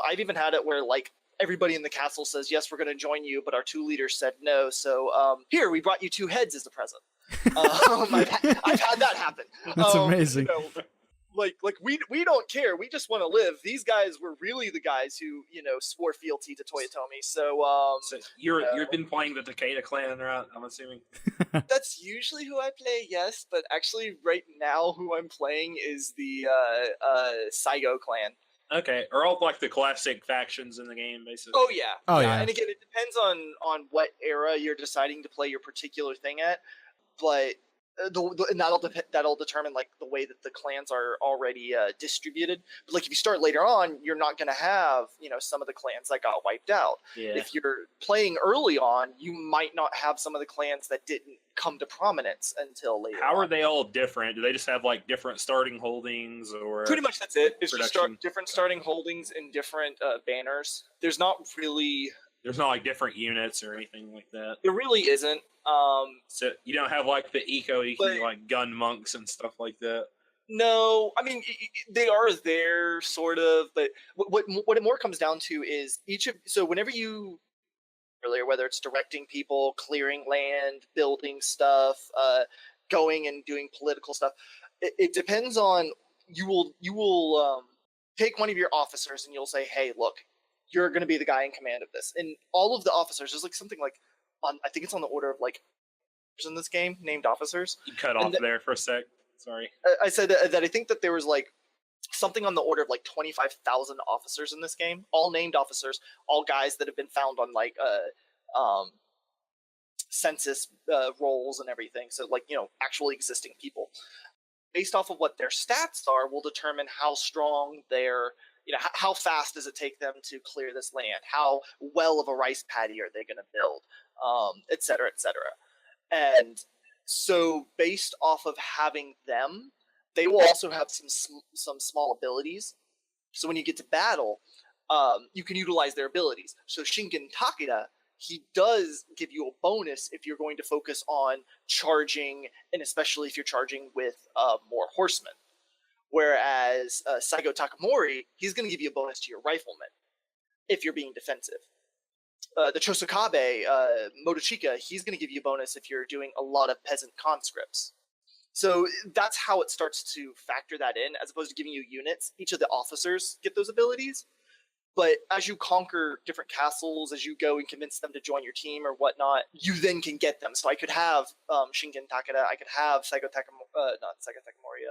I've even had it where like everybody in the castle says, yes, we're going to join you, but our 2 leaders said no. So here, we brought you 2 heads as a present. I've had that happen. That's amazing. Like we don't care. We just want to live. These guys were really the guys who swore fealty to Toyotomi. So you've been playing the Takei clan, right? I'm assuming. That's usually who I play. Yes, but actually, right now, who I'm playing is the Saigo clan. Okay, are all like the classic factions in the game, basically? Oh yeah. Yeah. And again, it depends on what era you're deciding to play your particular thing at, but. And that'll determine like the way that the clans are already distributed. But like if you start later on, you're not going to have some of the clans that got wiped out. Yeah. If you're playing early on, you might not have some of the clans that didn't come to prominence until later. How are they all different? Do they just have like different starting holdings, or pretty much that's it? It's just different starting holdings and different banners. There's not like different units or anything like that. There really isn't. So you don't have like the like gun monks and stuff like that. No, I mean they are there sort of, but what it more comes down to is whenever you earlier, whether it's directing people, clearing land, building stuff, going and doing political stuff, it depends on you will take one of your officers and you'll say, hey, look, you're going to be the guy in command of this. And all of the officers, there's like something like, I think it's on the order of like in this game, named officers. You cut off there for a sec. Sorry. I said that I think that there was like something on the order of like 25,000 officers in this game, all named officers, all guys that have been found on like census rolls and everything. So like, actually existing people. Based off of what their stats are will determine how strong their how fast does it take them to clear this land? How well of a rice paddy are they going to build? Et cetera, et cetera. And so based off of having them, they will also have some small abilities. So when you get to battle, you can utilize their abilities. So Shingen Takeda, he does give you a bonus if you're going to focus on charging, and especially if you're charging with more horsemen. Whereas Saigo Takamori, he's going to give you a bonus to your riflemen if you're being defensive. The Chosokabe, Motochika, he's going to give you a bonus if you're doing a lot of peasant conscripts. So that's how it starts to factor that in, as opposed to giving you units. Each of the officers get those abilities. But as you conquer different castles, as you go and convince them to join your team or whatnot, you then can get them. So I could have Shingen Takeda, I could have Saigo Takamori, not Saigo Takamori,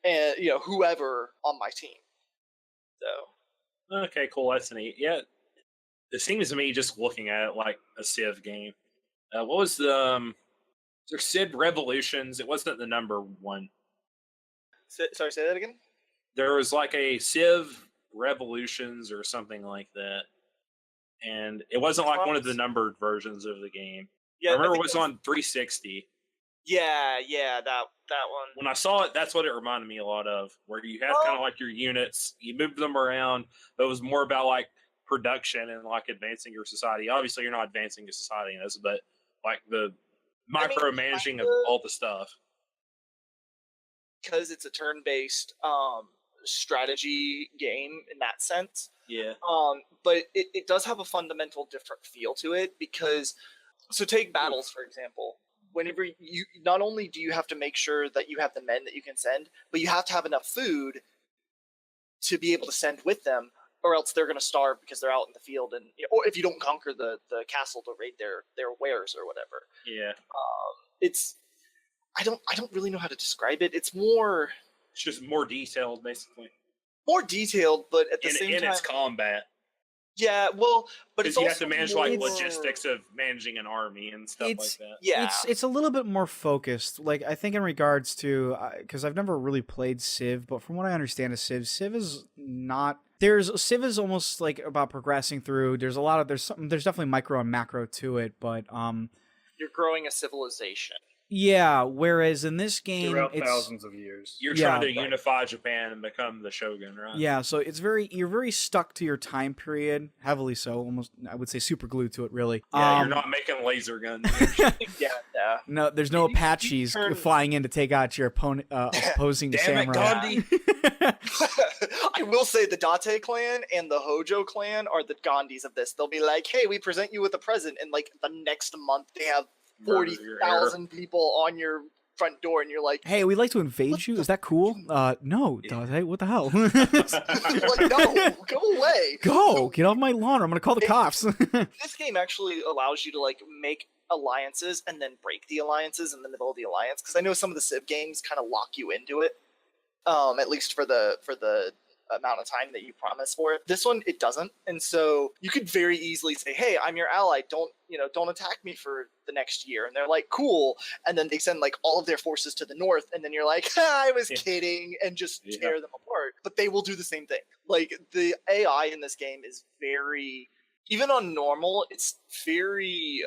and whoever on my team. So okay, cool. That's neat. Yeah, it seems to me just looking at it like a Civ game. What was the there Civ Revolutions? It wasn't the number one. Sorry, say that again. There was like a Civ Revolutions or something like that, and it wasn't like one of the numbered versions of the game. Yeah, I remember it was on 360. Yeah, that one. When I saw it, that's what it reminded me a lot of, where you had kind of like your units, you moved them around, but it was more about like production and like advancing your society. Obviously, you're not advancing your society in this, but like the micromanaging of all the stuff. Because it's a turn-based strategy game in that sense. Yeah. But it does have a fundamental different feel to it because, so take battles, for example. Whenever you, not only do you have to make sure that you have the men that you can send, but you have to have enough food to be able to send with them, or else they're going to starve because they're out in the field, and or if you don't conquer the castle to raid their wares or whatever. Yeah. It's I don't really know how to describe it. It's more It's just more detailed, basically. more detailed, but at the same time, its combat. yeah. Well, but Because it's you also have to manage more, like logistics of managing an army and stuff like that. Yeah, It's a little bit more focused. Like, I think in regards to, because I've never really played Civ, but from what I understand of Civ is not. Civ is almost like about progressing through. There's definitely micro and macro to it, but you're growing a civilization. yeah. Whereas in this game, Throughout it's thousands of years. You're trying to unify Japan and become the shogun, right? yeah. So you're very stuck to your time period, heavily so. Almost, I would say, super glued to it. Really. Yeah, you're not making laser guns. Yeah, No, there's no Apaches flying in to take out your opposing Damn it, samurai. Gandhi! I will say the Date clan and the Hojo clan are the Gandhis of this. They'll be like, "Hey, we present you with a present," and like the next month they have 40,000 people on your front door, and you're like, "Hey, we'd like to invade you. Is that cool?" No, Date. What the hell? you're like, "No, go away. Go, get off my lawn, or I'm gonna call the cops." This game actually allows you to like make alliances and then break the alliances in the middle of the alliance, because I know some of the Civ games kind of lock you into it, at least for the amount of time that you promise for it. This one, it doesn't, and so you could very easily say, "Hey, I'm your ally. Don't attack me for the next year." And they're like, "Cool," and then they send like all of their forces to the north, and then you're like, "I was kidding," and just tear them apart. But they will do the same thing. Like, the AI in this game is very, even on normal, it's very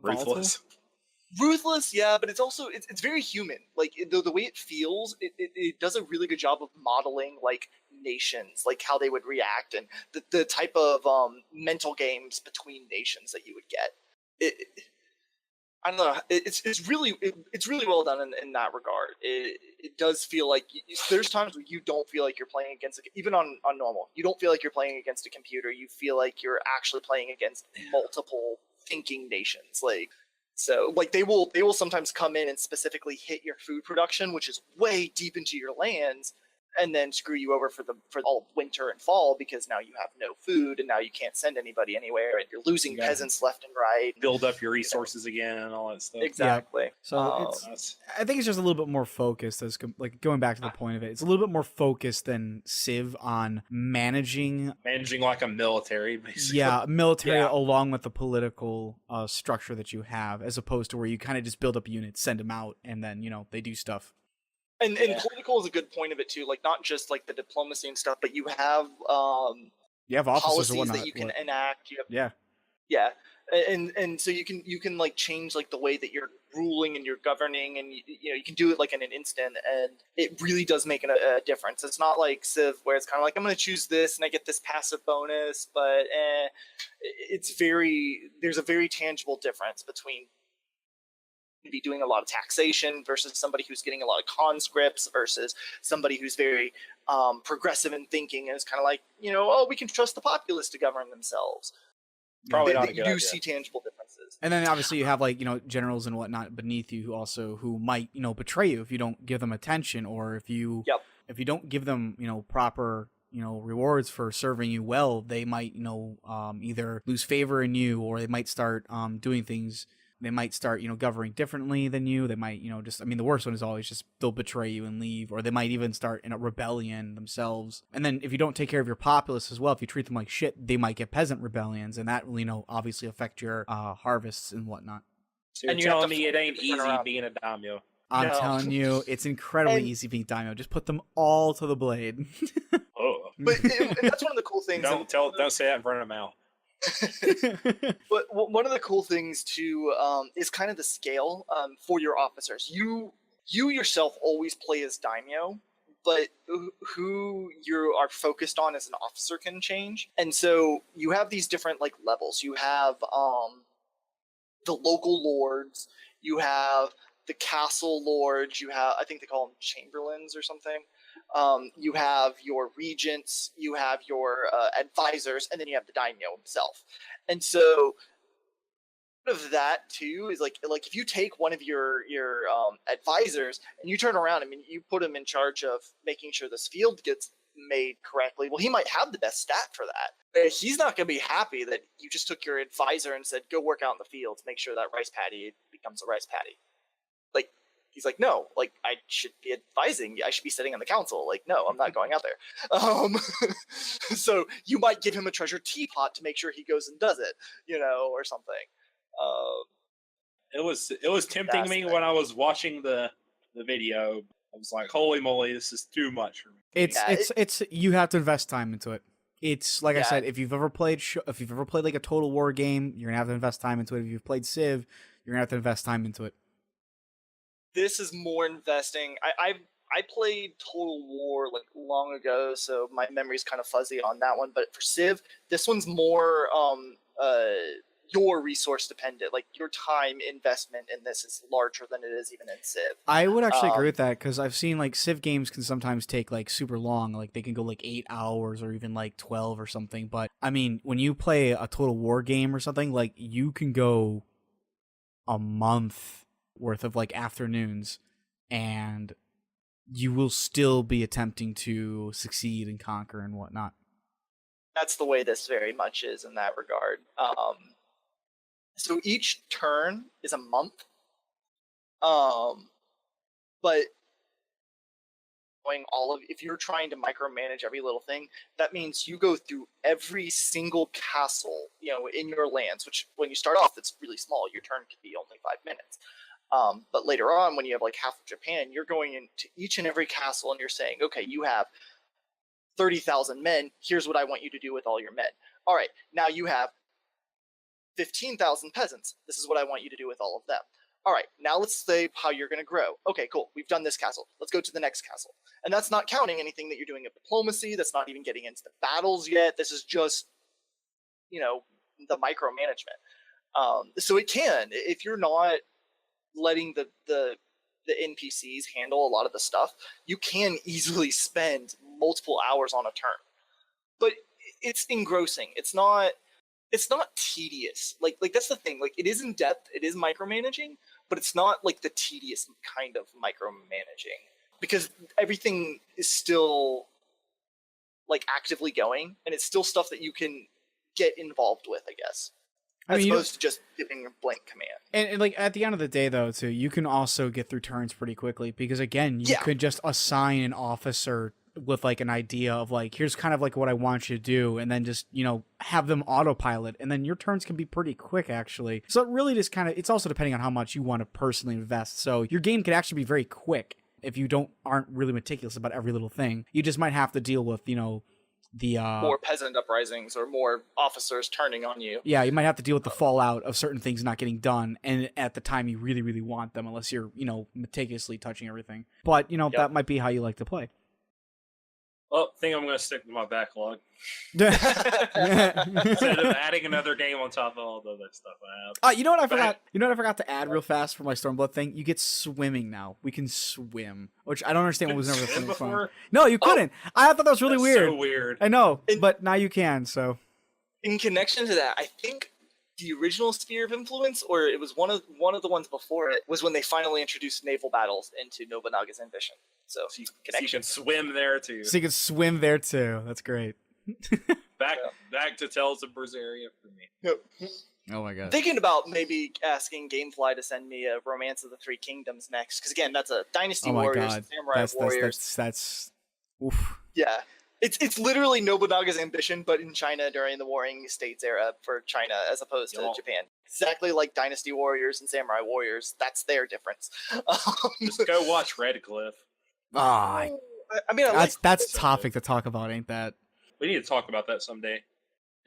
ruthless, yeah, but it's also it's very human. Like, the way it feels, it does a really good job of modeling like nations, like how they would react, and the type of mental games between nations that you would get. I don't know. It's really well done in that regard. It does feel like there's times where you don't feel like you're playing against, even on normal, you don't feel like you're playing against a computer. You feel like you're actually playing against multiple thinking nations. Like, so like they will sometimes come in and specifically hit your food production, which is way deep into your lands, and then screw you over for all of winter and fall, because now you have no food and now you can't send anybody anywhere, and you're losing peasants left and right. Build up your resources again and all that stuff. Exactly. Yeah. So I think it's just a little bit more focused, as like going back to the point of it. It's a little bit more focused than Civ on managing like a military, basically. Yeah, military along with the political structure that you have, as opposed to where you kind of just build up units, send them out, and then they do stuff. And political is a good point of it too. Like, not just like the diplomacy and stuff, but you have policies that you can enact. Yeah. And so you can like change like the way that you're ruling and you're governing, and you can do it like in an instant, and it really does make a difference. It's not like Civ where it's kind of like, I'm going to choose this and I get this passive bonus, but there's a very tangible difference between be doing a lot of taxation versus somebody who's getting a lot of conscripts versus somebody who's very progressive in thinking, and is kind of like, we can trust the populace to govern themselves. Probably not a good idea. You do see tangible differences. And then obviously you have like, generals and whatnot beneath you who might, betray you if you don't give them attention, or if you don't give them, proper, rewards for serving you well. They might, either lose favor in you, or they might start doing things. They might start, governing differently than you. They might, the worst one is always just they'll betray you and leave, or they might even start in a rebellion themselves. And then if you don't take care of your populace as well, if you treat them like shit, they might get peasant rebellions, and that will, obviously affect your harvests and whatnot. So you're telling me it ain't easy being a daimyo? I'm telling you, it's incredibly easy being daimyo. Just put them all to the blade. Oh, but that's one of the cool things. Don't say that in front of Mal. But one of the cool things too is kind of the scale for your officers. You yourself always play as daimyo, but who you are focused on as an officer can change. And so you have these different like levels. You have the local lords, you have the castle lords, you have, I think they call them chamberlains or something. You have your regents, you have your advisors, and then you have the daimyo himself. And so part of that too is like if you take one of your advisors and you turn around, you put him in charge of making sure this field gets made correctly, well, he might have the best stat for that. He's not going to be happy that you just took your advisor and said, go work out in the field to make sure that rice paddy becomes a rice paddy. Like, he's like, no, like, I should be advising. I should be sitting on the council. Like, no, I'm not going out there. So you might give him a treasure teapot to make sure he goes and does it, or something. It was tempting me when I was watching the video. I was like, holy moly, this is too much for me. It's you have to invest time into it. It's like I said, if you've ever played like a Total War game, you're gonna have to invest time into it. If you've played Civ, you're gonna have to invest time into it. This is more investing. I played Total War like long ago, so my memory's kind of fuzzy on that one. But for Civ, this one's more your resource dependent. Like your time investment in this is larger than it is even in Civ. I would actually agree with that because I've seen like Civ games can sometimes take like super long. Like they can go like 8 hours or even like 12 or something. But I mean, when you play a Total War game or something, like you can go a month worth of like afternoons and you will still be attempting to succeed and conquer and whatnot. That's the way this very much is in that regard. So each turn is a month. But if you're trying to micromanage every little thing, that means you go through every single castle, in your lands, which when you start off, it's really small. Your turn could be only 5 minutes. But later on, when you have like half of Japan, you're going into each and every castle and you're saying, okay, you have 30,000 men. Here's what I want you to do with all your men. All right, now you have 15,000 peasants. This is what I want you to do with all of them. All right, now let's say how you're going to grow. Okay, cool. We've done this castle. Let's go to the next castle. And that's not counting anything that you're doing of diplomacy. That's not even getting into the battles yet. This is just, the micromanagement. So it can, if you're not letting the NPCs handle a lot of the stuff, you can easily spend multiple hours on a turn. But it's engrossing. It's not tedious. Like that's the thing. Like it is in depth, it is micromanaging, but it's not like the tedious kind of micromanaging. Because everything is still like actively going, and it's still stuff that you can get involved with, I guess. As opposed to just giving a blank command. And like at the end of the day, though, too, you can also get through turns pretty quickly because again, you could just assign an officer with like an idea of like, here's kind of like what I want you to do, and then just have them autopilot, and then your turns can be pretty quick actually. So it really just it's also depending on how much you want to personally invest. So your game could actually be very quick if you aren't really meticulous about every little thing. You just might have to deal with the more peasant uprisings or more officers turning on you. Yeah, you might have to deal with the fallout of certain things not getting done, and at the time you really, really want them, unless you're, meticulously touching everything. But, that might be how you like to play. Well, I think I'm going to stick with my backlog. Instead of adding another game on top of all the other stuff I have. You know what I forgot? You know what I forgot to add real fast for my Stormblood thing? You get swimming now. We can swim, which I don't understand what was never the thing before. No, you couldn't. I thought that was really weird. So weird. I know, but now you can. So, in connection to that, I think the original Sphere of Influence, or it was one of the ones before it, was when they finally introduced naval battles into Nobunaga's ambition. So you can swim there too. So you can swim there too. That's great. Back to Tales of Berseria for me. Yep. Oh my god. Thinking about maybe asking Gamefly to send me a Romance of the Three Kingdoms next, because again, that's a Dynasty Warriors, Samurai Warriors. That's oof. Yeah. It's literally Nobunaga's ambition, but in China during the Warring States era for China as opposed to Japan. Exactly like Dynasty Warriors and Samurai Warriors. That's their difference. Just go watch Redcliffe. I mean, that's a topic to talk about, ain't that? We need to talk about that someday.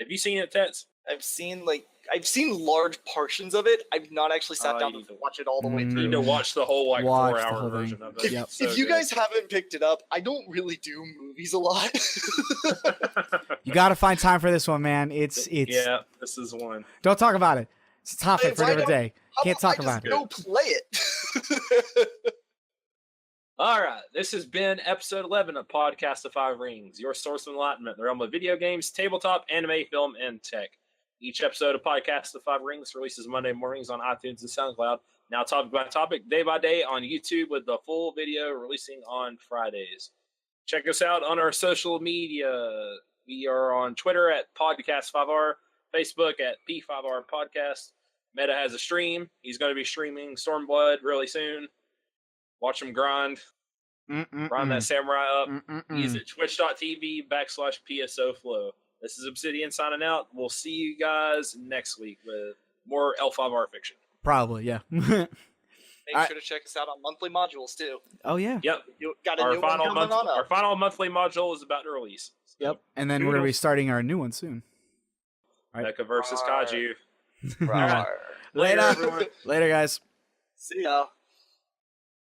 Have you seen it, Tets? I've seen large portions of it. I've not actually sat down to watch it all the way through. You need to watch the whole 4-hour version of it. If you guys haven't picked it up, I don't really do movies a lot. You got to find time for this one, man. It's yeah, this is one. Don't talk about it. It's a topic for another day. Can't talk about it. Go play it. All right, this has been episode 11 of Podcast of Five Rings, your source of enlightenment in the realm of video games, tabletop, anime, film, and tech. Each episode of Podcast of Five Rings releases Monday mornings on iTunes and SoundCloud. Now topic by topic, day by day on YouTube, with the full video releasing on Fridays. Check us out on our social media. We are on Twitter at Podcast5R, Facebook at P5R Podcast. Meta has a stream. He's going to be streaming Stormblood really soon. Watch him grind. Grind that samurai up. He's at twitch.tv/PSOFlow. This is Obsidian signing out. We'll see you guys next week with more L5R fiction. Probably, yeah. Make sure to check us out on monthly modules too. Oh yeah. Yep. Got a new one coming on up. Our final monthly module is about to release. Yep. And then we're going to be starting our new one soon. All right. Mecha versus Kaiju. Later, everyone. Later, guys. See ya.